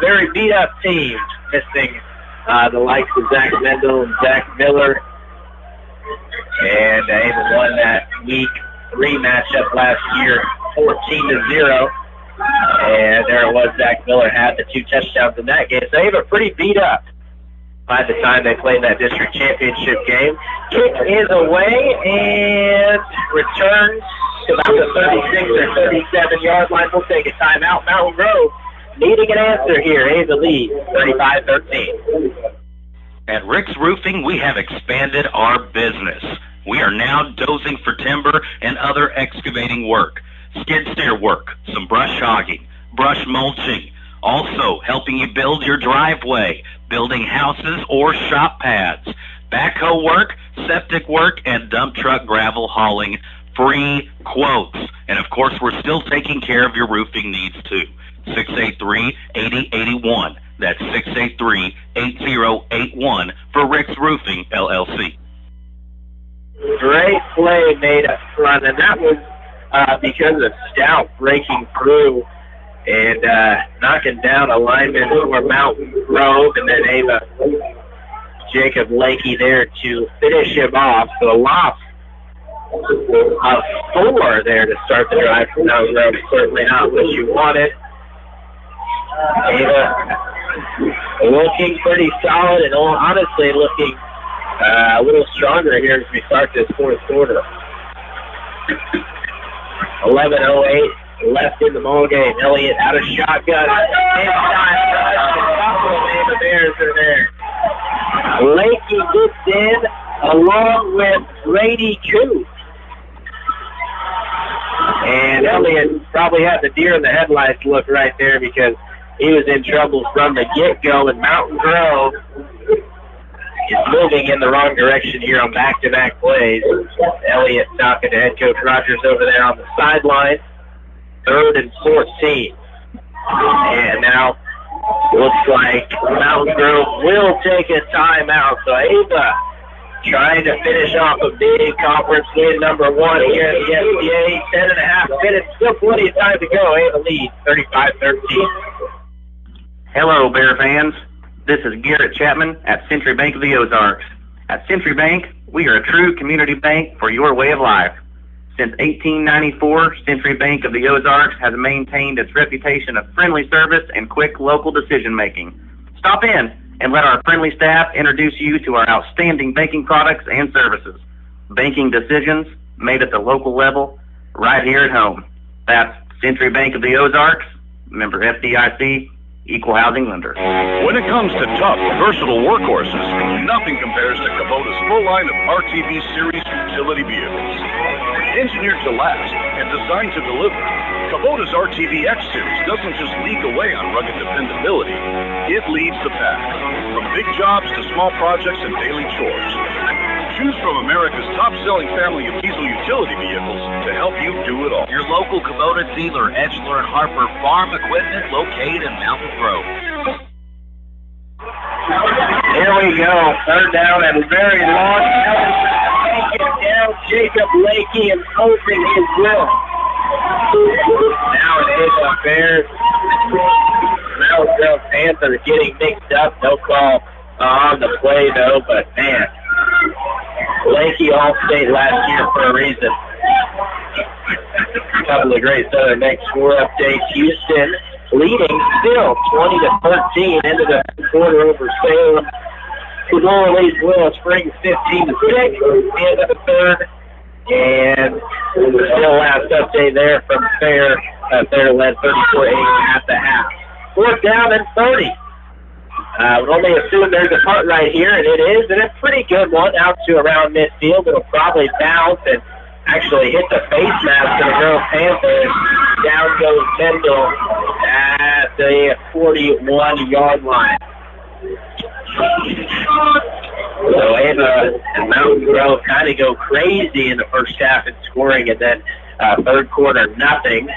very beat-up team, missing the likes of Zach Mendel and Zach Miller. And Ava won that week 3 matchup last year, 14-0. And there it was, Zach Miller had the 2 touchdowns in that game. So Ava pretty beat up by the time they played that district championship game. Kick is away and returns to about the 36 or 37-yard line. We'll take a timeout. Mountain Grove needing an answer here. Ava lead 35-13. At Rick's Roofing, we have expanded our business. We are now dozing for timber and other excavating work, skid steer work, some brush hogging, brush mulching, also helping you build your driveway, building houses or shop pads, backhoe work, septic work, and dump truck gravel hauling. Free quotes. And of course, we're still taking care of your roofing needs too. 683-8081. That's 683-8081 for Rick's Roofing, LLC. Great play made up front, and that was because of Stout breaking through and knocking down a lineman for Mountain Grove, and then Ava Jacob Lakey there to finish him off. So a loss of 4 there to start the drive from Mountain Grove. Certainly not what you wanted. Ava looking pretty solid and honestly looking a little stronger here as we start this fourth quarter. 11:08 left in the ball game. Elliott out of shotgun. Inside rush. A couple of Ava Bears are there. Lakey gets in along with Brady Coote. And Elliott probably had the deer in the headlights look right there because he was in trouble from the get-go, and Mountain Grove is moving in the wrong direction here on back-to-back plays. Elliott talking to head coach Rogers over there on the sideline. 3rd and 14. And now looks like Mountain Grove will take a timeout. So Ava trying to finish off a big conference win, number 1 here at the SBA. 10.5 minutes, still plenty of time to go. Ava lead 35-13. Hello, Bear fans. This is Garrett Chapman at Century Bank of the Ozarks. At Century Bank, we are a true community bank for your way of life. Since 1894, Century Bank of the Ozarks has maintained its reputation of friendly service and quick local decision-making. Stop in and let our friendly staff introduce you to our outstanding banking products and services. Banking decisions made at the local level, right here at home. That's Century Bank of the Ozarks, member FDIC, equal housing lender. When it comes to tough, versatile workhorses, nothing compares to Kubota's full line of RTV Series utility vehicles. Engineered to last and designed to deliver, Kubota's RTV X Series doesn't just lead the way on rugged dependability, it leads the pack. From big jobs to small projects and daily chores. Choose from America's top-selling family of diesel utility vehicles to help you do it all. Your local Kubota dealer, Edgeler and Harper Farm Equipment, located in Mountain Grove. Here we go. 3rd down and very long. Taking down Jacob Lakey and posing his will. Now it is the Bears. Mountain Grove Panthers getting mixed up. No call on the play, though, but man, Lakey All-State last year for a reason. A couple of great Southern Bank score updates. Houston leading still 20-13 into the quarter over Salem. Canola leads Willow Springs 15-6 into the 3rd. And still last update there from Fair. Fair led 34-8 at the half. 4th down and 30. We'll only assume there's a punt right here, and it is, and a pretty good one out to around midfield. It'll probably bounce and actually hit the face mask of the Grove Panthers. Down goes Mendel at the 41-yard line. So Ava and Mountain Grove kind of go crazy in the first half in scoring, and then third quarter, nothing.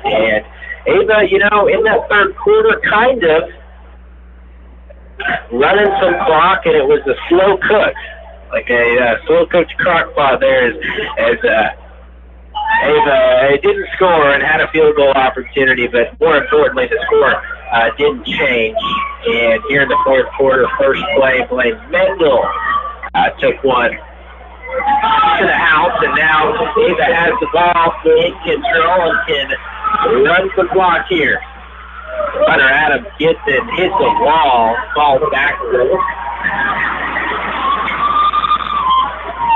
And Ava, you know, in that third quarter, kind of running some clock, and it was a slow cook, like a slow-cooked crock pot there as Ava didn't score and had a field goal opportunity, but more importantly, the score didn't change. And here in the fourth quarter, first play, Blaine Mendel took one to the house, and now Ava has the ball in control and can run some block here. Hunter Adams gets it, hits the wall, falls backwards.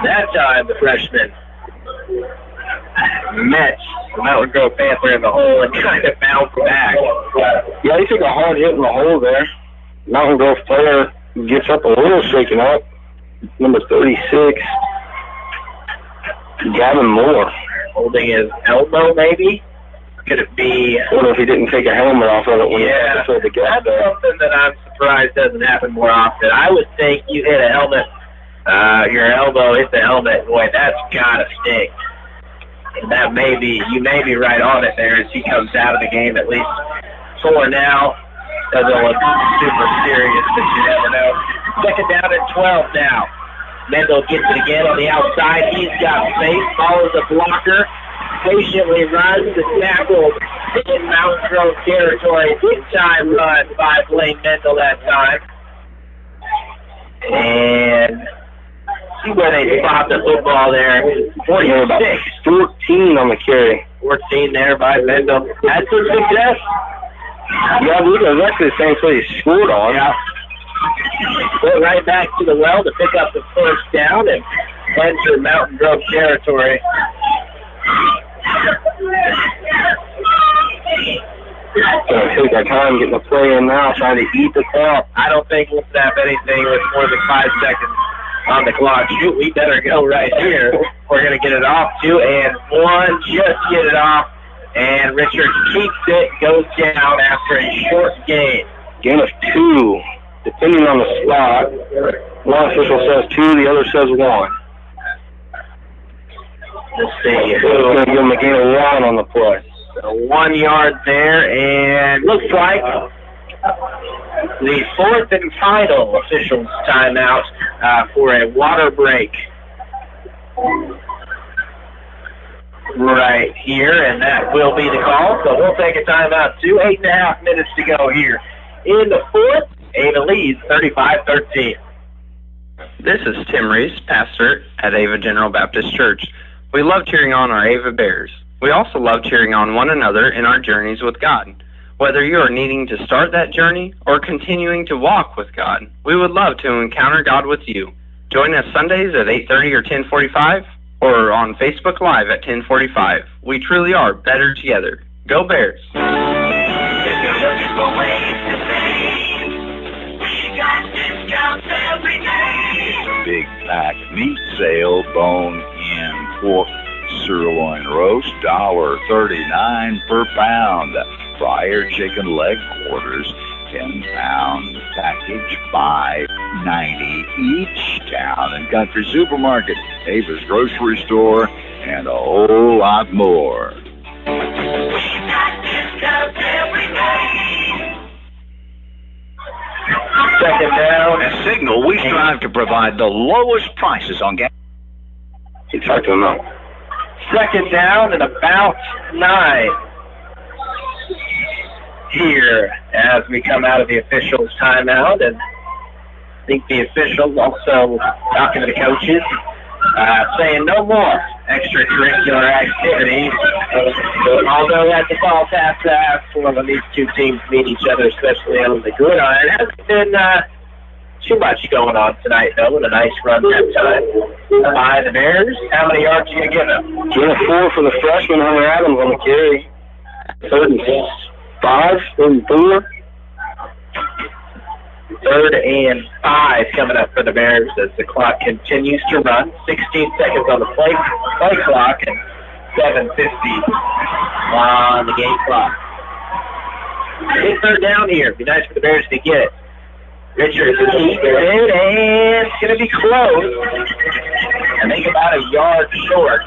That time, the freshman met the Mountain Grove Panther in the hole and kind of bounced back. Yeah, he took a hard hit in the hole there. Mountain Grove player gets up a little shaken up. Number 36, Gavin Moore. Holding his elbow, maybe? Could it be? I wonder if he didn't take a helmet off of it when he filled the gap there. That's something that I'm surprised doesn't happen more often. I would think you hit a helmet, your elbow hit the helmet. Boy, that's gotta sting. And that may be, you may be right on it there as he comes out of the game, at least for now. Doesn't look super serious, but you never know. Second down and 12 now. Mendel gets it again on the outside. He's got space, follows the blocker, patiently runs the tackle in Mountain Grove territory. Big time run by Blaine Mendel that time. And see where they spot the football there. 46. 14 on the carry. 14 there by Mendel. Had some success. Yeah, I believe it was actually the same play he scored on. Yeah. Went right back to the well to pick up the first down and enter Mountain Grove territory. Gonna take our time getting the play in now, trying to eat the clock. I don't think we'll snap anything with more than 5 seconds on the clock. Shoot, we better go right here. We're going to get it off, 2 and 1. Just get it off. And Richards keeps it, goes down after a short gain. Gain of 2, depending on the slot. One official says 2, the other says 1. Let's see. We're going to give him a gain of 1 on the play. So 1 yard there, and looks like the fourth and final officials timeout for a water break. Right here, and that will be the call. So we'll take a timeout too. 8.5 minutes to go here in the fourth. Ava leads 35-13. This is Tim Reese, pastor at Ava General Baptist Church. We love cheering on our Ava Bears. We also love cheering on one another in our journeys with God. Whether you are needing to start that journey or continuing to walk with God, we would love to encounter God with you. Join us Sundays at 8:30 or 10:45, or on Facebook Live at 10:45. We truly are better together. Go Bears! Big Pack Meat Sale, bone-in pork sirloin roast, $1.39 per pound. Fryer chicken leg quarters, 10-pound package, $5.90 each. Town and Country Supermarket, Ava's grocery store, and a whole lot more. Second down. At Signal, we strive to provide the lowest prices on gas. You talk to him now. Second down and about 9 here as we come out of the officials' timeout. And I think the officials also talking to the coaches, saying no more extracurricular activities. Although that's a false half to ask for when these two teams meet each other, especially on the gridiron. It hasn't been too much going on tonight, though, and a nice run that time by the Bears. How many yards are you going to give them? Gain of 4 for the freshman, Hunter Adams on the carry. 35, 34. 35 3rd and 5 coming up for the Bears as the clock continues to run. 16 seconds on the play clock and 7:50 on the game clock. Big 3rd down here. It'd be nice for the Bears to get it. Richards keeps it, and it's going to be close. I think about a yard short.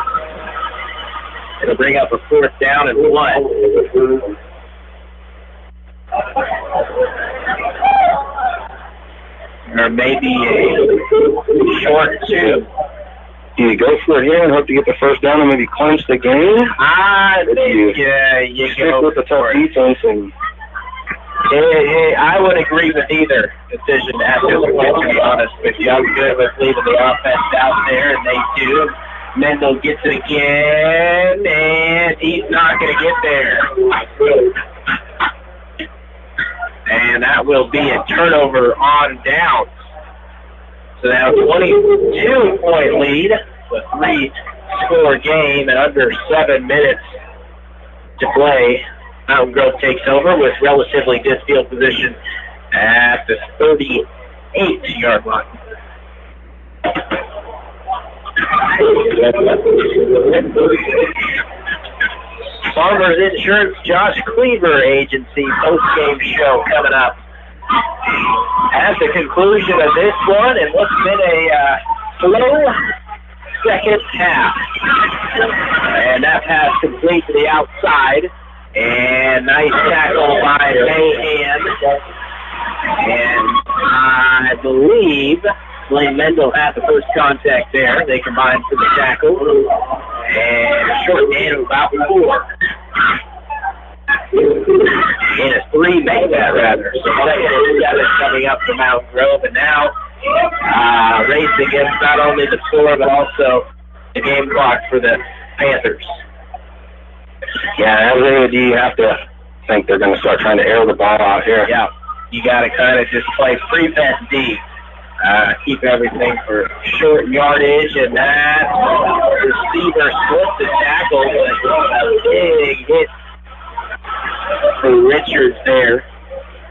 It'll bring up a 4th down and 1. Or maybe a short 2. Do you go for it here and hope to get the 1st down and maybe clinch the game? I think you stick go with the tough defense and... I would agree with either decision after the win, to be honest with you. I'm good with leaving the offense out there, and they do. Mendel gets it again, and he's not going to get there. And that will be a turnover on downs. So now 22-point lead, a 3-score game, and under 7 minutes to play. Mountain Grove takes over with relatively good field position at the 38-yard line. Farmers Insurance Josh Cleaver Agency post-game show coming up at the conclusion of this one, and what's been a slow second half. And that pass complete to the outside. And nice tackle by Mahan. And I believe Blaine Mendel had the first contact there. They combined for the tackle. And a short gain of about 4. And a 3 made that, rather. So 2nd and 7 coming up for Mountain Grove. And now race against not only the score, but also the game clock for the Panthers. Yeah, you have to think they're going to start trying to air the ball out here. Yeah, you got to kind of just play prevent D. Keep everything for short yardage, and that receiver slipped the tackle, but a big hit for Richards there.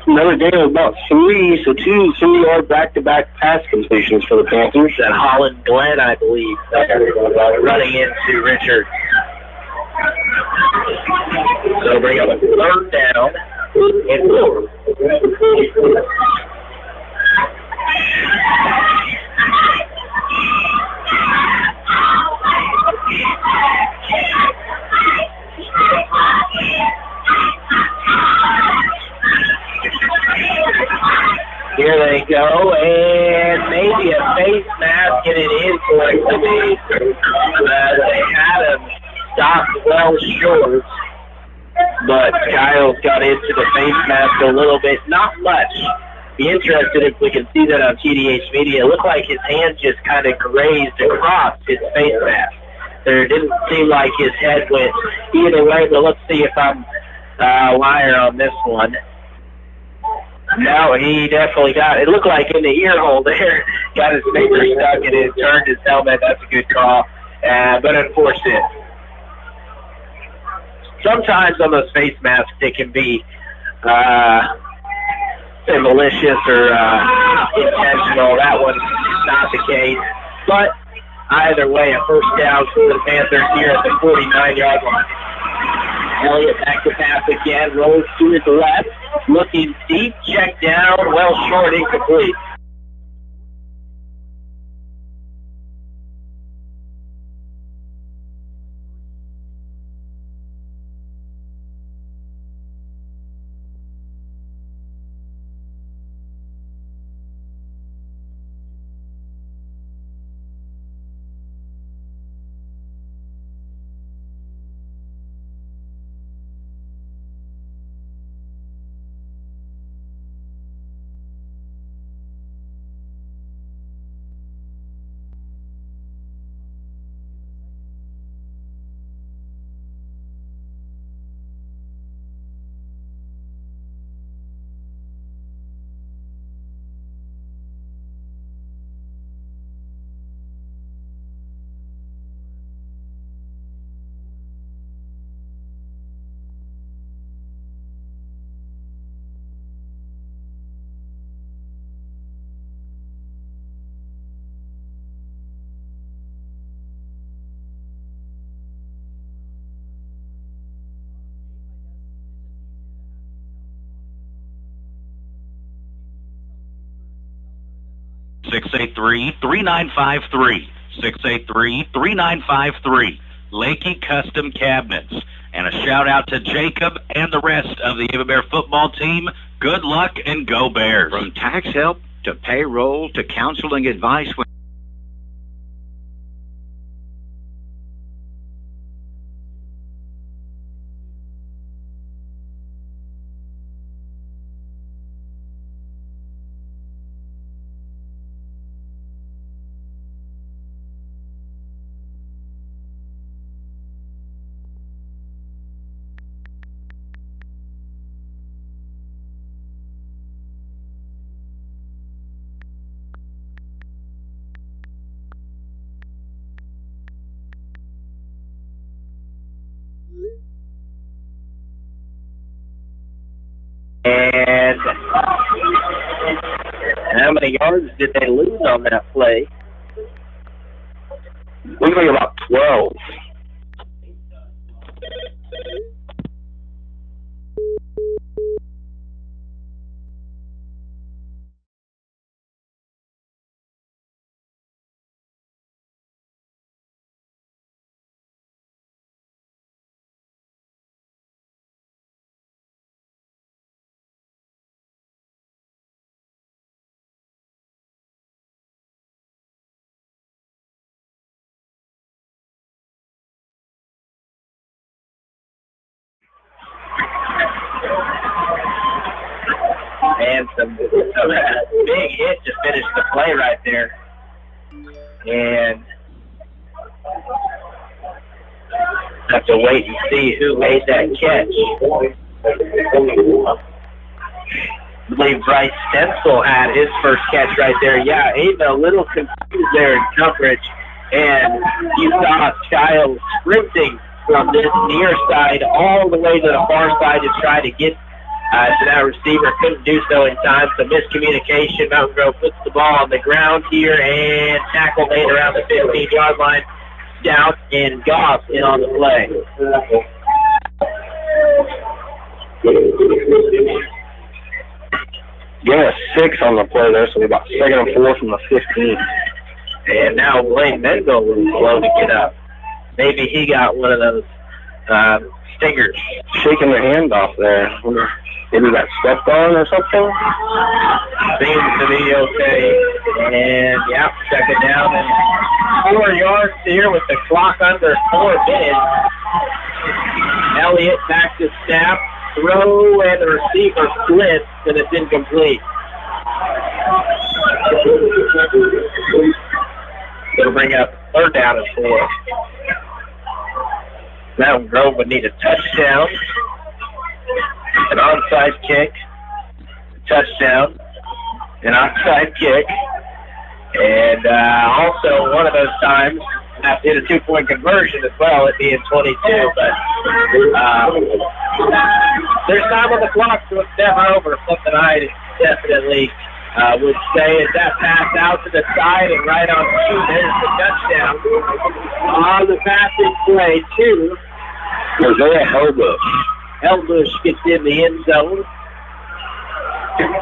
Another game of about 3, so 2 3-yard back-to-back pass completions for the Panthers. That Holland Glenn, I believe, running into Richards. So bring up a 3rd down and 4. Here they go, and maybe a face mask getting in for it to be. They had him stopped well short, but Kyle's got into the face mask a little bit, not much. Be interested if we can see that on TDH Media. It looked like his hand just kind of grazed across his face mask. There didn't seem like his head went either way, but let's see if I'm a liar on this one. No, he definitely got it. It looked like in the ear hole there, got his finger stuck in it, turned his helmet. That's a good call, but unfortunate. Sometimes on those face masks, it can be malicious or intentional. That one's not the case. But either way, a 1st down for the Panthers here at the 49-yard line. Elliott back to pass again, rolls to his left, looking deep, check down, well short, incomplete. 683-3953. 683-3953. Lakey Custom Cabinets. And a shout out to Jacob and the rest of the Ava Bear football team. Good luck and go Bears. From tax help to payroll to counseling advice. And how many yards did they lose on that play? Looks like about 12. And some big hit to finish the play right there. And have to wait and see who made that catch. I believe Bryce Stencil had his first catch right there. Yeah, Ava a little confused there in coverage. And you saw Child sprinting from this near side all the way to the far side to try to get to that receiver. Couldn't do so in time, so miscommunication. Mountain Grove puts the ball on the ground here and tackle made around the 15-yard line. Stout and Goff in on the play. Yeah, 6 on the play there, so about 2nd and 4 from the 15. And now Blaine Mendel was slow to get up. Maybe he got one of those stingers. Shaking the hand off there. Maybe got stepped on or something? Seems to be okay. And, yeah, second down and 4 yards here with the clock under 4 minutes. Elliott back to snap, throw, and the receiver splits, and it's incomplete. It'll bring up 3rd down and 4. Mountain Grove would need a touchdown, an onside kick, touchdown, an onside kick, and also one of those times have to hit a 2-point conversion as well, it being 22. But there's time on the clock, so it's never over. Something I definitely would say is that pass out to the side and right on cue. There's the touchdown on the passing play, too. Isaiah Helbush. Helbush gets in the end zone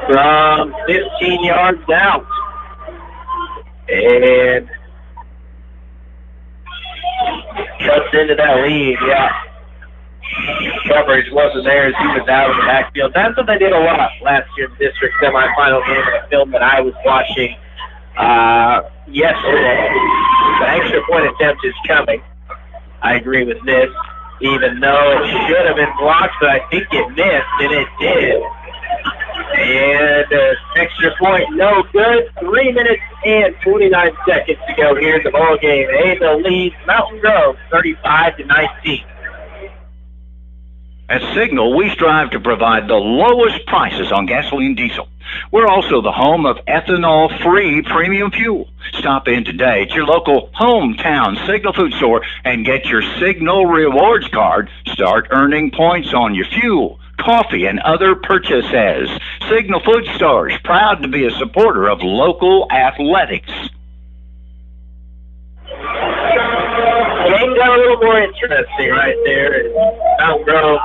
from 15 yards out. And cuts into that lead, yeah. Coverage wasn't there as he was out of the backfield. That's what they did a lot last year in the district semifinal game in a film that I was watching yesterday. The extra point attempt is coming. I agree with this, even though it should have been blocked, but I think it missed, and it did. And extra point, no good. 3 minutes and 29 seconds to go here in the ball game. Ava leads Mountain Grove 35-19. At Signal, we strive to provide the lowest prices on gasoline diesel. We're also the home of ethanol-free premium fuel. Stop in today at your local hometown Signal food store and get your Signal Rewards card. Start earning points on your fuel, coffee, and other purchases. Signal Food Stores, proud to be a supporter of local athletics. Game got a little more interesting right there. Mountain Grove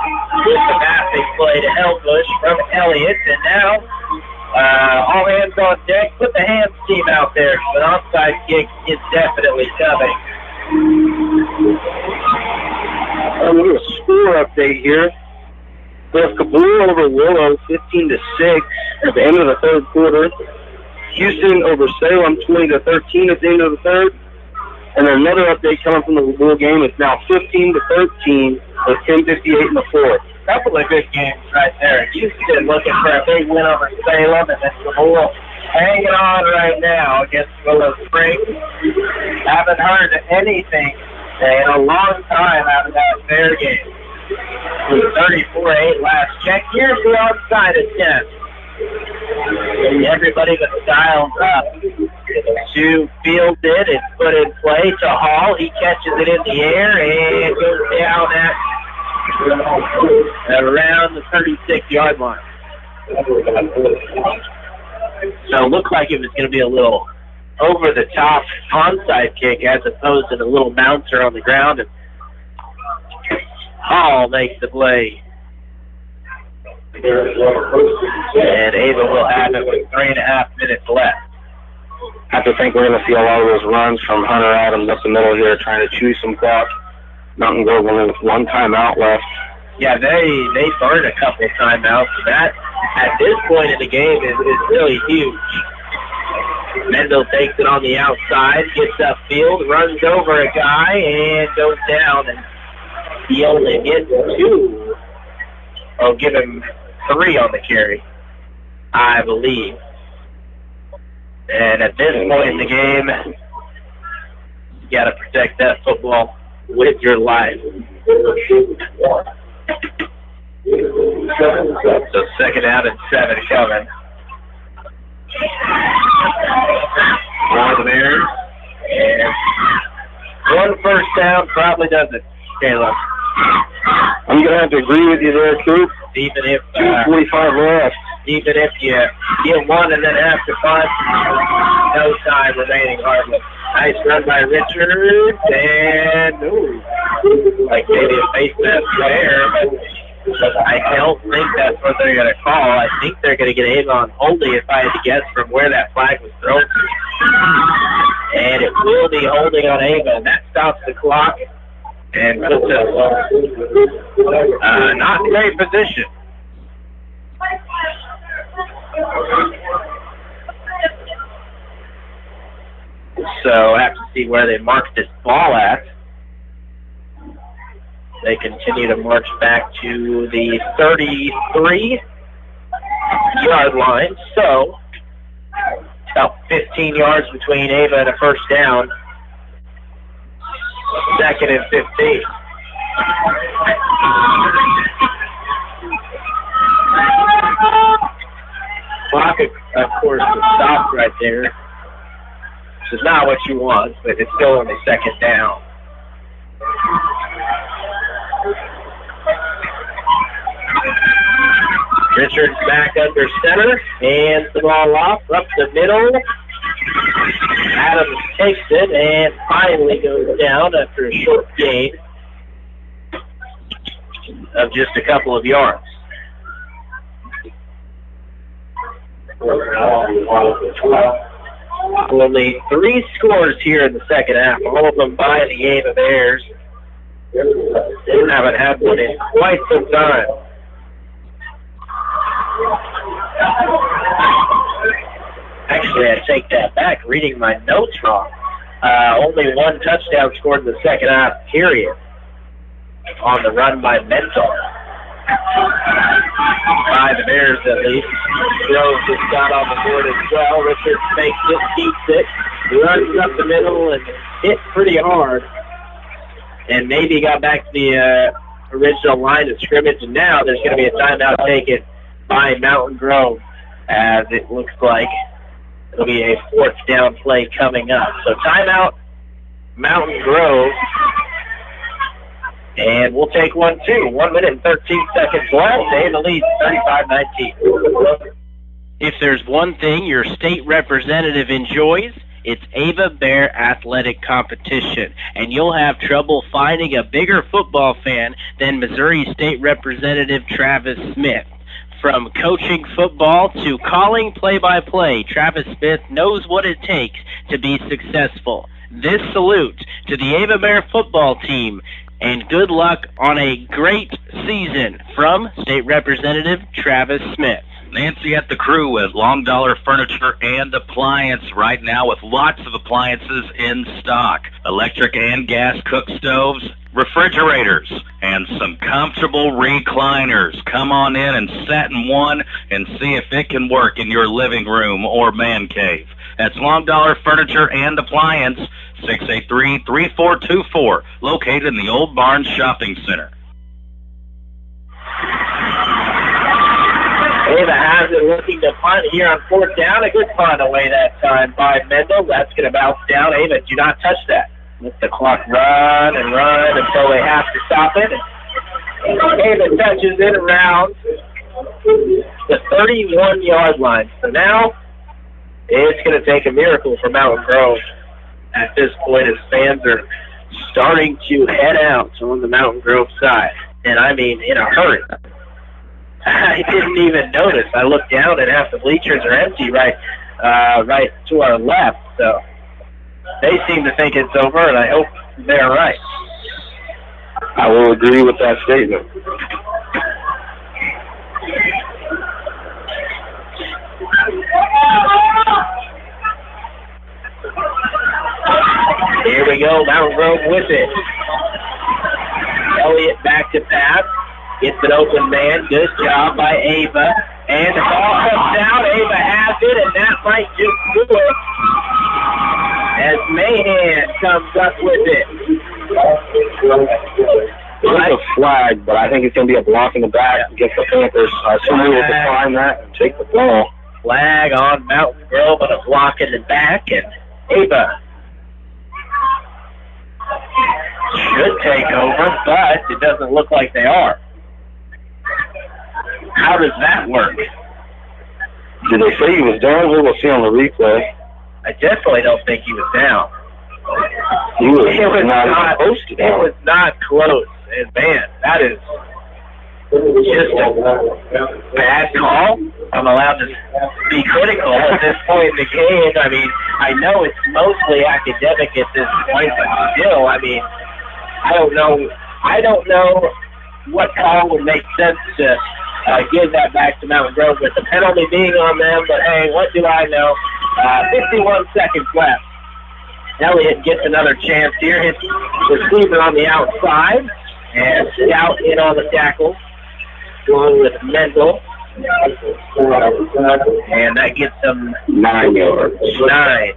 with the passing play to Helbush from Elliott, and now All hands on deck. Put the hands team out there. An onside kick is definitely coming. A little score update here. We have Kabul over Willow, 15-6 at the end of the third quarter. Houston over Salem, 20-13 at the end of the third. And another update coming from the Kabul game. It's now 15-13 with 10:58 in the fourth. Couple of good games right there. Houston looking for a big win over Salem, and then Kabul hanging on right now against Willow Springs. Haven't heard anything in a long time out of that fair game. It was 34-8 last check. Here's the onside attempt. Everybody but dialed up to field it. It's put in play to Hall. He catches it in the air and goes down at around the 36-yard line. So it looked like it was going to be a little over-the-top onside kick as opposed to the little bouncer on the ground. And Hall makes the play. And Ava will have it with 3.5 minutes left. I have to think we're going to see a lot of those runs from Hunter Adams up the middle here trying to chew some clock. Mountain Grove only with one timeout left. Yeah, they burned a couple of timeouts. That, at this point in the game, is really huge. Mendel takes it on the outside, gets upfield, runs over a guy, and goes down. And he only gets 2. I'll give him 3 on the carry, I believe. And at this point in the game, you got to protect that football with your life. So 2nd out and 7 coming. For the Bears. And 1 first down probably does it, Caleb. I'm going to have to agree with you there, Coop. Even if 2:45 left. Even if you get 1 and then have to punt, no time remaining, hardly. Nice run by Richards, and like maybe a face mask there, but I don't think that's what they're going to call. I think they're going to get Avon holding, if I had to guess, from where that flag was thrown to. And it will be holding on Avon. That stops the clock and puts us not in great position. So I have to see where they mark this ball at. They continue to march back to the 33-yard line. So about 15 yards between Ava and a first down. 2nd and 15. Clock, of course, stopped right there. Which is not what you want, but it's still only 2nd down. Richards back under center, hands the ball off, up the middle. Adams takes it and finally goes down after a short gain of just a couple of yards. Only 3 scores here in the second half, all of them by the Ava Bears. They haven't had one in quite some time. Actually, I take that back, reading my notes wrong. Only 1 touchdown scored in the second half, period, on the run by Mental. By the Bears, at least. Grove just got on the board as well. Richards makes it, keeps it, runs up the middle, and hit pretty hard. And maybe got back to the original line of scrimmage, and now there's going to be a timeout taken by Mountain Grove, as it looks like it'll be a 4th down play coming up. So timeout, Mountain Grove. And we'll take 1 too. 1 minute and 13 seconds left. Ava leads 35-19. If there's one thing your state representative enjoys, it's Ava Bear athletic competition. And you'll have trouble finding a bigger football fan than Missouri State Representative Travis Smith. From coaching football to calling play-by-play, Travis Smith knows what it takes to be successful. This salute to the Ava Bear football team, and good luck on a great season from State Representative Travis Smith. Nancy at the crew with Long Dollar Furniture and Appliance right now with lots of appliances in stock. Electric and gas cook stoves, refrigerators, and some comfortable recliners. Come on in and sit in one and see if it can work in your living room or man cave. That's Long Dollar Furniture and Appliance, 683-3424, located in the Old Barnes Shopping Center. Ava has it, looking to punt here on 4th down. A good punt away that time by Mendel. That's going to bounce down. Ava, do not touch that. Let the clock run and run until they have to stop it. Ava touches it around the 31-yard line. So now it's going to take a miracle for Mountain Grove at this point as fans are starting to head out on the Mountain Grove side. And I mean in a hurry. I didn't even notice. I looked down and half the bleachers are empty right to our left. So they seem to think it's over, and I hope they're right. I will agree with that statement. Here we go, Mountain Grove with it. Elliott back to pass. Gets an open man. Good job by Ava. And the ball comes down. Ava has it, and that might just do it. As Mahan comes up with it. It's a flag, but I think it's going to be a block in the back against the Panthers. Somebody will decline that and take the ball. Flag on Mountain Grove and a block in the back, and Ava should take over, but it doesn't look like they are. How does that work? Did they say he was down? We will see on the replay. I definitely don't think he was down. He was not supposed to. It was not close. And man, that is just a bad call. I'm allowed to be critical at this point in the game. I mean, I know it's mostly academic at this point, but still, I mean, I don't know what call would make sense to give that back to Mountain Grove with the penalty being on them, but hey, what do I know? 51 seconds left. Elliott gets another chance here. Hits receiver on the outside, and Stout in on the tackle, going with Mendel. And that gets them 9 yards. 9.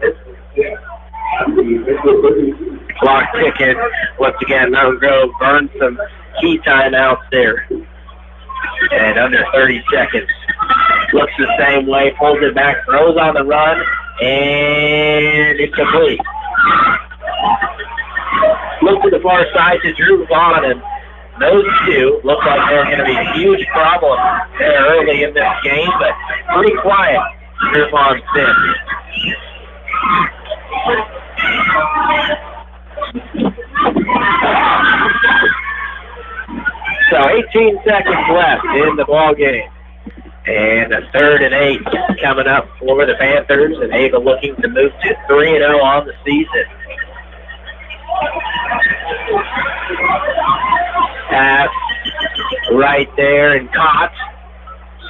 Clock ticking. Once again, Mountain Grove burned some key timeouts there. And under 30 seconds. Looks the same way, pulls it back, throws on the run, and it's complete. Look to the far side to Drew Vaughn, and those two look like they're going to be a huge problem there early in this game, but pretty quiet. Drew Vaughn sits. So 18 seconds left in the ball game. And a 3rd and 8 coming up for the Panthers, and Ava looking to move to 3-0 on the season. Pass right there and caught.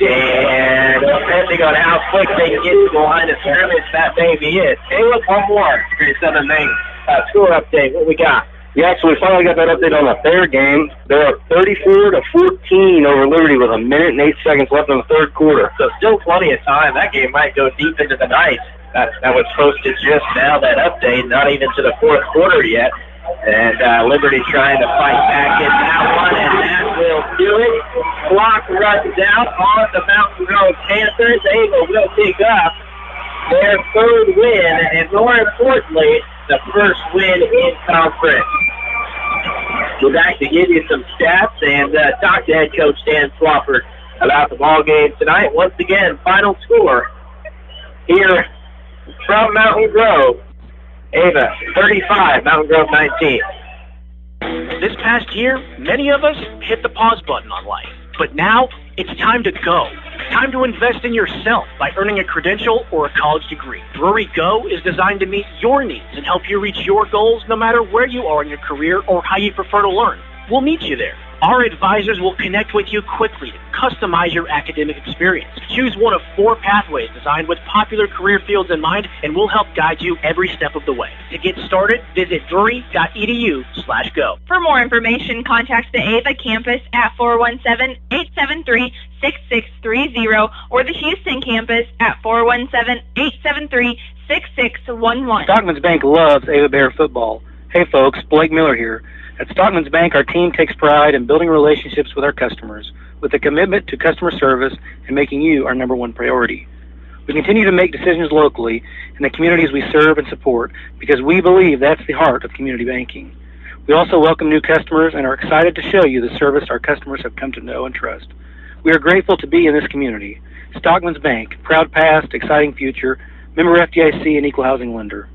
And depending on how quick they get to the line of scrimmage, that may be it. Hey, look, one more. Great Southern Maine score update. What we got? Yeah, so we finally got that update on the third game. They're up 34-14 over Liberty with 1 minute and 8 seconds left in the third quarter. So still plenty of time. That game might go deep into the night. That was posted just now, that update, not even to the fourth quarter yet. And Liberty trying to fight back in that one, and that will do it. Clock runs out on the Mountain Grove Panthers. Ava will pick up their 3rd win, and more importantly, the first win in conference. We're back to give you some stats and talk to head coach Dan Swafford about the ball game tonight. Once again, final score here from Mountain Grove. Ava 35, Mountain Grove 19. This past year, many of us hit the pause button on life. But now, It's time to go. Time to invest in yourself by earning a credential or a college degree. Drury Go is designed to meet your needs and help you reach your goals no matter where you are in your career or how you prefer to learn. We'll meet you there. Our advisors will connect with you quickly to customize your academic experience. Choose one of 4 pathways designed with popular career fields in mind, and we'll help guide you every step of the way. To get started, visit drury.edu/go. For more information, contact the Ava campus at 417-873-6630 or the Houston campus at 417-873-6611. Stockman's Bank loves Ava Bear football. Hey folks, Blake Miller here. At Stockman's Bank, our team takes pride in building relationships with our customers with a commitment to customer service and making you our number one priority. We continue to make decisions locally in the communities we serve and support because we believe that's the heart of community banking. We also welcome new customers and are excited to show you the service our customers have come to know and trust. We are grateful to be in this community. Stockman's Bank, proud past, exciting future, member FDIC and equal housing lender.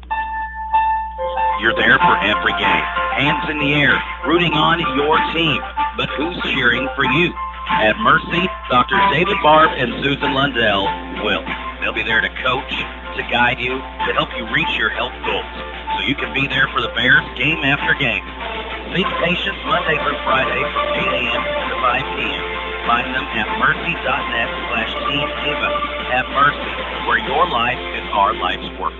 You're there for every game. Hands in the air, rooting on your team. But who's cheering for you? At Mercy, Dr. David Barb and Susan Lundell will. They'll be there to coach, to guide you, to help you reach your health goals. So you can be there for the Bears game after game. See patients Monday through Friday from 8 a.m. to 5 p.m. Find them at mercy.net/teamava. At Mercy, where your life is our life's work.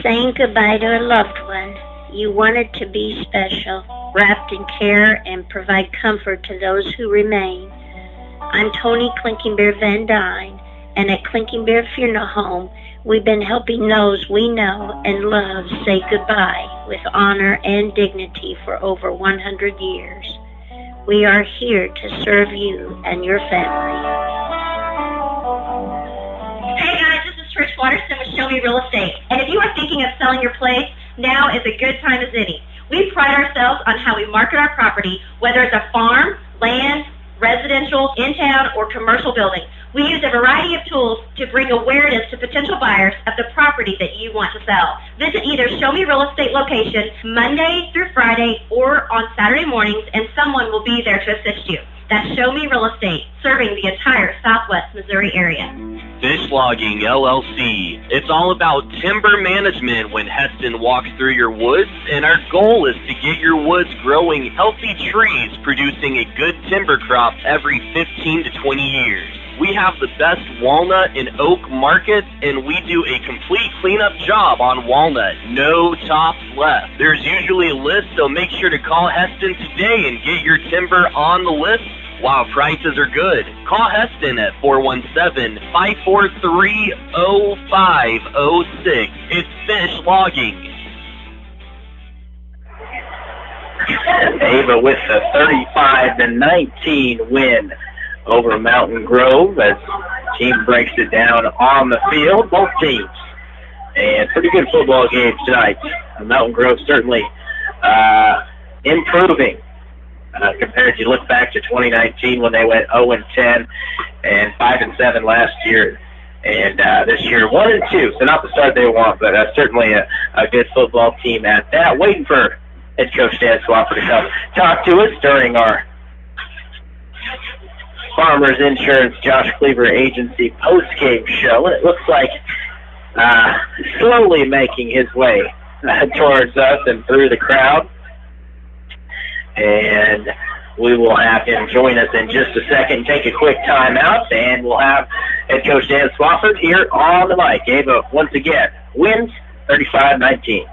Saying goodbye to a loved one, you wanted to be special, wrapped in care and provide comfort to those who remain. I'm Tony Clinking Bear Van Dyne, and at Clinking Bear Funeral Home, we've been helping those we know and love say goodbye with honor and dignity for over 100 years. We are here to serve you and your family. Hey guys, this is Trish Waterston with Show Me Real Estate. And if you are thinking of selling your place, now is a good time as any. We pride ourselves on how we market our property, whether it's a farm, land, residential, in-town, or commercial building. We use a variety of tools to bring awareness to potential buyers of the property that you want to sell. Visit either Show Me Real Estate location Monday through Friday or on Saturday mornings, and someone will be there to assist you. That's Show Me Real Estate, serving the entire Southwest Missouri area. Fish Logging LLC. It's all about timber management when Heston walks through your woods, and our goal is to get your woods growing healthy trees, producing a good timber crop every 15 to 20 years. We have the best walnut and oak markets, and we do a complete cleanup job on walnut. No tops left. There's usually a list, so make sure to call Heston today and get your timber on the list while prices are good. Call Heston at 417-543-0506. It's Fish Logging. Ava with a 35-19 win over Mountain Grove as the team breaks it down on the field, both teams. And pretty good football games tonight. Mountain Grove certainly improving compared to, you look back to 2019 when they went 0-10 and 5-7 last year. And this year 1-2, so not the start they want, but certainly a good football team at that. Waiting for head coach Dan Swapper to come talk to us during our Farmers Insurance Josh Cleaver Agency post-game show, and it looks like slowly making his way towards us and through the crowd. And we will have him join us in just a second, take a quick timeout, and we'll have head coach Dan Swafford here on the mic. Ava, once again, wins 35-19.